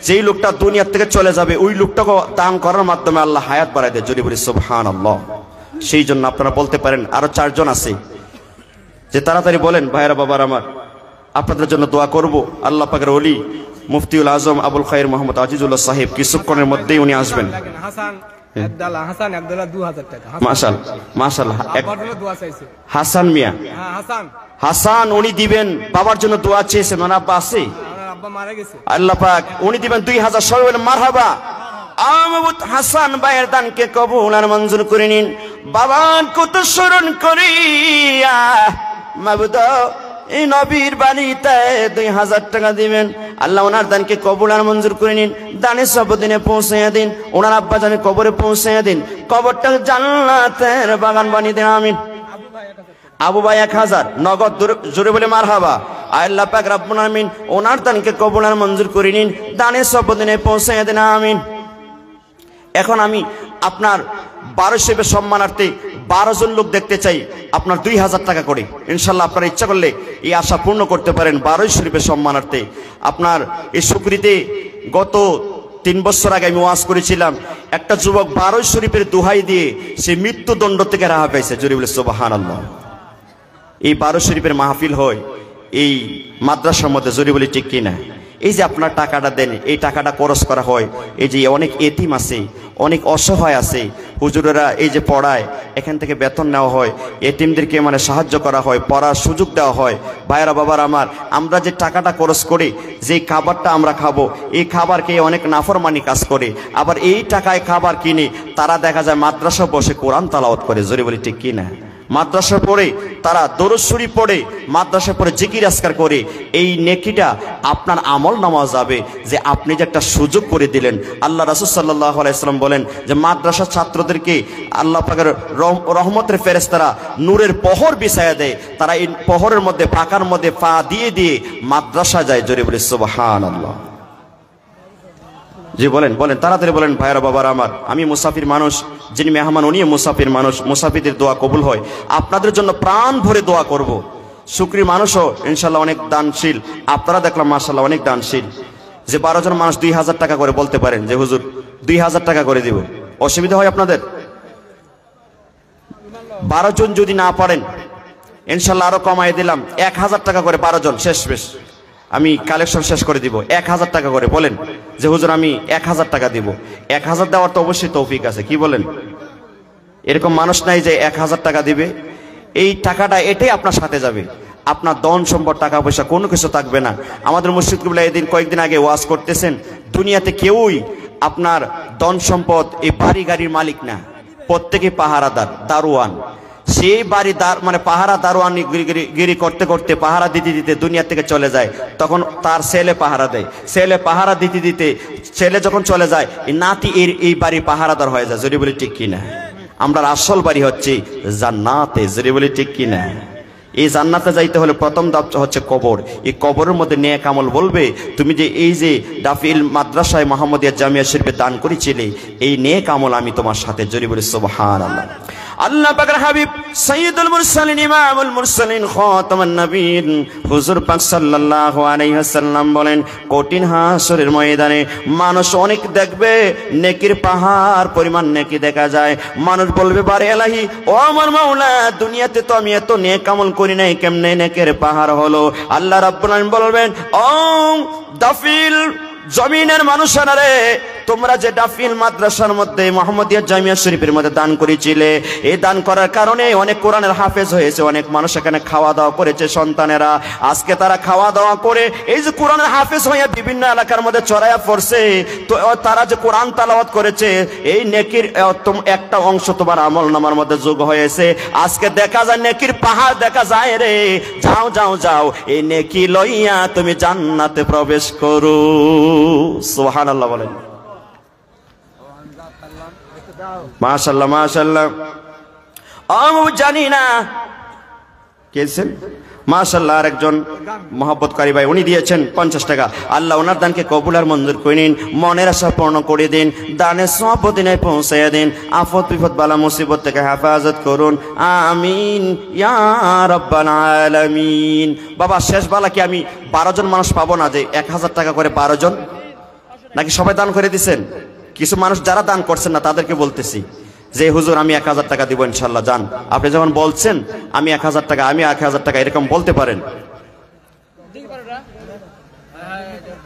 যেই লোকটা দুনিয়ার থেকে চলে যাবে ওই লোকটাকে দান করার মাধ্যমে আল্লাহ হায়াত বাড়ায় দেয়, জোরে বলে সুবহানাল্লাহ। সেই জন্য আপনারা বলতে পারেন আরো 4 জন আছে, যে তাড়াতাড়ি বলেন ভাইরা বাবার আমার, আপনাদের জন্য দোয়া করব। আল্লাহ পাকের ওলি মুফতিউল আজম আবুল খায়ের মোহাম্মদ আজিজুল্লাহ সাহেব কিছুক্ষণের মধ্যেই উনি আসবেন। মাশাআল্লাহ, হাসান মিয়া, হাসান উনি দিবেন, বাবার জন্য দোয়া চেয়েছেন, মানে আব্বা আছে, আল্লাহ পাক উনি দিবেন 2000। সবাই বলেন মারহাবা। হাসান ভাইয়ের দানকে কবুল আর মঞ্জুর করে নিন। বাবার কত স্মরণ করিয়া মাবুদ এই নবীর বাড়িতে 2000 টাকা দিবেন, আল্লাহ ওনার দানকে কবুল আর মঞ্জুর করে নিন। দানে সব দিনে পৌঁছাইয়া দিন, ওনার আব্বা জানে কবরে পৌঁছাইয়া দিন, কবরটা জান্নাতের বাগান বানিয়ে দিন, আমিন। আবু ভাই 1000 নগদ, জোরে বলে মারহাবা। আল্লাহ পাক রব্বুল আমিন ওনার দানকে কবুল আর মঞ্জুর করে নিন, দানে সব দিনে পৌঁছাইয়া দিন, আমিন। এখন আমি আপনার 12 শরীফের সম্মানার্থে 12 জন লোক দেখতে চাই, আপনার 2000 টাকা করে। ইনশাল্লাহ আপনারা ইচ্ছা করলে এই আশা পূর্ণ করতে পারেন 12 শরীফের সম্মানার্থে। আপনার এই শুকরিতে গত 3 বছর আগে আমি ওয়াজ করেছিলাম, একটা যুবক 12 শরীফের দোহাই দিয়ে সে মৃত্যুদণ্ড থেকে রাহা পাইছে, জোরে বলে সুবহানাল্লাহ। এই 12 শরীফের মাহফিল হয় এই মাদ্রাসার মধ্যে, জোরে বলে ঠিক কিনা? এই যে আপনার টাকাটা দেন, এই টাকাটা খরচ করা হয়, এই যে অনেক এতিম আছে, অনেক অসহায় আছে, হুজুরেরা এই যে পড়ায়, এখান থেকে বেতন নেওয়া হয়, এতিমদেরকে মানে সাহায্য করা হয়, পড়ার সুযোগ দেওয়া হয়। ভাইরা বাবার আমার, আমরা যে টাকাটা খরচ করি, যে খাবারটা আমরা খাবো, এই খাবারকে অনেক নাফরমানি কাজ করে, আবার এই টাকায় খাবার কিনে তারা দেখা যায় মাদ্রাসা বসে কোরআন তালাওয়াত করে, জোরে বলি ঠিক কিনা? মাদ্রাসা পড়ে তারা দরুদ শরীফ পড়ে, মাদ্রাসা পড়ে জিকির আজকার করে, এই নেকিটা আপনার আমল নামা যাবে, যে আপনি যে একটা সুযোগ করে দিলেন। আল্লাহ রাসূল সাল্লাল্লাহু আলাইহি ওয়াসাল্লাম বলেন যে মাদ্রাসার ছাত্রদেরকে আল্লাহ পাকের রহমতের ফেরেশতারা নূরের পহর বিছায়া দেয়, তারা এই পহরের মধ্যে ফাঁকার মধ্যে পা দিয়ে দিয়ে মাদ্রাসা যায়, জোরে বলে সুবহানাল্লাহ। জি বলেন বলেন, তাড়াতাড়ি বলেন ভাইরা বাবার আমার। আমি মুসাফির মানুষ, যিনি মেহমান উনিও মুসাফির মানুষ, মুসাফিরদের দোয়া কবুল হয়। আপনাদের জন্য প্রাণ ভরে দোয়া করব। শুকরি মানুষও ইনশাল্লাহ অনেক দানশীল, আপনারা দেখলাম মাশাআল্লাহ অনেক দানশীল। যে 12 জন মানুষ 2000 টাকা করে বলতে পারেন যে হুজুর 2000 টাকা করে দিব, অসুবিধা হয় আপনাদের? 12 জন যদি না পারেন ইনশাল্লাহ আরো কমাই দিলাম, 1000 টাকা করে 12 জন, শেষ বেশ আমি কালেকশন শেষ করে দিব। 1000 টাকা করে বলেন যে হুজুর আমি 1000 টাকা দিব। 1000 দেওয়ার তো অবশ্যই তৌফিক আছে, কি বলেন? এরকম মানুষ নাই যে 1000 টাকা দিবে, এই টাকাটা এটাই আপনার সাথে যাবে, আপনার ধন সম্পদ টাকা পয়সা কোনো কিছু থাকবে না। আমাদের মুর্শিদ কিবলা এদিন কয়েকদিন আগে ওয়াজ করতেছেন, দুনিয়াতে কেউই আপনার ধন সম্পদ এই বাড়ি গাড়ির মালিক না, প্রত্যেকে পাহারাদার, দারোয়ান। সেই বাড়ি মানে পাহারা দারোয়ান গিরি করতে করতে পাহারা দিতে দিতে দুনিয়া থেকে চলে যায়, তখন তার ছেলে পাহারা দেয়, ছেলে পাহারা দিতে দিতে ছেলে যখন চলে যায়, এই নাতি এই বাড়ি পাহারাদার হয়ে যায়, জোরে বলি ঠিক কিনা? আমরা আসল বাড়ি হচ্ছে জান্নাতে, জোরে বলি ঠিক কিনা? এই জান্নাতে যাইতে হলে প্রথম ধাপ হচ্ছে কবর। এই কবরের মধ্যে নেক আমল বলবে, তুমি যে এই যে দাফিল মাদ্রাসায় মুহাম্মদিয়া জামিয়া শরীফে দান করেছিলে, এই নেক আমল আমি তোমার সাথে, জোরে বলি সুবহানাল্লাহ। আল্লাহ পাকের হাবিব সাইয়্যিদুল মুরসালিন ইমামুল মুরসালিন খাতামুন নবীন হুজুর পাক সাল্লাল্লাহু আলাইহি ওয়াসাল্লাম বলেন, কঠিন হাসরের ময়দানে মানুষ অনেক দেখবে, নেকির পাহাড় পরিমাণ নেকি দেখা যায়। মানুষ বলবে, বারে ইলাহি, ও আমার মাওলা, দুনিয়াতে তো আমি এত নেক আমল করি নাই, কেমনে নেকের পাহাড় হলো? আল্লাহ রাব্বুল আলামিন বলবেন, ও দাফিল জমিনের মানুষেরা রে, তোমরা যে ডাফিল মাদ্রাসার মধ্যে মুহাম্মদিয়া জামিয়া শরীফের মধ্যে দান করেছিলে, এই দান করার কারণে অনেক কোরআনের হাফেজ হয়েছে, অনেক মানুষ এখানে খাওয়া দাওয়া করেছে সন্তানেরা। আজকে তারা খাওয়া দাওয়া করে এই যে কোরআনের হাফেজ হয়ে বিভিন্ন এলাকার মধ্যে চড়াইয়া পড়ছে, তো তারা যে কোরআন তেলাওয়াত করেছে এই নেকির একটা অংশ তোমার আমলনামার মধ্যে যোগ হয়েছে। আজকে দেখা যায় নেকির পাহাড় দেখা যায় রে। যাও যাও যাও, এই নেকি লইয়া তুমি জান্নাতে প্রবেশ করো। সুবহানাল্লাহ বলেন। মাশাআল্লাহ মাশাআল্লাহ। আমি জানি না কেছেন মাশাআল্লাহ, আরেকজন মহব্বতকারী ভাই উনি দিয়েছেন 50 টাকা। আল্লাহ ওনার দানকে কবুল আর মঞ্জুর করে নিন, মনের আশা পূর্ণ করে দিন, দানের সওয়াব মদিনায় পৌঁছাইয়া দিন, আফত বিপদ বালা মুসিবত থেকে হেফাজত করুন, আমিন ইয়া রাব্বাল আলামিন। বাবা শেষ বেলা কি আমি 12 জন মানুষ পাবো না যে 1000 টাকা করে 12 জন, নাকি সবাই দান করে দিচ্ছেন? কিছু মানুষ যারা দান করছেন না তাদেরকে বলতেছি যে হুজুর আমি 1000 টাকা দিব ইনশাল্লাহ। যান, আপনি যখন বলছেন আমি 1000 টাকা, আমি 1000 টাকা, এরকম বলতে পারেন।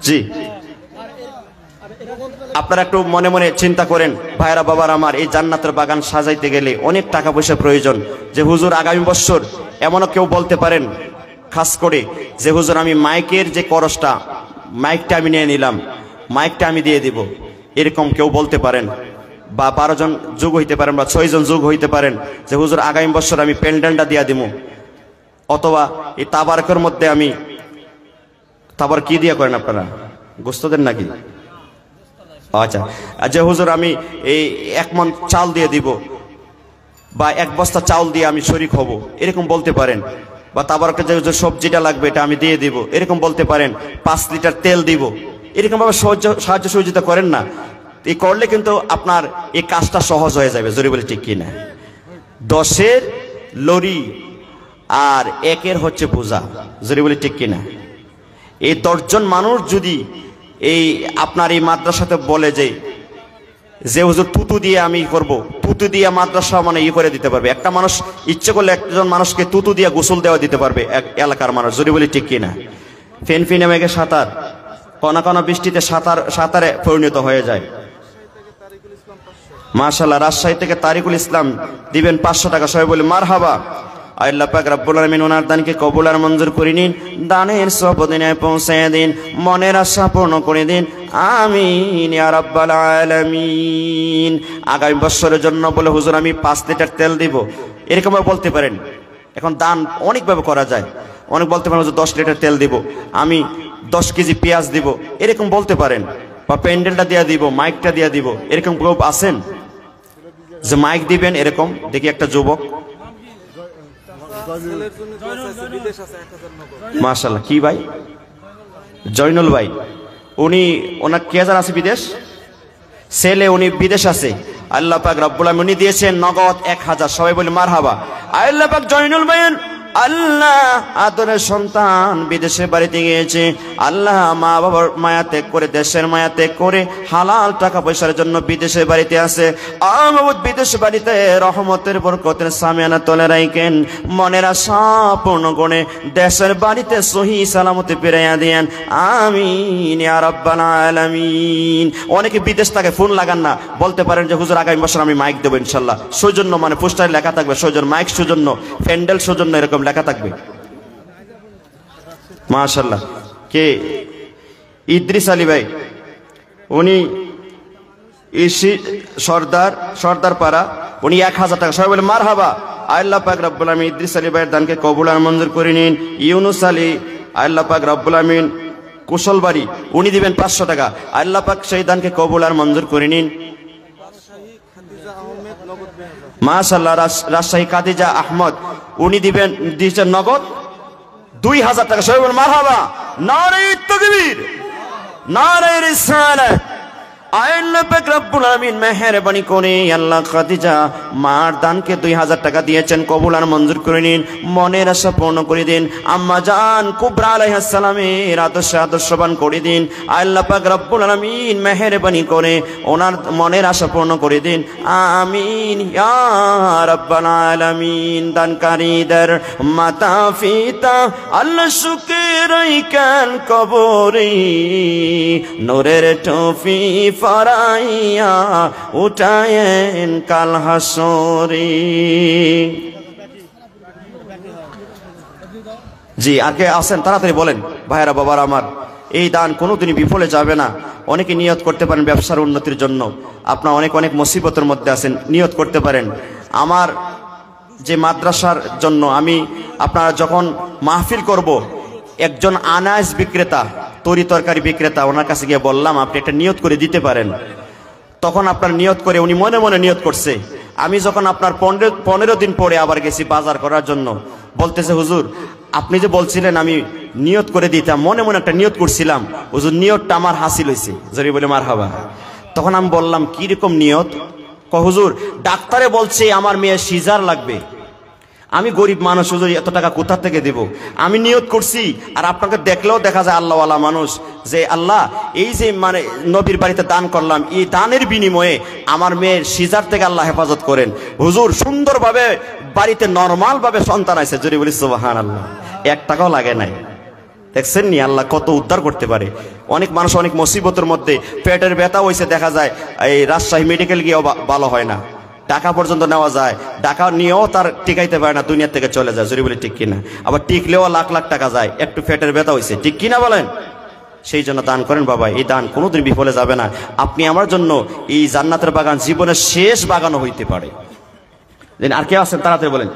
জি, আপনারা একটু মনে মনে চিন্তা করেন ভাইরা বাবার আমার, এই জান্নাতের বাগান সাজাইতে গেলে অনেক টাকা পয়সা প্রয়োজন। যে হুজুর আগামী বছর, এমনও কেউ বলতে পারেন খাস করে যে হুজুর আমি মাইকের যে খরচটা, মাইকটা আমি নিয়ে নিলাম, মাইকটা আমি দিয়ে দিব, এরকম কেউ বলতে পারেন। বা 12 জন যোগ হইতে পারেন, বা 6 জন যোগ হইতে পারেন যে হুজুর আগামী বছর আমি প্যান্ডেলটা দিয়া দিব, অথবা এই তাবারকের মধ্যে আমি তাবার কি দিয়া করেন আপনারা, গোস্ত দেন নাকি? আচ্ছা, যে হুজুর আমি এই 1 মণ চাল দিয়ে দিব, বা 1 বস্তা চাউল দিয়ে আমি শরীক হব, এরকম বলতে পারেন। বা তাবারকের যে সবজিটা লাগবে এটা আমি দিয়ে দিব, এরকম বলতে পারেন। 5 লিটার তেল দিব, এরকম ভাবে সাহায্য সহযোগিতা করেন না। এই করলে কিন্তু আপনার এই কাজটা সহজ হয়ে যাবে। জোরে বলে ঠিক কিনা? 10-এর লরি আর 1-এর হচ্ছে বোঝা। জোরে বলে ঠিক কিনা? এই 10 জন মানুষ যদি এই আপনার এই মাদ্রাসাতে বলে যে হুজুর তুতু দিয়ে আমি করব, তুতু দিয়ে মাদ্রাসা মানে করে দিতে পারবে। একটা মানুষ ইচ্ছে করলে একজন মানুষকে তুতু দিয়ে গোসল দেওয়া দিতে পারবে এক এলাকার মানুষ। জোরে বলে ঠিক কিনা? ফেনফিনে মেঘে সাঁতার, কণা কণা বৃষ্টিতে সাঁতারে পরিণত হয়ে যায়। মাশাআল্লাহ। রাজশাহী থেকে তারিকুল ইসলাম দিবেন 500 টাকা। সবাই বলে মারহাবা। আল্লাহ পাক রব্বুল আলামিন ওনার দানকে কবুল আর মঞ্জুর করে নিন, দানের সওয়াব মদিনায় পৌঁছায় দিন, মনের আশা পূর্ণ করে দিন, আমিন ইয়া রাব্বাল আলামিন। আগামী বছরের জন্য বলে হুজুর আমি 5 লিটার তেল দিব, এরকম বলতে পারেন। এখন দান অনেকভাবে করা যায়। অনেক বলতে পারেন হুজুর 10 লিটার তেল দিব, আমি 10 কেজি পেঁয়াজ দিব, এরকম বলতে পারেন। বা প্যান্ডেলটা দিয়ে দিব, মাইকটা দিয়ে দিব, এরকম গ্রুপ আছেন যে মাইক দিবেন এরকম? দেখি একটা যুবক, মাশাআল্লাহ। কি ভাই? জয়নুল ভাই। উনি ওনার কে জান আছে বিদেশ, ছেলে উনি বিদেশ আছে। আল্লাহ পাক রব্বুল আলামিন উনি দিয়েছেন নগদ 1000। সবাই বলে মারহাবা। আল্লাহ পাক জয়নুল ভাই আল্লাহ আদরের সন্তান বিদেশে বাড়িতে গিয়েছে, আল্লাহ মা বাবার মায়া ত্যাগ করে, দেশের মায়া ত্যাগ করে হালাল টাকা পয়সার জন্য বিদেশে বাড়িতে আছে। আমবুদ বিদেশ বাড়িতে রহমতের বরকতের সামিয়ানা তলে রাখেন, মনের আশা পূর্ণ করে দেশের বাড়িতে সহি সালামতে ফিরাইয়া দেন, আমিন ইয়া রাব্বাল আলামিন। অনেকে বিদেশ থেকে ফোন লাগান না, বলতে পারেন যে হুজুর আগামী বছর আমি মাইক দেবো ইনশাল্লাহ। সৌজন্য মানে পোস্টারে লেখা থাকবে সৌজন্য, মাইক সৌজন্য, প্যান্ডেল সৌজন্য, এরকম লেখা থাকবে। মাশাআল্লাহ। কে? ইদ্রিস আলী ভাই, উনি সর্দার পাড়া, উনি 1000 টাকা। সবাই বলে মারহাবা। আল্লাহ পাক রব্বুল আলামিন ইদ্রিস আলী ভাইয়ের দানকে কবুল আর মঞ্জুর করে নিন। ইউনুস আলী, আল্লাহ পাক রব্বুল আলামিন কুশলবাড়ি, উনি দিবেন 500 টাকা। আল্লাহ পাক সেই দানকে কবুল আর মঞ্জুর করে নিন। মাশাআল্লাহ। রাজশাহী খাদিজা আহমদ, উনি দিয়েছেন নগদ 2000 টাকা। সবাই বলেন মারহাবা। নারে তাকবীর, নারে রিসালাত। আল্লাহ পাক রব্বুল আলামিন মেহেরবানি করে আল্লাহ খাদিজা মার দানকে 2000 টাকা দিয়েছেন, কবুল আর মঞ্জুর করে নিন, মনের আশা পূর্ণ করে দিন। আম্মা জান কুবরা আলাইহিস সালামের আদর্শবান করে দিন। আল্লাহ পাক রব্বুল আলামিন মেহেরবানি করে ওনার মনের আশা পূর্ণ করে দিন, আমিন ইয়া রাব্বাল আলামিন। দানকারীদের মাতা পিতা আল্লাহ সুখে রাখেন কবরে, নূরের টফি ফরাইয়া উঠায়েন কাল হাসরে। জি, আর কে আছেন তাড়াতাড়ি বলেন ভাইরা বাবার আমার। এই দান কোনোদিনই বিফলে যাবে না। অনেকে নিয়ত করতে পারেন ব্যবসার উন্নতির জন্য, আপনার অনেক অনেক মুসিবতের মধ্যে আছেন, নিয়ত করতে পারেন আমার যে মাদ্রাসার জন্য আমি আপনারা যখন মাহফিল করব, একজন আনাজ বিক্রেতা, তরি তরকারি বিক্রেতা, ওনার কাছে গিয়ে বললাম আপনি একটা নিয়ত করে দিতে পারেন। তখন আপনার নিয়ত করে উনি মনে মনে নিয়ত করছে। আমি যখন আপনার 15 দিন পরে আবার গেছি বাজার করার জন্য, বলতেছে হুজুর আপনি যে বলছিলেন আমি নিয়ত করে দিতাম, মনে মনে একটা নিয়ত করছিলাম হুজুর, নিয়তটা আমার হাসিল হয়েছে, জরি বলে মারহাবা। তখন আমি বললাম কি রকম নিয়ত? হুজুর ডাক্তারে বলছে আমার মেয়ে সিজার লাগবে, আমি গরিব মানুষ হুজুর, এত টাকা কোথা থেকে দেব? আমি নিয়ত করছি, আর আপনাকে দেখলেও দেখা যায় আল্লাহওয়ালা মানুষ, যে আল্লাহ এই যে মানে নবীর বাড়িতে দান করলাম, এই দানের বিনিময়ে আমার মেয়ের সিজার থেকে আল্লাহ হেফাজত করেন। হুজুর সুন্দরভাবে বাড়িতে নরমাল ভাবে সন্তান আছে, জোরে বলি সুবহানাল্লাহ। 1 টাকাও লাগে নাই। দেখছেন নি আল্লাহ কত উদ্ধার করতে পারে। অনেক মানুষ অনেক মুসিবতের মধ্যে, পেটের ব্যথা হয়েছে, দেখা যায় এই রাজশাহী মেডিকেল গিয়েও ভালো হয় না, টাকা পর্যন্ত নেওয়া যায়, টাকা নিয়েও তার টিকাইতে পারে না, দুনিয়া থেকে চলে যায়, জোরে বলি ঠিক কিনা? আবার টিকলেও লাখ লাখ টাকা যায়, একটু পেটের ব্যথা হয়েছে, ঠিক কিনা বলেন? সেই জন্য দান করেন বাবা, এই দান কোনোদিন বিফলে যাবে না। আপনি আমার জন্য এই জান্নাতের বাগান জীবনের শেষ বাগানও হইতে পারে। আর কে আছেন তাড়াতাড়ি বলেন।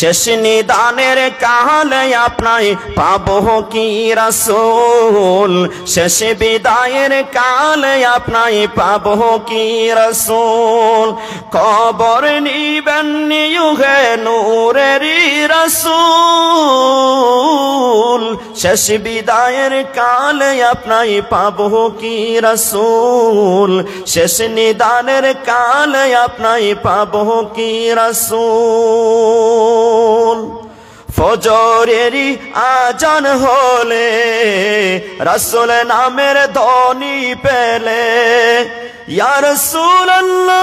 শেষ নিদানের কালে আপনায় পাবো কি রাসূল, শেষ বিদায়ের কালে আপনায় পাবো কি রাসূল, খবর নিবেন নিয়ুগে নূরেরই রাসূল, শেষ বিদায়ের কালে আপনায় পাবো কি রাসূল, শেষ নিদানের কালে আপনায় পাবো কি রাসূল। ফজরেরই আজান হলে রাসূল নামের ধ্বনি পেলে, ইয়া রাসূলুল্লাহ,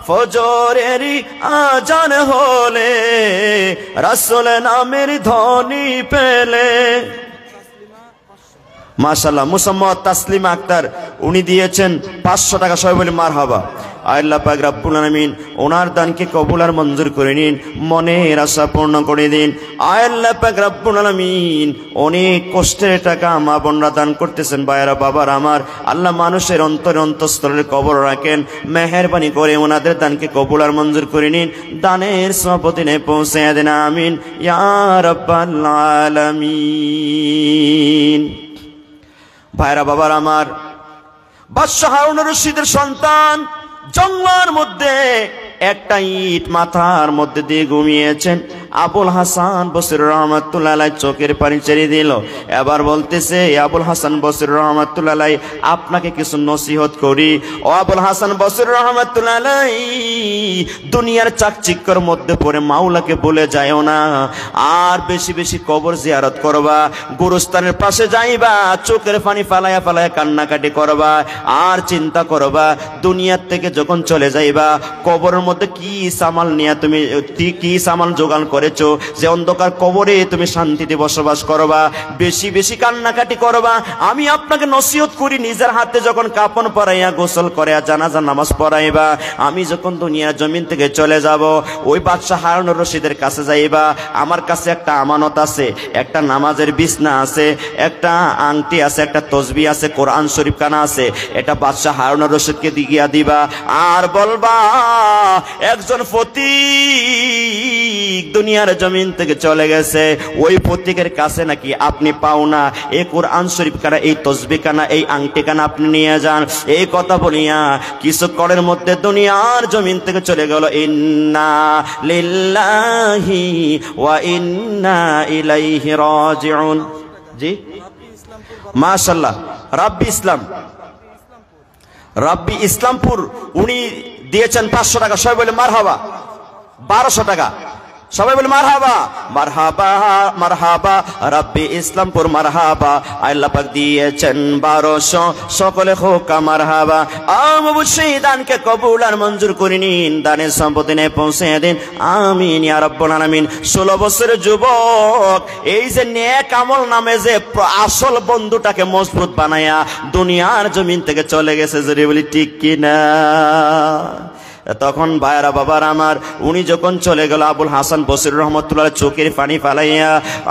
ফজরেরই আজান হলে রাসূল নামের ধ্বনি পেলে। মাশাআল্লাহ, মুসাম্মদ তাসলিমা আক্তার উনি দিয়েছেন 500 টাকা, সবাই বলি মারহাবা। আল্লাহ পাক রব্বুল আলামিন ওনার দানকে কবুল আর মঞ্জুর করে নিন, মনের আশা পূর্ণ করে দিন। আল্লাহ পাক রব্বুল আলামিন অনেক কষ্টের টাকা মা বোনরা দান করতেছেন, ভাইরা বাবার আমার, আল্লাহ মানুষের অন্তরে অন্তঃস্থলে কবর রাখেন, মেহেরবানি করে ওনাদের দানকে কবুল আর মঞ্জুর করে নিন, দানের সবদিনে পৌঁছে দেন, আমিন ইয়া রাব্বাল আলামিন। ভাইরা বাবার আমার, বাদশাহ হারুন রশিদের সন্তান জঙ্গলের মধ্যে একটা ইট মাথার মধ্যে দিয়ে ঘুমিয়েছেন। আবুল হাসান বসরি রহমাতুল্লাহ আলাইহি চোখের পানি ছেড়ে দিল। এবার বলতেছে, আবুল হাসান বসরি রহমাতুল্লাহ আলাইহি আপনাকে কিছু নসিহত করি। ও আবুল হাসান বসরি রহমাতুল্লাহ আলাইহি, দুনিয়ার চাকচিক্যর মধ্যে পড়ে মাওলাকে ভুলে যায়ও না, আর বেশি বেশি কবর জিয়ারত করবা, গুরুস্থানের পাশে যাইবা, চোখের পানি ফালায়া ফালায়া কান্নাকাটি করবা, আর চিন্তা করবা দুনিয়ার থেকে যখন চলে যাইবা কবরের মধ্যে কি সামাল নিয়ে তুমি কি সামাল জোগাড় করেছো, যে অন্ধকার কবরে তুমি শান্তিতে বসবাস করবা, বেশি বেশি কান্নাকাটি করবা। আমি আপনাকে নসিহত করি, নিজের হাতে যখন কাফন পরাইয়া গোসল করে জানাজা নামাজ পড়াইবা, আমি যখন দুনিয়ার জমিন থেকে চলে যাব, ওই বাদশাহ হারুন রশিদের কাছে যাইবা, আমার কাছে একটা আমানত আছে, একটা নামাজের বিছনা আছে, একটা আংটি আছে, একটা তসবিহ আছে, কোরআন শরীফ কানা আছে, এটা বাদশাহ হারুন রশিদকে দিয়া দিবা, আর বলবা একজন ফতিক দুনিয়ার জমিন থেকে চলে গেছে, ওই ফতিকের কাছে নাকি আপনি পাওনা এই কোরআন শরীফ কানা, এই তসবিহ কানা, এই আংটি কানা আপনি নিয়ে যান। এই কথা বলিয়া কিছুক্ষণের মধ্যে দুনিয়ার জমিন থেকে চলে গেল। ইন্না লিল্লাহি ওয়া ইন্না ইলাইহি রাজিউন। জি মাশাআল্লাহ, রাব্বি ইসলামপুর উনি দিয়েছেন 500 টাকা, সবাই বলে মারহাবা। 1200 টাকা সবাই বলে মারহাবা, মারহাবা, মারহাবা, রাব্বি ইসলামপুর মারহাবা, আল্লাহ পাক দিয়েছেন 1200, সকলে হোকা মারহাবা। অবশ্যই দানকে কবুল আর মঞ্জুর করে নিন, দানের সম্পত্তি নিয়ে পৌঁছে দিন, আমিন ইয়া রাব্বুল আলামিন। 16 বছরের যুবক, এই যে নেক আমল নামে যে আসল বন্ধুটাকে মজবুত বানায়া দুনিয়ার জমিন থেকে চলে গেছে, যদি বলি ঠিক কিনা। তখন ভাইরা বাবার আমার, উনি যখন চলে গেল, আবুল হাসান বসরি রহমতুল্লাহ চোখের পানি ফালাইয়া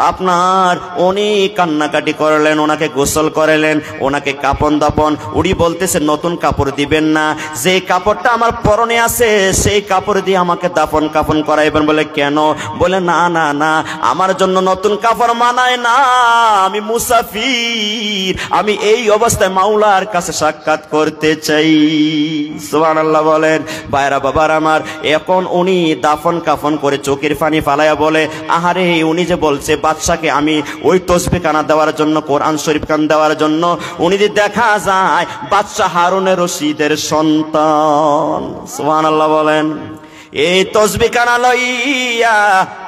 আপনার উনি কান্নাকাটি করলেন, ওনাকে গোসল করালেন, ওনাকে কাপন দাপন। উনি বলতেছে নতুন কাপড় দিবেন না, যে কাপড়টা আমার পরনে আছে সেই কাপড় দিয়ে আমাকে দাফন কাফন করাইবেন। বলে কেন? বলে না না না, আমার জন্য নতুন কাপড় মানায় না, আমি মুসাফির, আমি এই অবস্থায় মাওলার কাছে সাক্ষাৎ করতে চাই। সুবহানাল্লাহ বলেন। ভাইরা বাবার আমার, এখন উনি দাফন কাফন করে চোখের পানি ফালাইয়া বলে, আহারে উনি যে বলছে বাদশাকে আমি ওই তসবিহ কানা দেওয়ার জন্য, কোরআন শরীফ কান দেওয়ার জন্য, উনি যে দেখা যায় বাদশা হারুনের রশিদের সন্তান। সুবহানাল্লাহ বলেন। এই তসবিহ কানা লইয়া,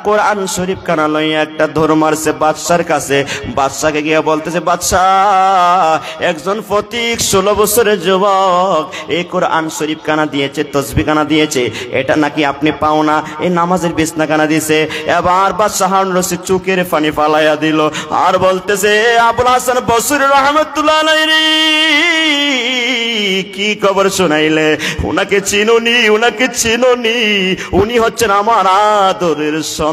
কোরআন শরীফ কানা লইয়া একটা ধর্ম মারছে বাদশার কাছে। বাদশাকে গিয়ে বলতেছে, বাদশা একজন ফতিক 16 বছরের যুবক এই কোরআন শরীফ কানা দিয়েছে, তসবিহ কানা দিয়েছে, এটা নাকি আপনি পাও না, এই নামাজের বিছনা কানা দিয়েছে। এবার বাদশা হারুন রশিদ চোখের পানি ফালাইয়া দিল আর বলতেছে, আবুল হাসান বসরি রাহমাতুল্লাহ আলাইহি কি খবর শোনাইলে? উনাকে চিনুনি, উনাকে চিনুনি, উনি হচ্ছেন আমার আদরের সন্তান,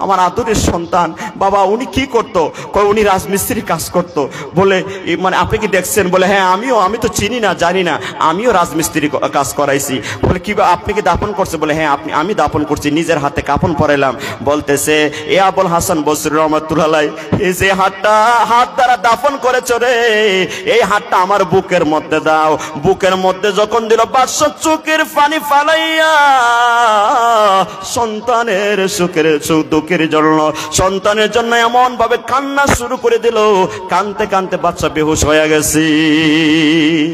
আমার আদরের সন্তান। বাবা উনি কি করতো? উনি রাজমিস্ত্রির কাজ করতো। বলে মানে আপনি কি দেখছেন? বলে হ্যাঁ আমি তো চিনি না, জানি না, আমিও রাজমিস্ত্রি কাজ করাইছি। বলে কি আপনি কি দাফন করছে? বলে হ্যাঁ আমি দাফন করছি, নিজের হাতে কাফন পরাইলাম। বলতেছে, এ আবুল হাসান বসরি রাহমাতুল্লাহ, এই যে হাত দ্বারা দাফন করেছো রে, এই হাতটা আমার বুকের মধ্যে দাও। বুকের মধ্যে যখন দিল, বাদশা চোখের পানি ফালাইয়া সন্তানের সুখের দুঃখের জন্য, সন্তানের জন্য এমন ভাবে কান্না শুরু করে দিল, কানতে কানতে বাচ্চা বেহুশ হয়ে গেছে।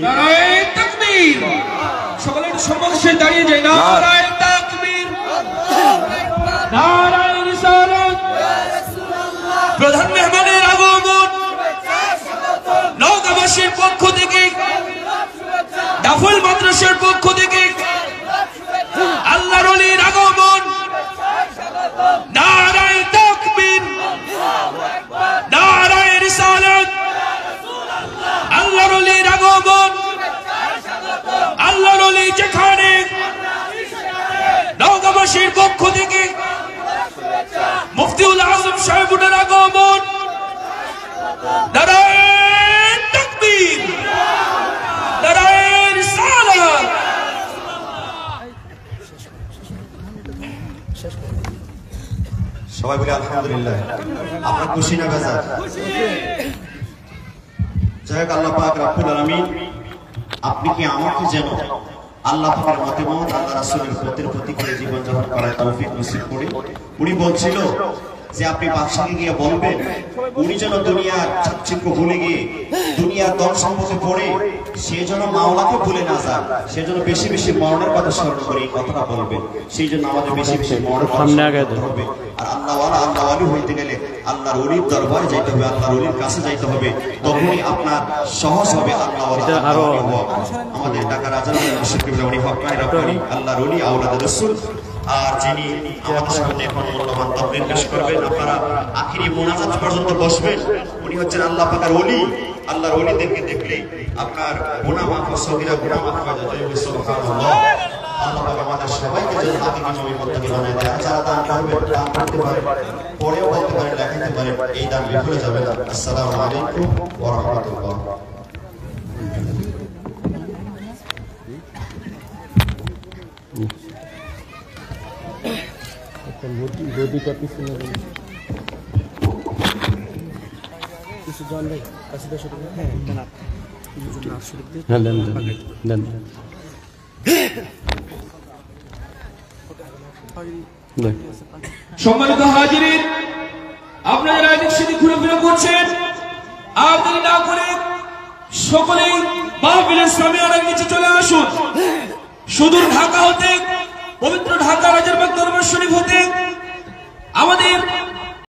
নারায়ে তাকবীর, সকলে সম্মানের দাঁড়িয়ে যায়। নারায়ে তাকবীর, নারায়ে রিসালাত, প্রধান মেহমানের আগমন, নওগাঁবাসীর পক্ষ থেকে, দাফুল মাদ্রাসার পক্ষ থেকে আল্লাহর ওলির আগমন। নারায়ে তাকবীর, নারায়ে রিসালাত, আল্লাহর ওলির আগমন। আল্লাহর ওলি যেখানে, নওগাঁবাসীর পক্ষ থেকে মুফতিউল আজম সাহেবের আগমন। নারায়ে তাকবীর, নারায়ে রিসালাত।
সবাই বলে আলহামদুলিল্লাহ। আপনার খুশি না বেজার? যাই হোক, আল্লাহ পাক রব্বুল আলামিন আপনি কি আমাকে যেন আল্লাহ পাকের মতামত, আল্লাহ রাসূলের প্রতি করে জীবন যাপন করার তৌফিক নসিব করে। উনি বলছিল যে আপনি বাদশাকে গিয়ে বলবেন, উনি যেন দুনিয়ার চাকচিক্য ভুলে গিয়ে, দুনিয়ার ধন সম্পদে পড়ে সে যেন মাওলাকে ভুলে না যায়, সে যেন বেশি বেশি মরণের কথা স্মরণ করে এই কথাটা বলবেন। সেই জন্য আমাদের বেশি বেশি মরণের কথা স্মরণ হবে। আর আল্লাহ ওয়ালি হইতে গেলে আল্লাহর ওলির দরবারে যাইতে হবে, আল্লাহর ওলির কাছে যাইতে হবে, তখনই আপনার সহজ হবে আল্লাহ ওয়ালি হওয়া। আমাদের ঢাকা রাজার মুশরিক উনি হক্কানি রব্বানি আল্লাহর ওলি আওলাদে রাসূল। আর যিনি আমাদের সামনে এখন মূল্যবান তাকরীর পেশ করবেন, আপনারা আখিরি মুনাজাত পর্যন্ত বসবেন। উনি হচ্ছেন আল্লাহ পাকের ওলি। আল্লাহর ওলিদেরকে দেখলে আপনার গুনাহ মাফ, সগীরা গুনাহ মাফ হয়ে যায়। সুবহানাল্লাহ। আল্লাহ পাক আমাদের সবাইকে যেন আখিরি নবী মুত্তাকি বানায় দেয়। যারা দান করবেন, দান করতে পারেন, পরেও বলতে পারেন, লেখাতে পারেন, এই দান বিফলে যাবে না। আসসালামু আলাইকুম ওয়া রাহমাতুল্লাহ।
গদিটা পিছনে কিছু জন ভাই কাছে শুরু করে। হ্যাঁ দেন দেন।
সম্মানিত হাজিরিন, আপনারা রাজনীতি সাথে ঘুরেফিরে করছেন, আপনি না করে সকলেই মাহফিলের সামনে অনেক নিচে চলে আসুন। সুদূর ঢাকা হতে